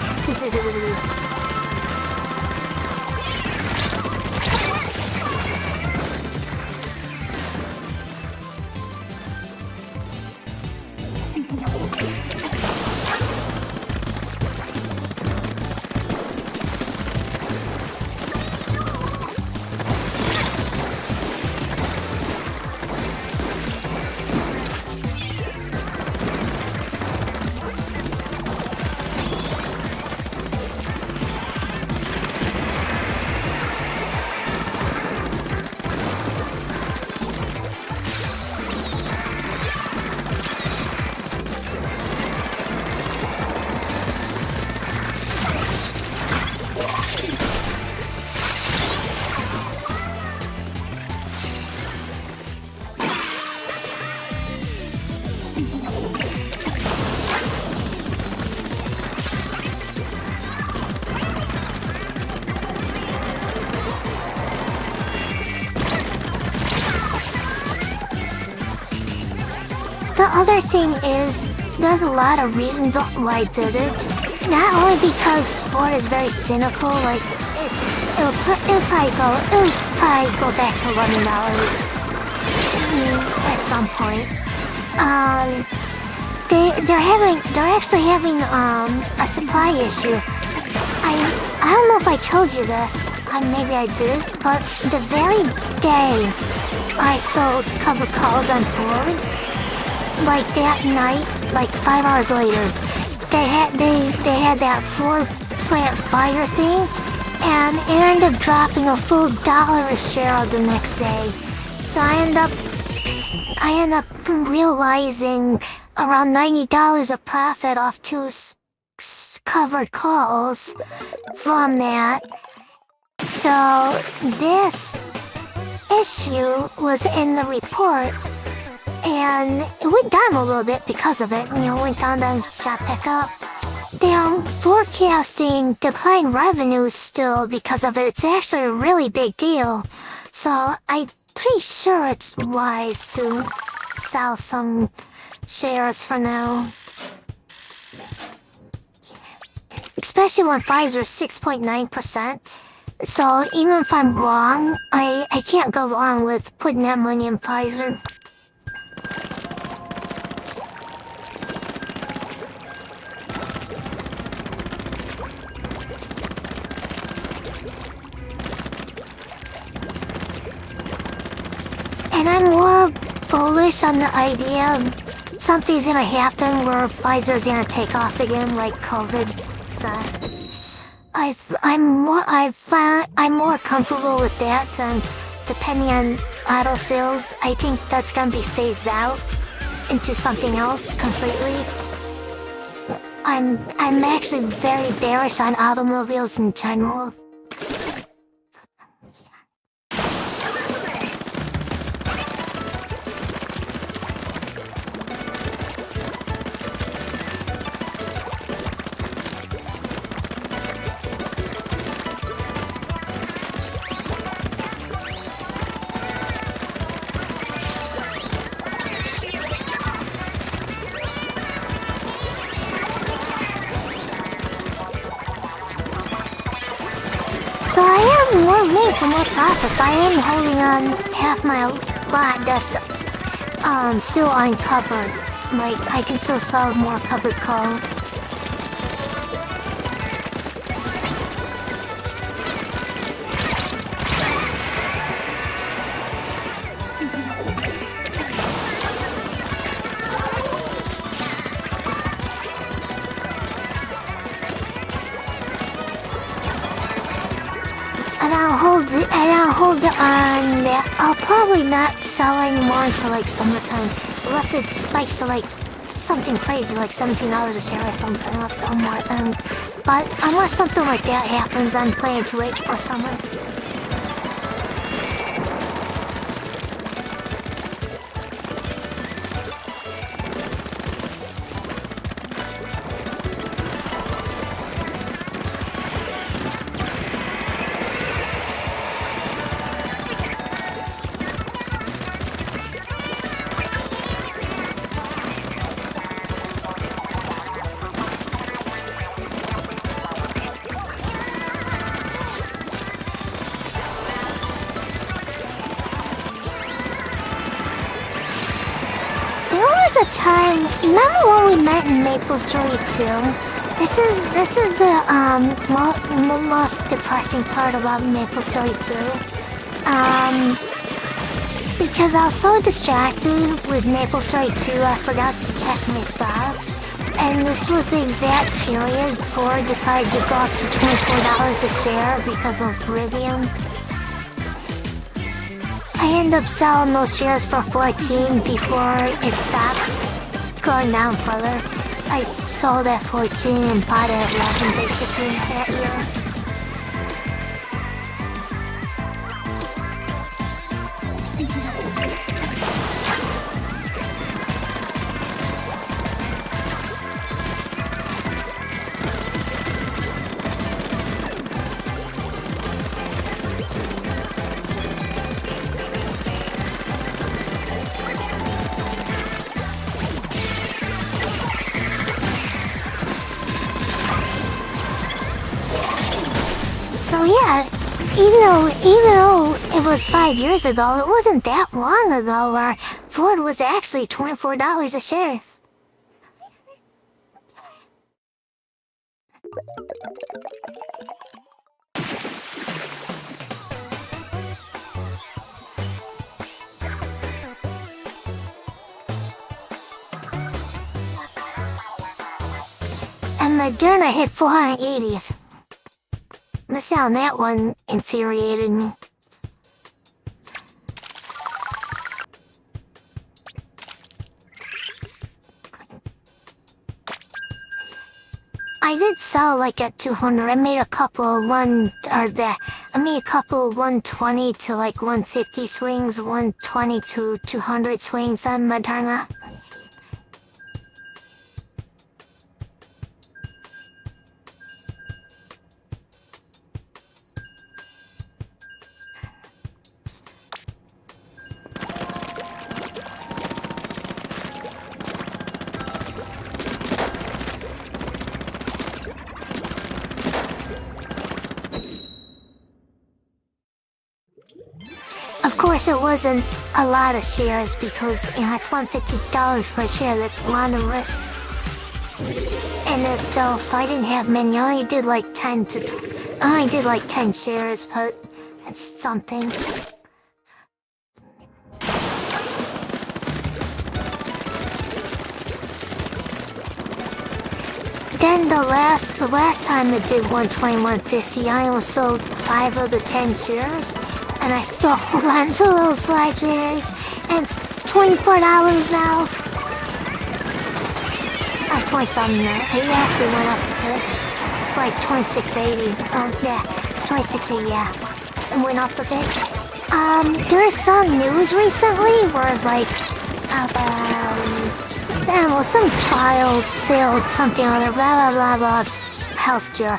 The other thing is, there's a lot of reasons why I did it. Not only because Ford is very cynical, like it'll probably go back to $11 at some point. They're actually having a supply issue. I don't know if I told you this. Maybe I did, but the very day I sold covered calls on Ford, like that night, like 5 hours later, they had that Ford plant fire thing, and it ended up dropping a full $1 a share the next day. So I end up realizing around $90 of profit off 2 covered calls from that. So this issue was in the report, and it went down a little bit because of it. Went down, then shot back up. They're forecasting decline revenues still because of it. It's actually a really big deal. So I'm pretty sure it's wise to sell some shares for now. Especially when Pfizer's 6.9%. So even if I'm wrong, I can't go wrong with putting that money in Pfizer. And I'm more bullish on the idea of something's gonna happen where Pfizer's gonna take off again, like COVID. So I'm more comfortable with that than depending on auto sales. I think that's gonna be phased out into something else completely. I'm actually very bearish on automobiles in general. So I have more room for more profits. I am holding on half my lot that's still uncovered. Like, I can still sell more covered calls. sold on that. I'll probably not sell anymore until like summertime. Unless it spikes to like something crazy like $17 a share or something, I'll sell more then. But unless something like that happens, I'm planning to wait for summer. A time, remember when we met in Maple Story 2? This is the most depressing part about Maple Story 2. Because I was so distracted with Maple Story 2, I forgot to check my stocks. And this was the exact period Ford decided to go up to $24 a share because of Rivian. I ended up selling those shares for 14 before it stopped going down further. I sold at 14 and bought at 11 basically that year. So yeah, even though it was 5 years ago, it wasn't that long ago where Ford was actually $24 a share. And Moderna hit 480th. The sound that one infuriated me. I did sell like at 200. I made a couple of 120 to like 150 swings, 120 to 200 swings on Moderna. Of course, it wasn't a lot of shares because, it's $150 per share. That's a lot of risk in itself. So I didn't have many. I only did like 10 shares, but it's something. Then the last time it did 120, 150, I only sold 5 of the 10 shares. And I still hold on to those 5 shares. And it's $24 now. 27 now. It actually went up a bit. It's like $26.80. Yeah, $26.80, yeah. It went up a bit. There's some news recently where it's like, some child failed something or other, blah, blah, blah, blah, healthcare.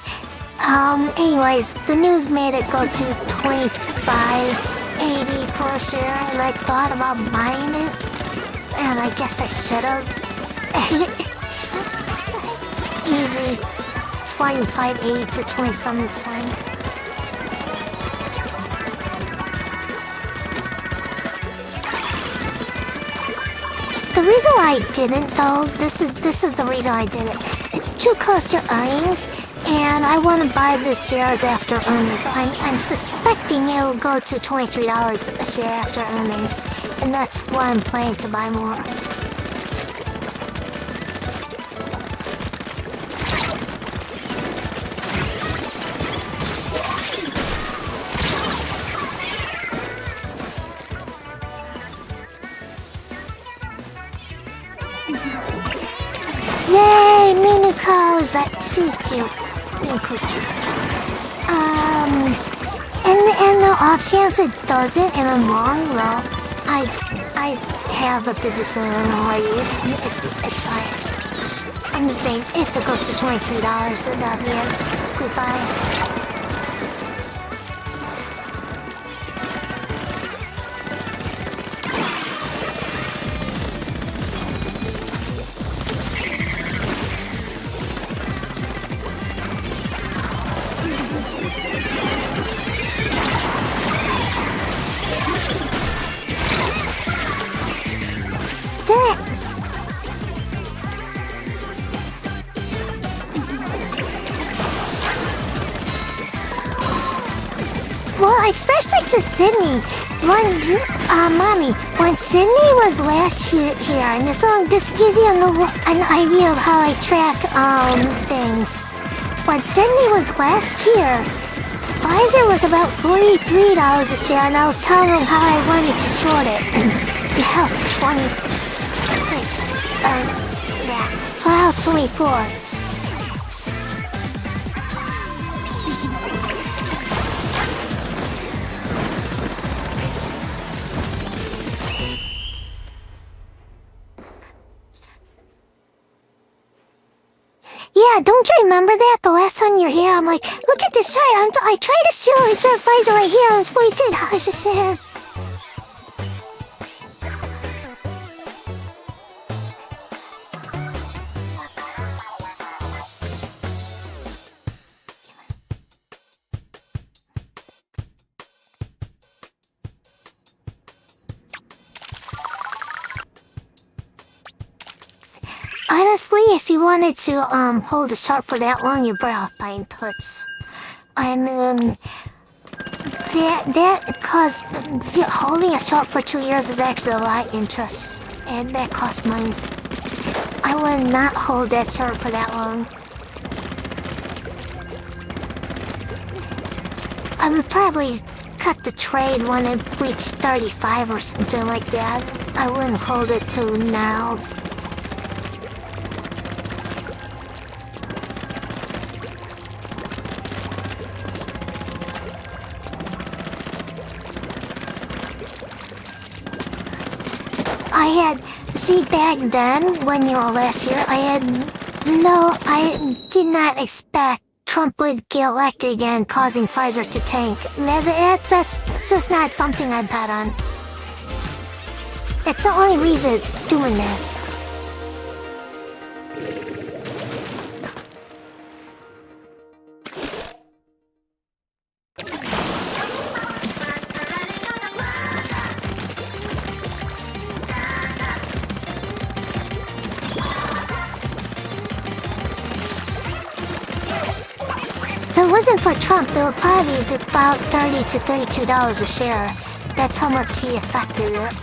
Anyways, the news made it go to $25.80 per share, and I thought about buying it, and I guess I should have. Easy, $25.80 to 27 swing. The reason why I didn't, though, this is the reason I did it. It's too close to earnings, and I want to buy the shares after earnings. I'm suspecting it'll go to $23 a share after earnings, and that's why I'm planning to buy more. Yay, Minuko, is that she's cute. Minuko. And the off chance it doesn't and I'm wrong, well, I have a business in Illinois. It's fine. I'm just saying, if it goes to $23, that'll be it. Goodbye. Well, especially to Sydney. Mommy, when Sydney was last year here, and this gives you an idea of how I track, things. When Sydney was last year, Pfizer was about $43 a share, and I was telling them how I wanted to short it. Now it's 26. Yeah. So now it's 24. Yeah, don't you remember that? The last time you're here, I'm like, look at this chart. I tried to show it, Pfizer right here. It was $43 a share. Honestly, if you wanted to hold a chart for that long, you're better off buying puts. And that cause holding a chart for 2 years is actually a lot of interest, and that costs money. I would not hold that chart for that long. I would probably cut the trade when it reached 35 or something like that. I wouldn't hold it till now. Back then, when you were last year, I did not expect Trump would get elected again, causing Pfizer to tank. That's just not something I bet on. It's the only reason it's doing this. If it wasn't for Trump, it would probably be about $30 to $32 a share. That's how much he affected it.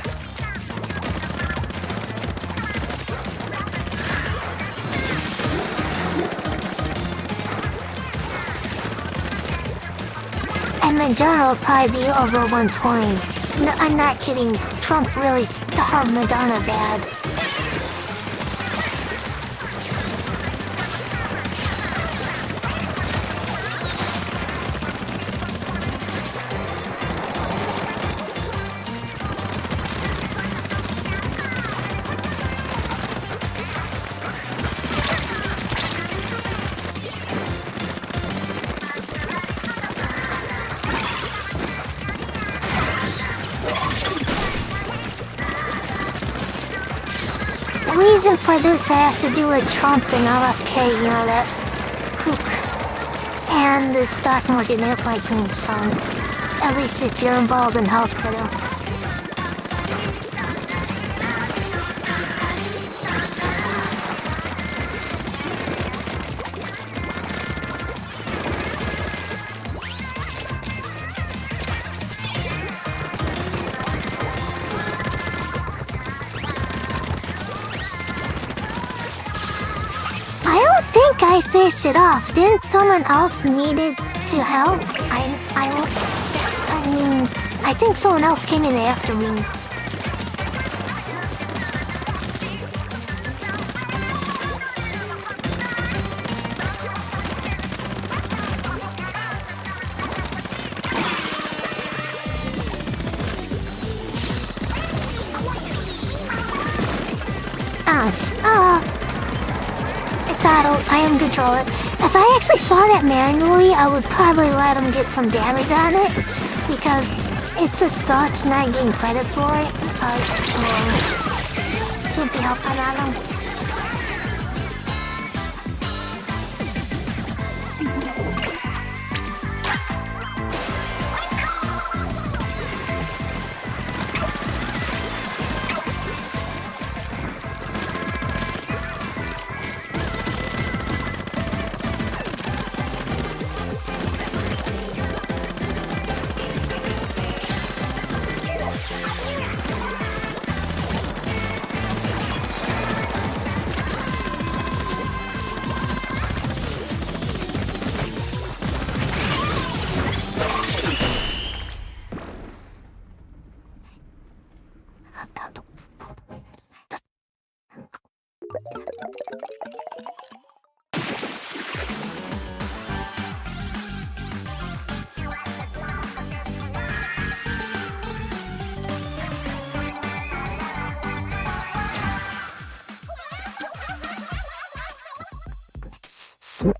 And in general, it'll probably be over 120. No, I'm not kidding. Trump really harmed Madonna bad. The reason for this has to do with Trump and RFK, you know, that kook. And the stock market and airplane song. At least if you're involved in house credit. I finished it off. Didn't someone else needed to help? I mean, I think someone else came in after me. gosh. It's auto. I am control it. If I actually saw that manually, I would probably let him get some damage on it. Because it just sucks not getting credit for it. Can't be helped on that one.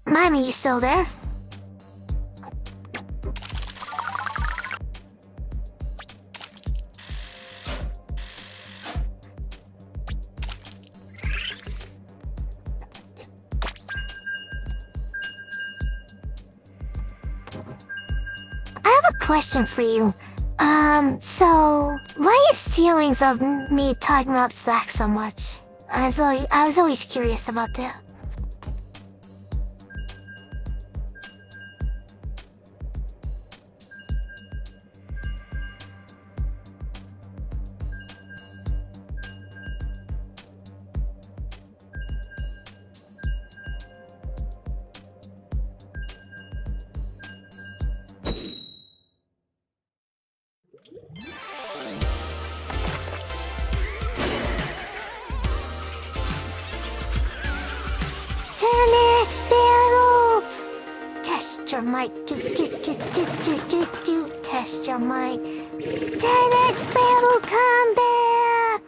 Mommy, you still there? I have a question for you. So why are feelings of me talking about Slack so much? I was always curious about that. Barrels! Test your mic. Test your mic. 10x barrel combat!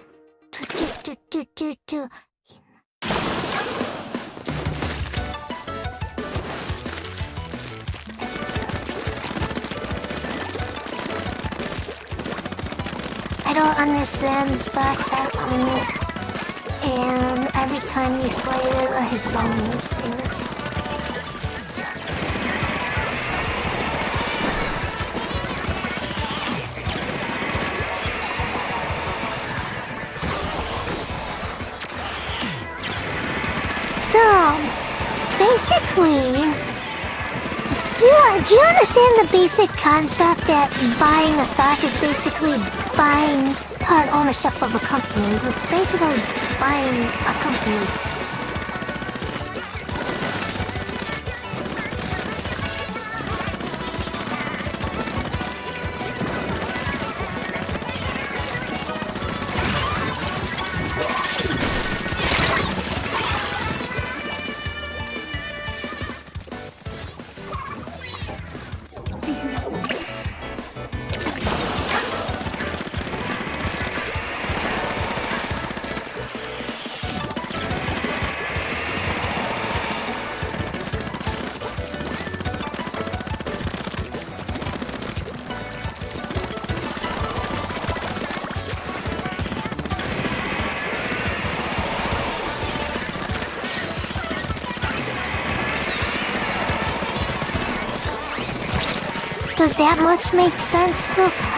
I don't understand the stocks at all. And every time you slay it, his bone moves in it. So, basically, do you understand the basic concept that buying a stock is basically buying part ownership of a company? You're basically buying a company. Does that much make sense so far?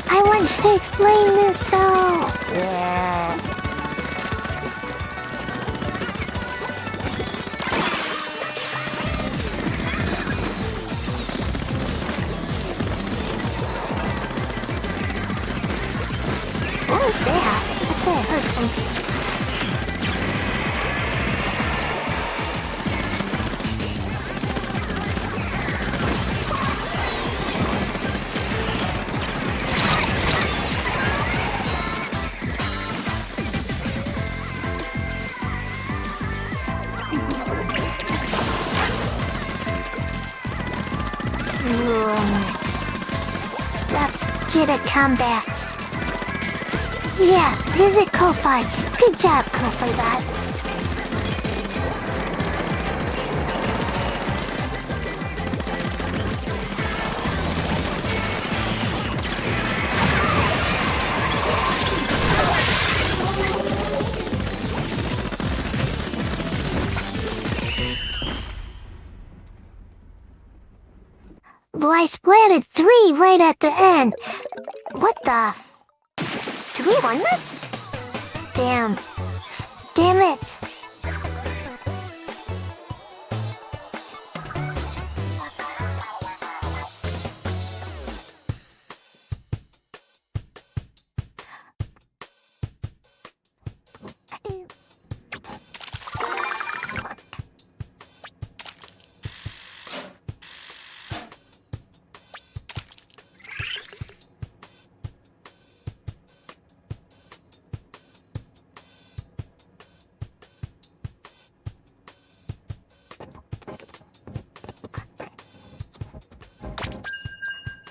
I want to explain this though. Yeah. What was that? I thought I heard something. Let's get a comeback. Yeah, visit Ko-Fi. Good job, Ko-Fi Bot. Well, I splatted 3 right at the end. What the? Did we win this? Damn. Damn it.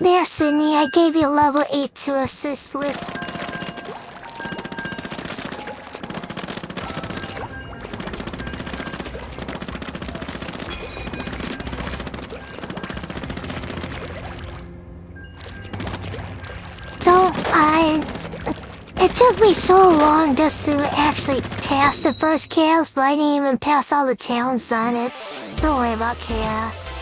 There, Sydney, I gave you level 8 to assist with. It took me so long just to actually pass the first chaos, but I didn't even pass all the towns on it. Don't worry about chaos.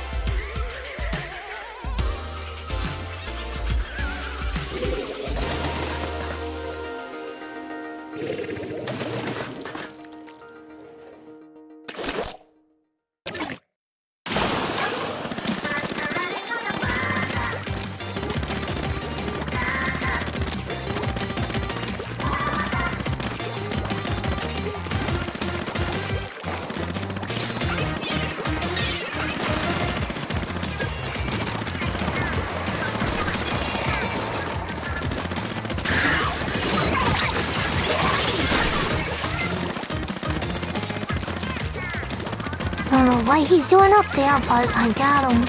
I don't know what he's doing up there, but I got him.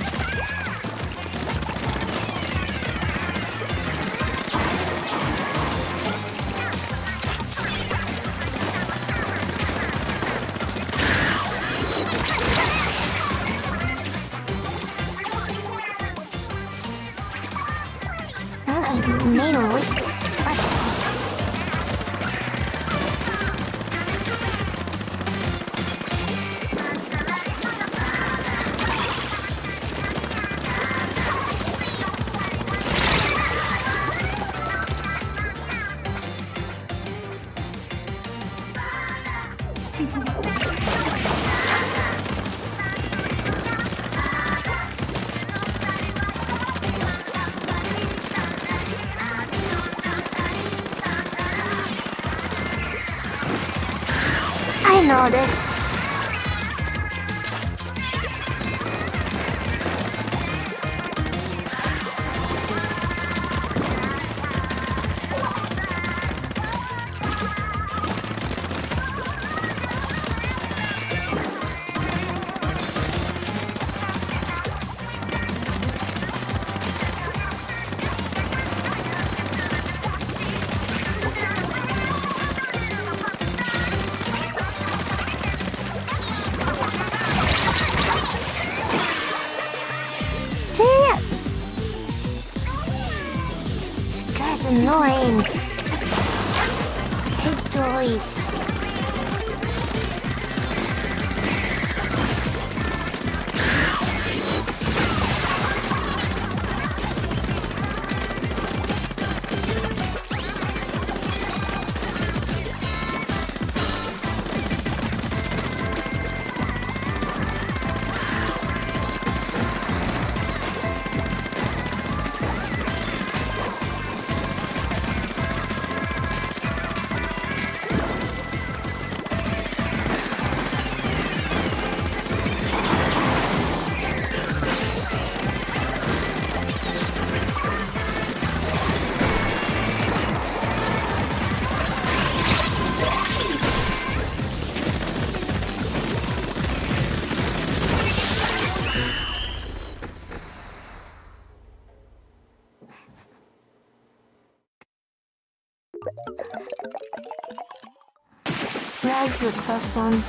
I made him waste his special. I know this. That's annoying. I hate toys. That's a close one.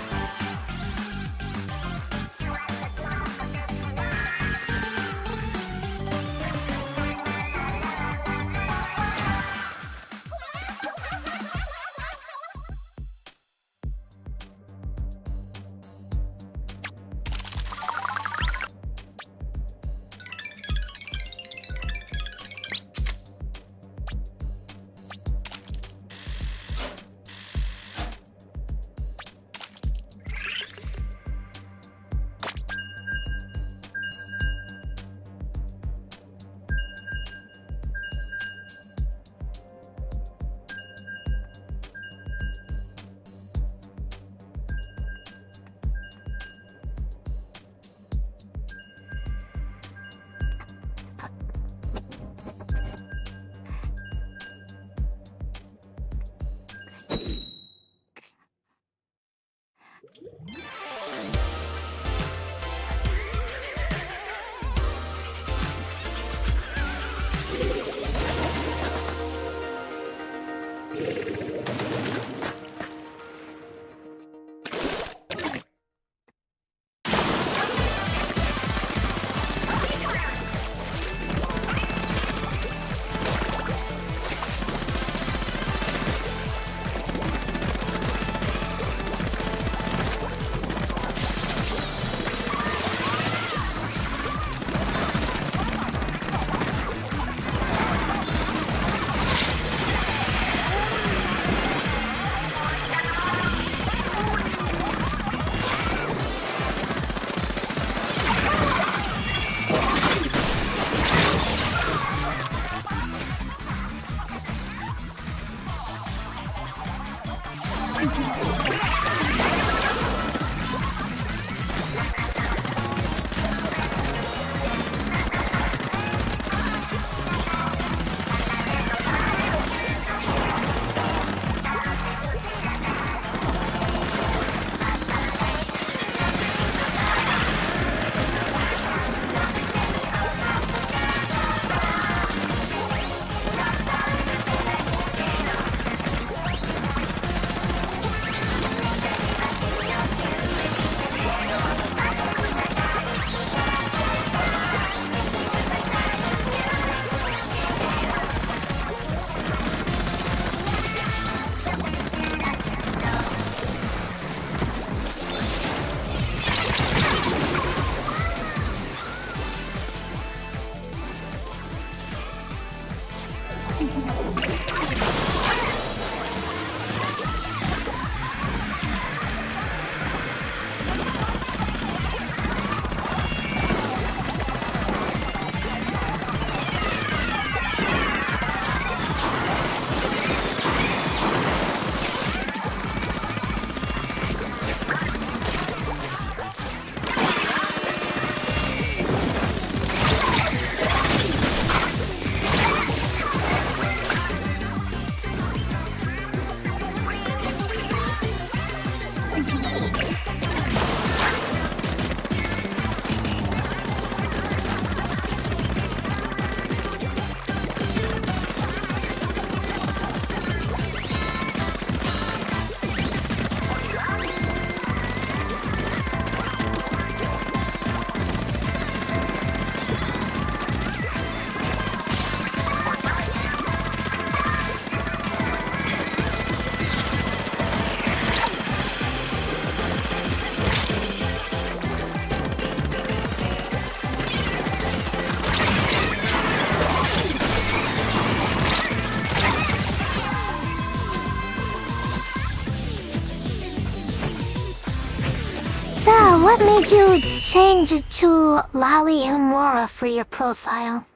So, what made you change it to Lali Himura for your profile?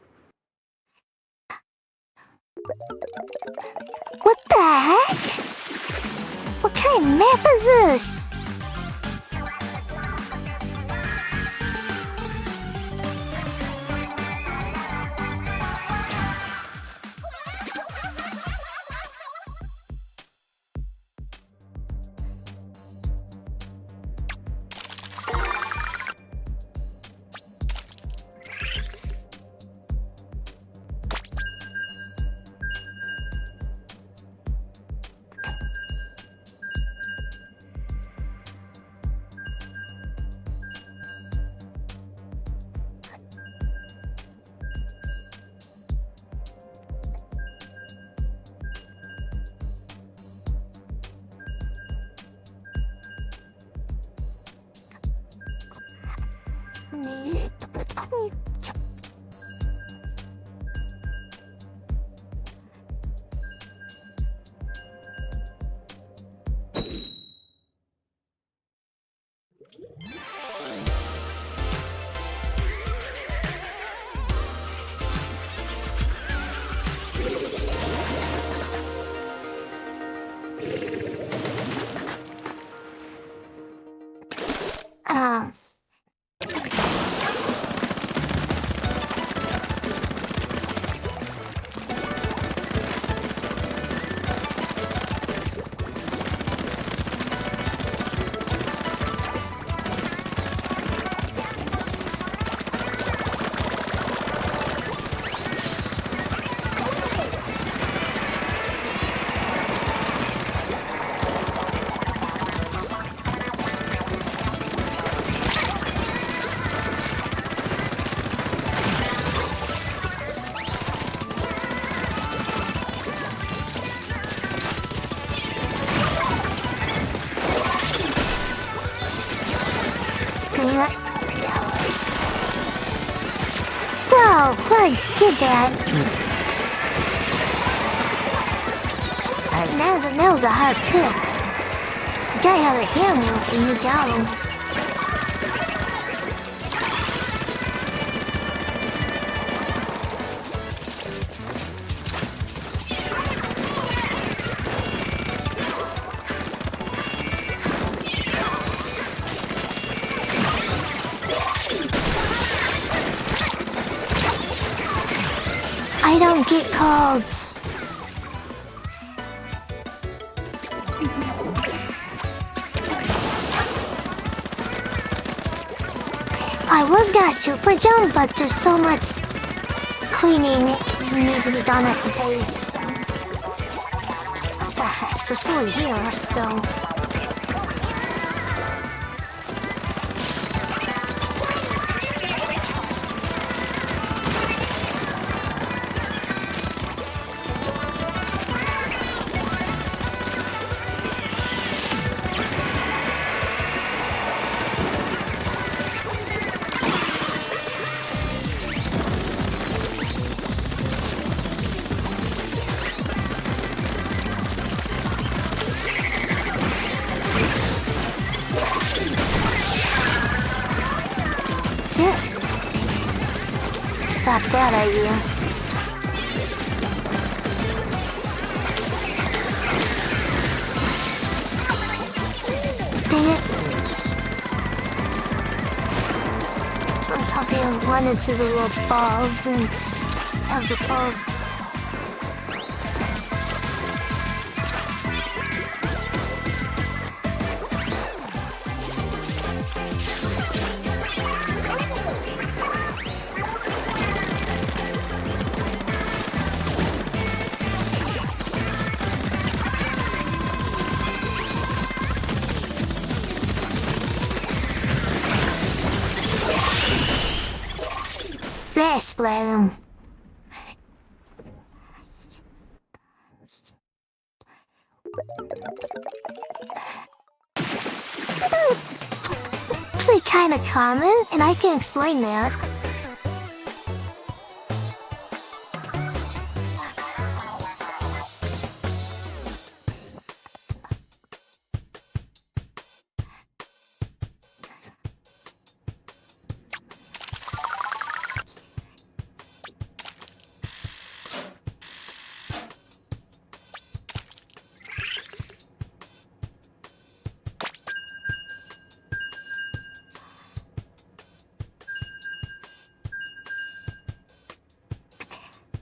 What the heck? What kind of map is this? Um. Whoa, who did that? That was a hard kill. You gotta have a hammer when you got him. I don't get calls. I was gonna super jump, but there's so much cleaning that needs to be done at the base. What the heck? We're still here, still. Stop that idea. Dang it. I was hoping I'd run into the little balls and have the balls. Let's play them. Actually kind of common, and I can explain that.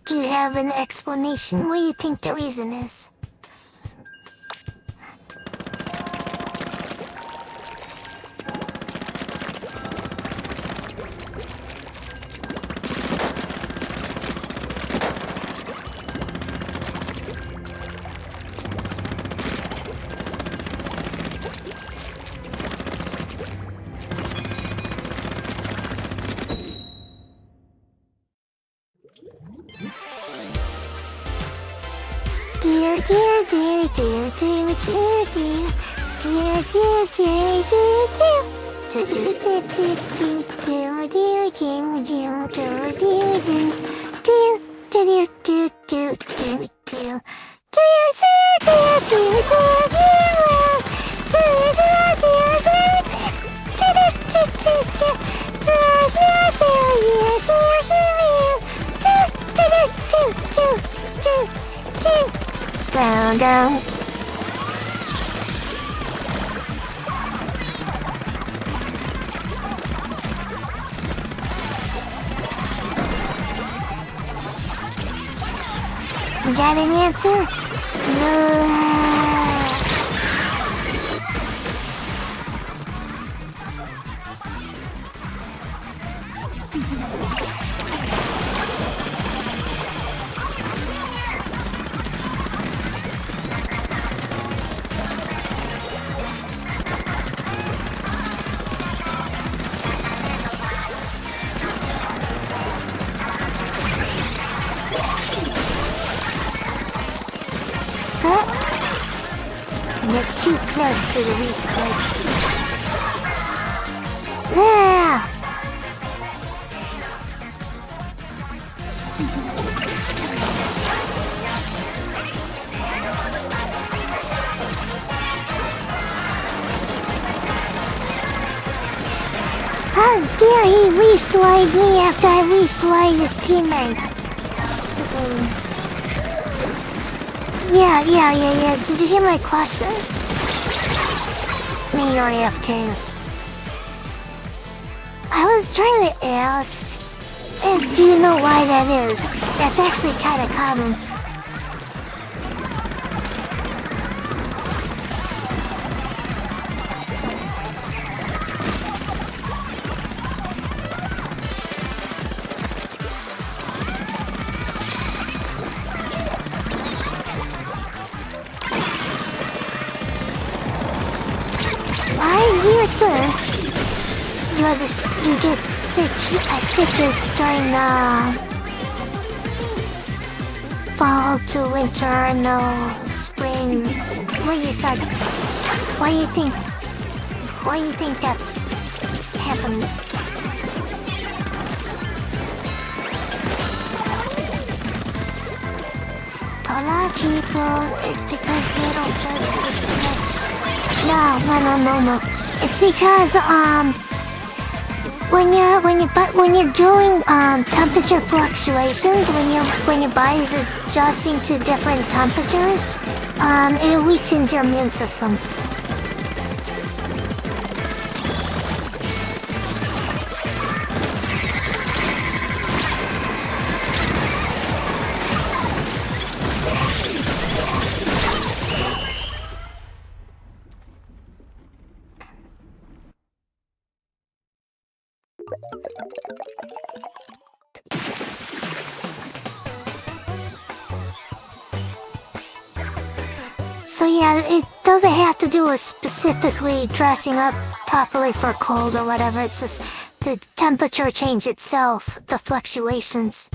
Do you have an explanation? What do you think the reason is? Dear, dear, dear, dear, dear, dear, dear, dear, dear, dear, dear, dear, Down, down. You got an answer? No. You're too close to the reset. Yeah. How dare he re-slide me after I re-slide his teammate? Yeah. Did you hear my question? Me or AFK? I was trying to ask, do you know why that is? That's actually kind of common. You get sickness during fall to winter, no spring. What you said? Why you think that's happens? A lot of people, it's because they don't dress for No. It's because when you're doing temperature fluctuations, when your body's adjusting to different temperatures, it weakens your immune system. So yeah, it doesn't have to do with specifically dressing up properly for cold or whatever. It's just the temperature change itself, the fluctuations.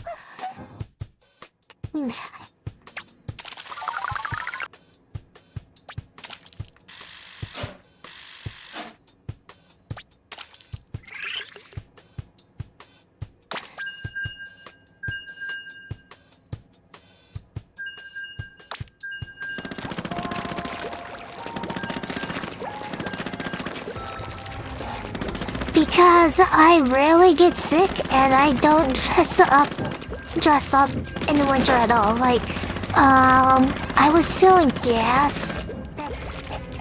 Because I rarely get sick and I don't dress up in the winter at all. Like, I was feeling gas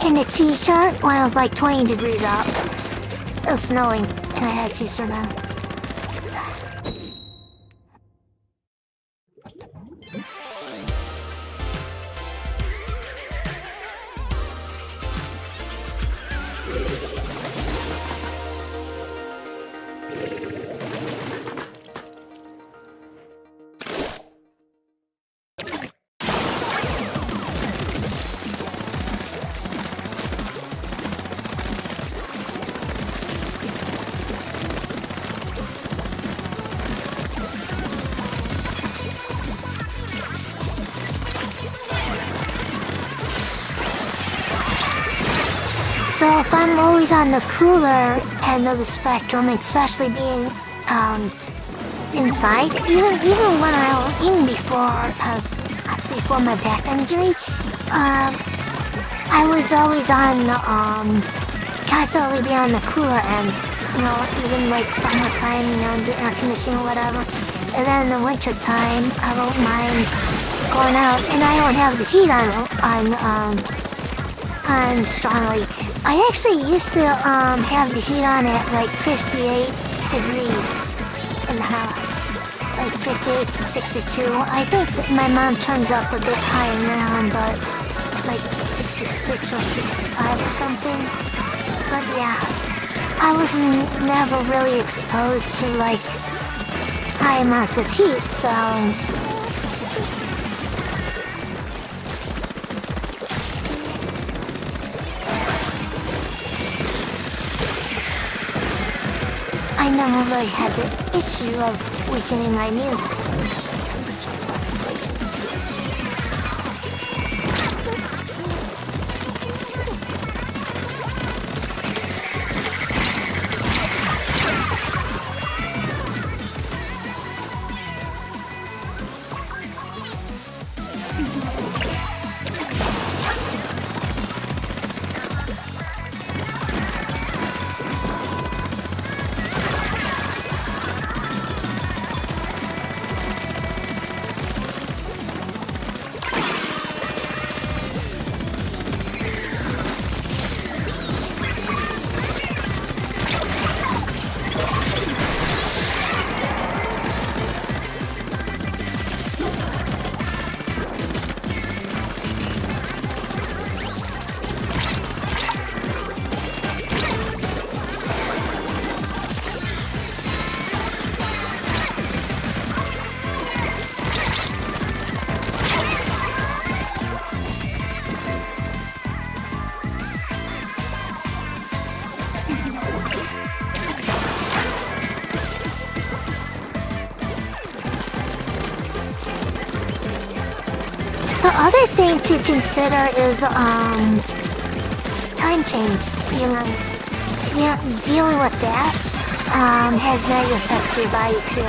in a t-shirt when I was like 20 degrees out. It was snowing and I had a t-shirt on. So if I'm always on the cooler end of the spectrum, especially being inside, even before my back injury, I was always on constantly be on the cooler end. You know, even like summertime, you know, the air conditioning or whatever. And then in the winter time, I don't mind going out, and I don't have the heat on strongly. I actually used to have the heat on at like 58 degrees in the house, like 58 to 62. I think my mom turns up a bit higher now, but like 66 or 65 or something. But yeah, I was never really exposed to like high amounts of heat, so I never really had the issue of weakening my immune system because of temperature fluctuations. The other thing to consider is time change. You know, dealing with that has negative effects to your body too.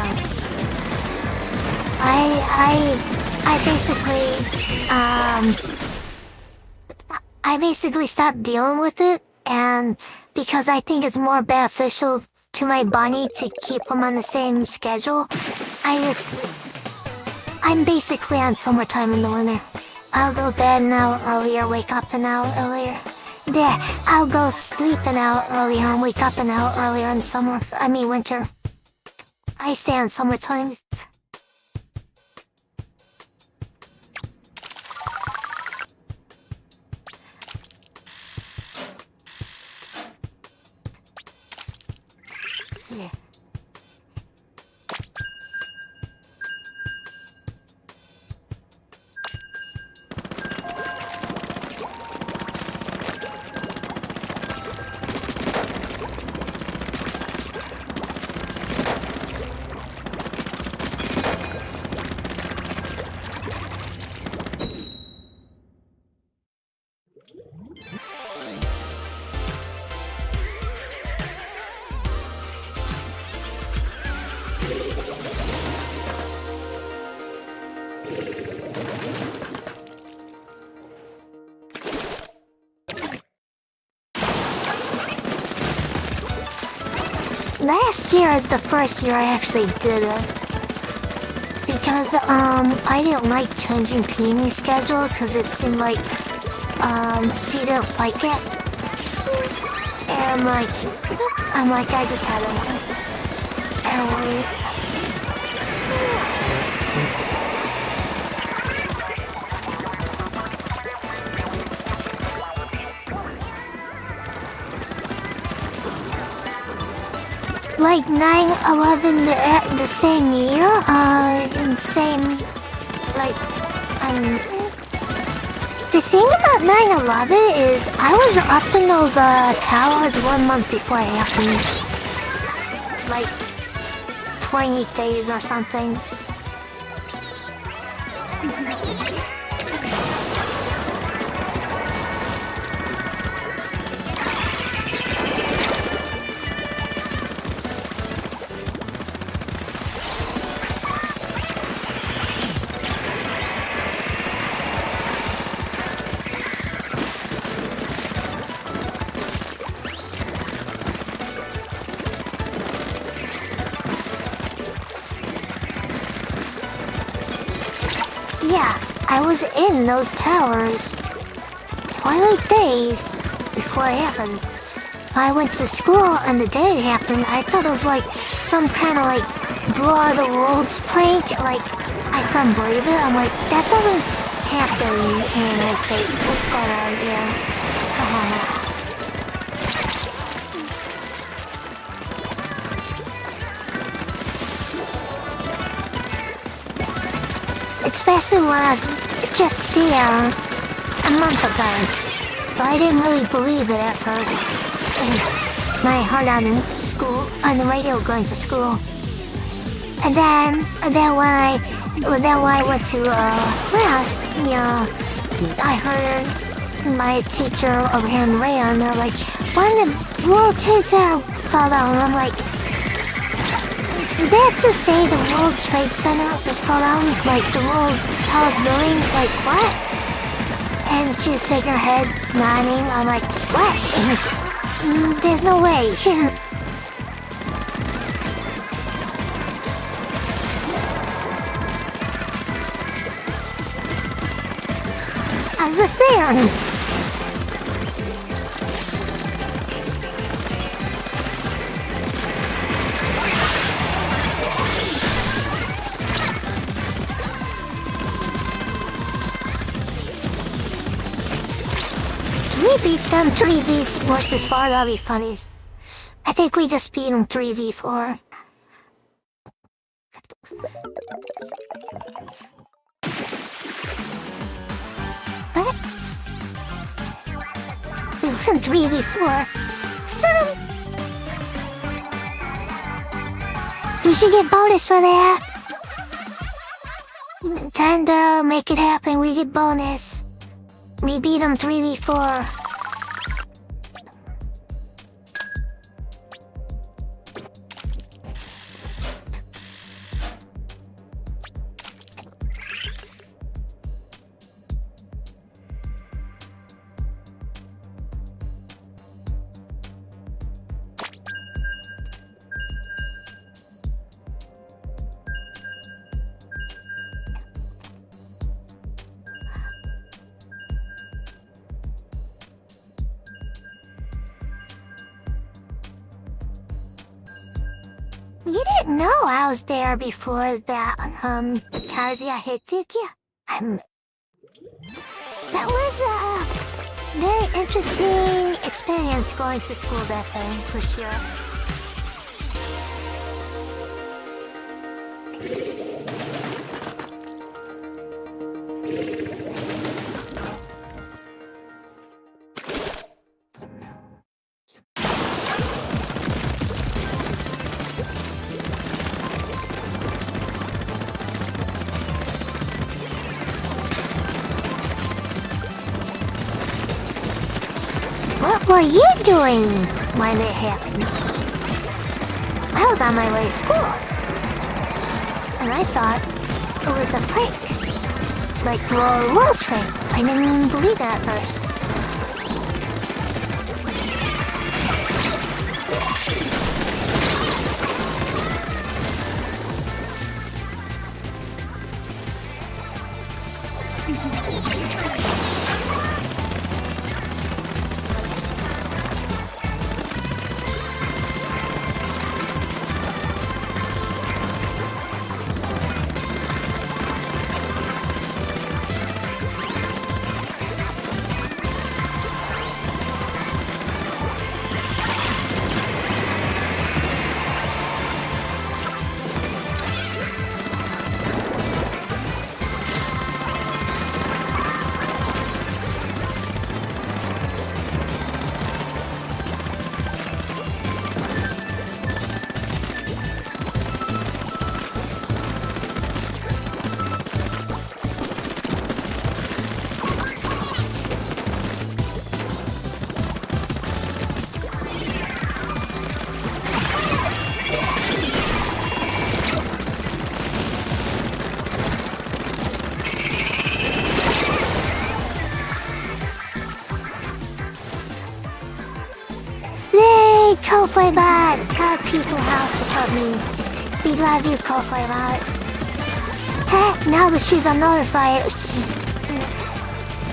I basically stopped dealing with it, and because I think it's more beneficial to my body to keep them on the same schedule, I'm basically on summertime in the winter. I'll go to bed an hour earlier, wake up an hour earlier. Yeah, I'll go sleep an hour earlier and wake up an hour earlier in winter. I stay on summertime. Yeah. Last year is the first year I actually did it. Because, I didn't like changing cleaning schedule because it seemed like, she didn't like it. And I'm like, I just had enough. And like 9/11 the same year, the thing about 9/11 is I was up in those towers 1 month before it happened. Like 28 days or something. I was in those towers. Twilight days before it happened. I went to school and the day it happened, I thought it was like some kind of like War of the Worlds prank. Like, I couldn't believe it. I'm like, that doesn't happen in the United States. What's going on here? Especially when I was just there a month ago. So I didn't really believe it at first. And I heard on the radio going to school. And then when I went to class, I heard my teacher over here in radio, and they're like, when the World Trade Center fell down, and I'm like, did they just say the World Trade Center fell down? Like the world's tallest building? Like what? And she's shaking her head, nodding. I'm like, what? There's no way. I was just there. We beat them 3v versus 4, that'll be funny. I think we just beat them 3v4. What? We won 3v4. We should get bonus for that. Nintendo, make it happen, we get bonus. We beat them 3v4. You didn't know I was there before that, Tarzia hit, did you? That was a very interesting experience going to school that day, for sure. What were you doing when it happened? I was on my way to school, and I thought it was a prank, like the World's prank. I didn't believe that at first. Kofoibot, tell people how to support me. We love you, Kofoibot. Now the shoes are notified.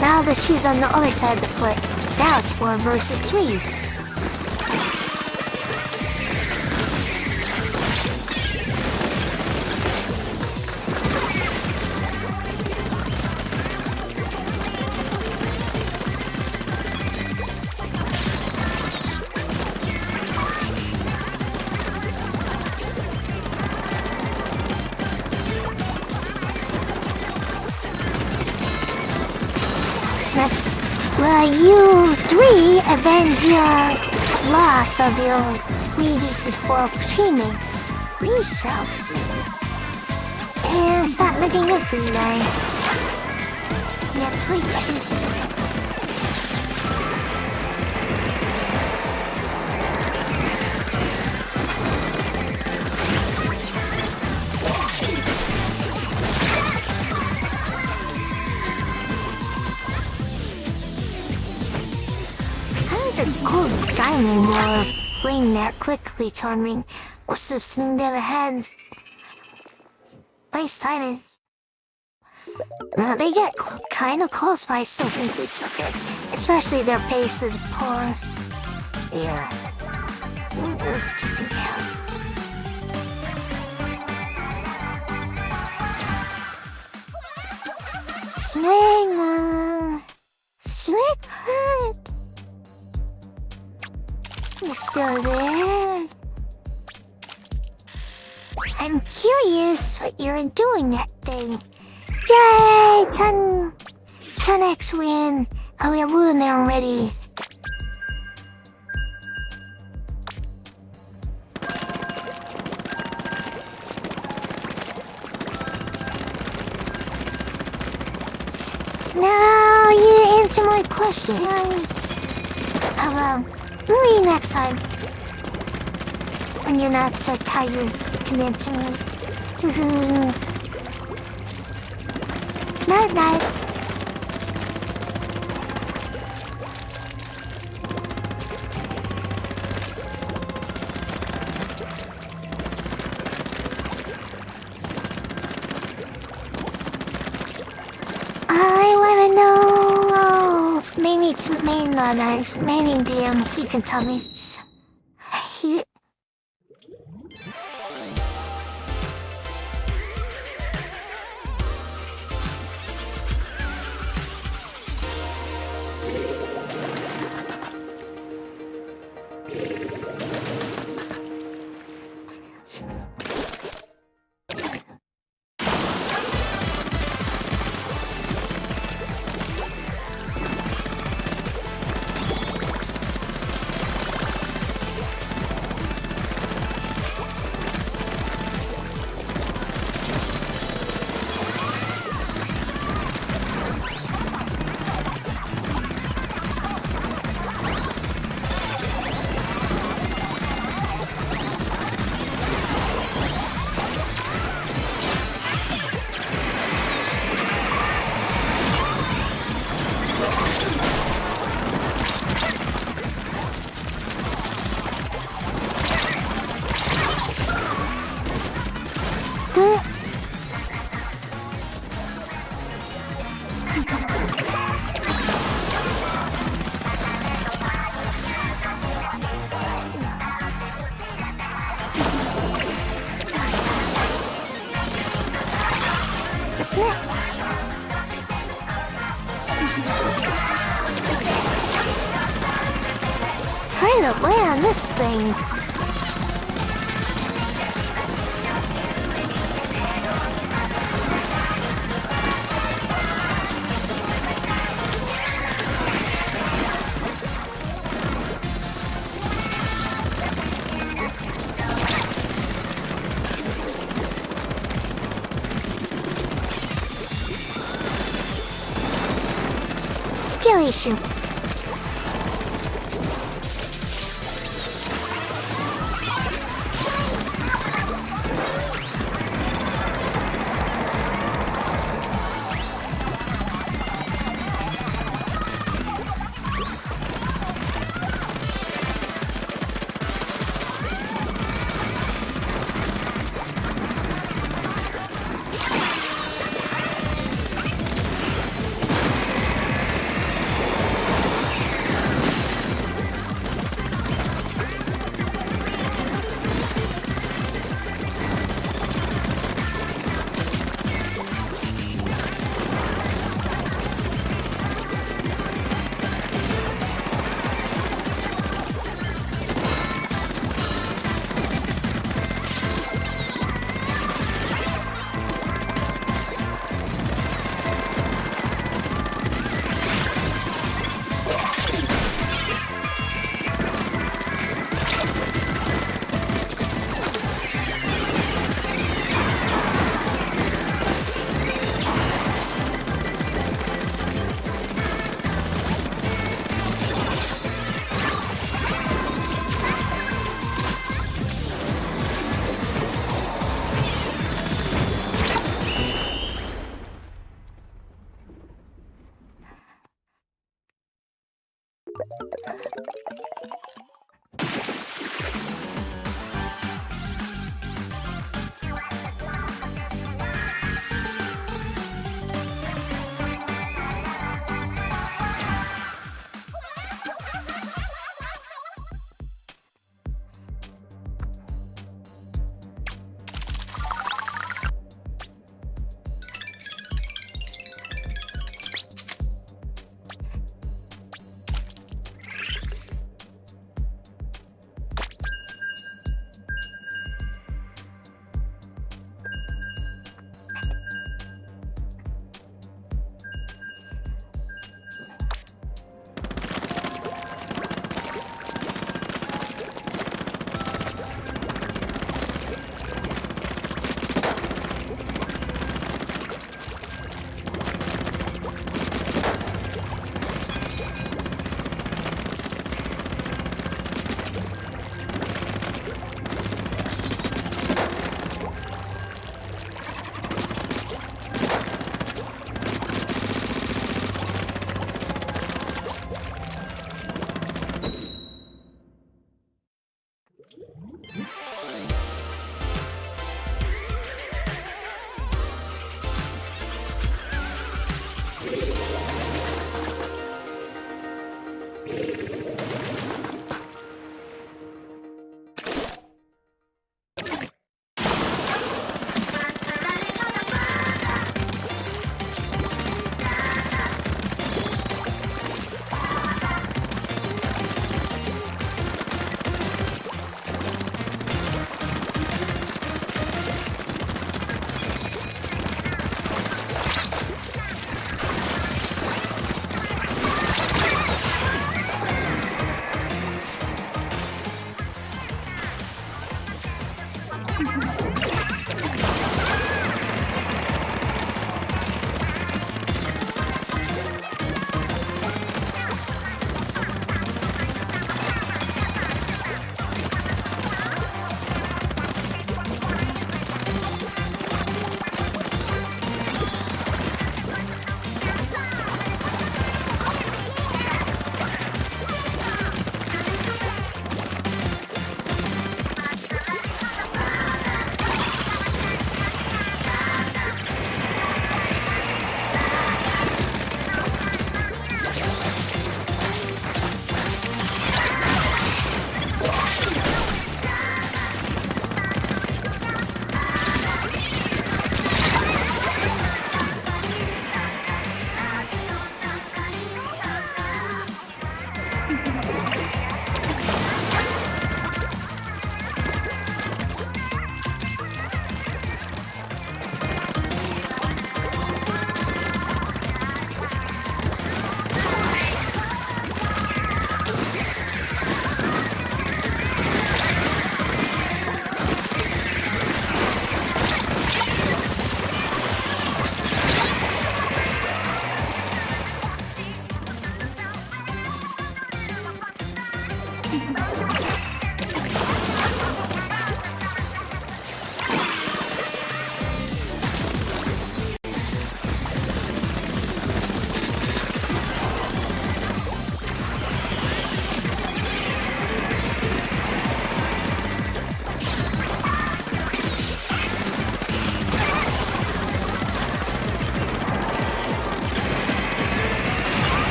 Now the shoe's on the other side of the foot. Now it's 4 versus 3. That's you 3 avenge your loss of your 3 vs 4 teammates. We shall see. And it's not looking good for you guys. You have 20 seconds to do something. It's a cool diamond war fling that quickly turned me. What's the thing they ever had? Nice timing. Well, they get kind of close, but I still think we took it. Especially their pace is poor. Yeah. It was just yeah. Swing on. Swing on. You're still there. I'm curious what you're doing that thing. Yay! 10x win. Oh, we're ruined there already. Now you answer my question. Maybe next time. When you're not so tired, you can answer me. Night night. I wanna know. Maybe to main guys, maybe DMs. You can tell me. That's it. Trying to land this thing. Skill issue.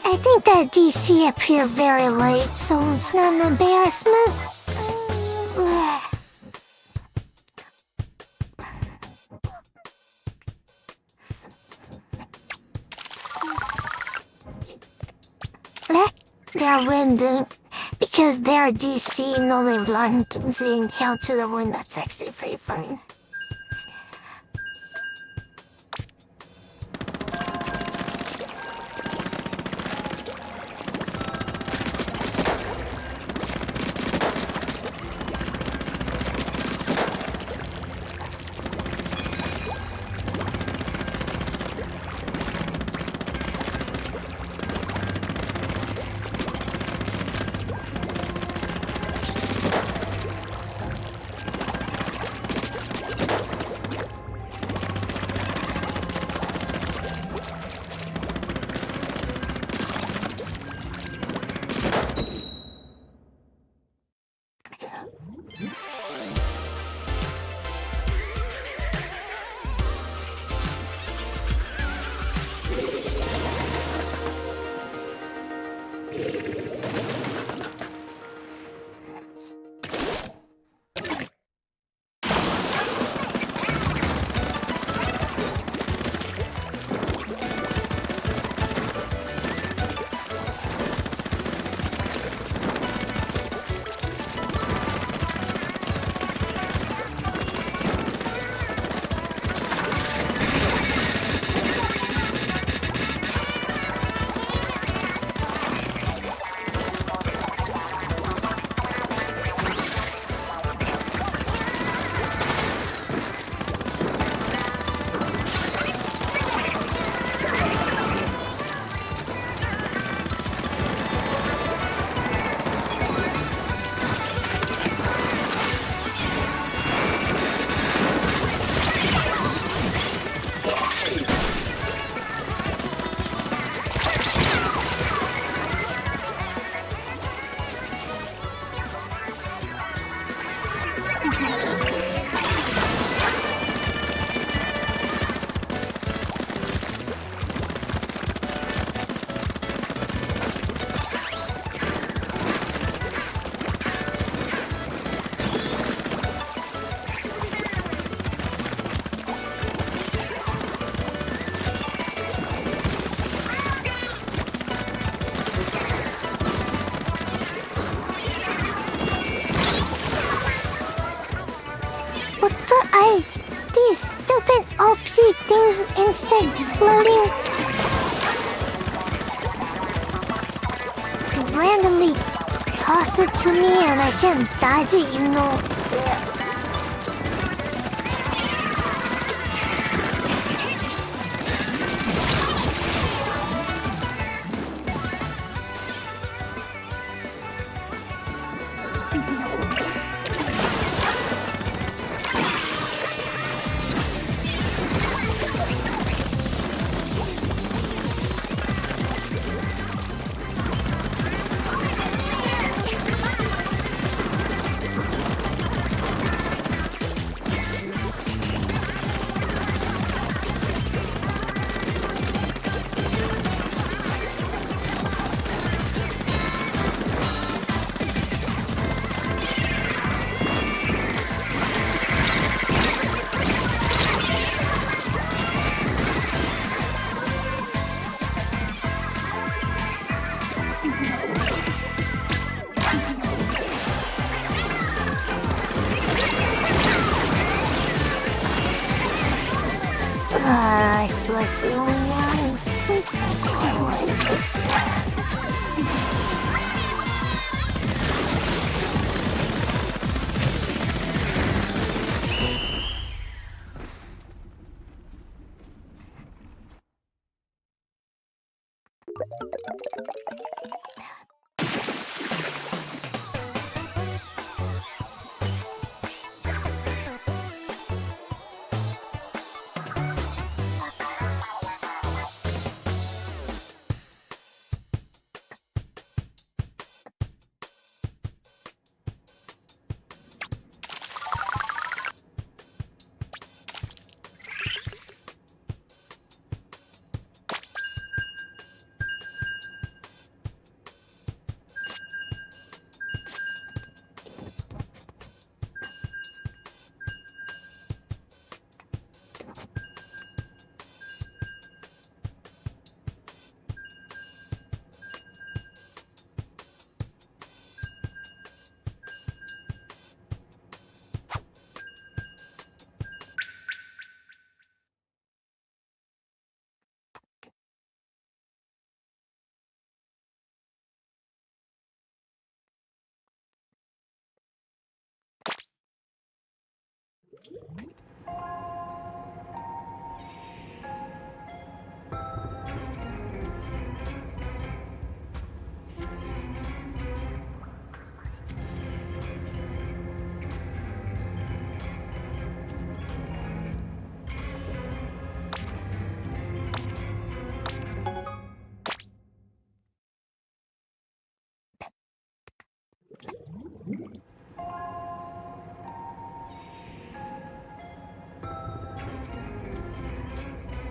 I think that DC appeared very late, so it's not an embarrassment. They're winding because they're DC, no they're blinding hell to the wind. That's actually pretty funny. These stupid oopsie things instead exploding. Randomly toss it to me and I can't dodge it, you know. I select the only ones.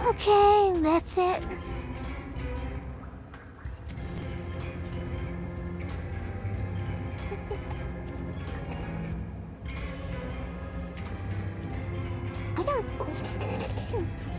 Okay, that's it. I don't...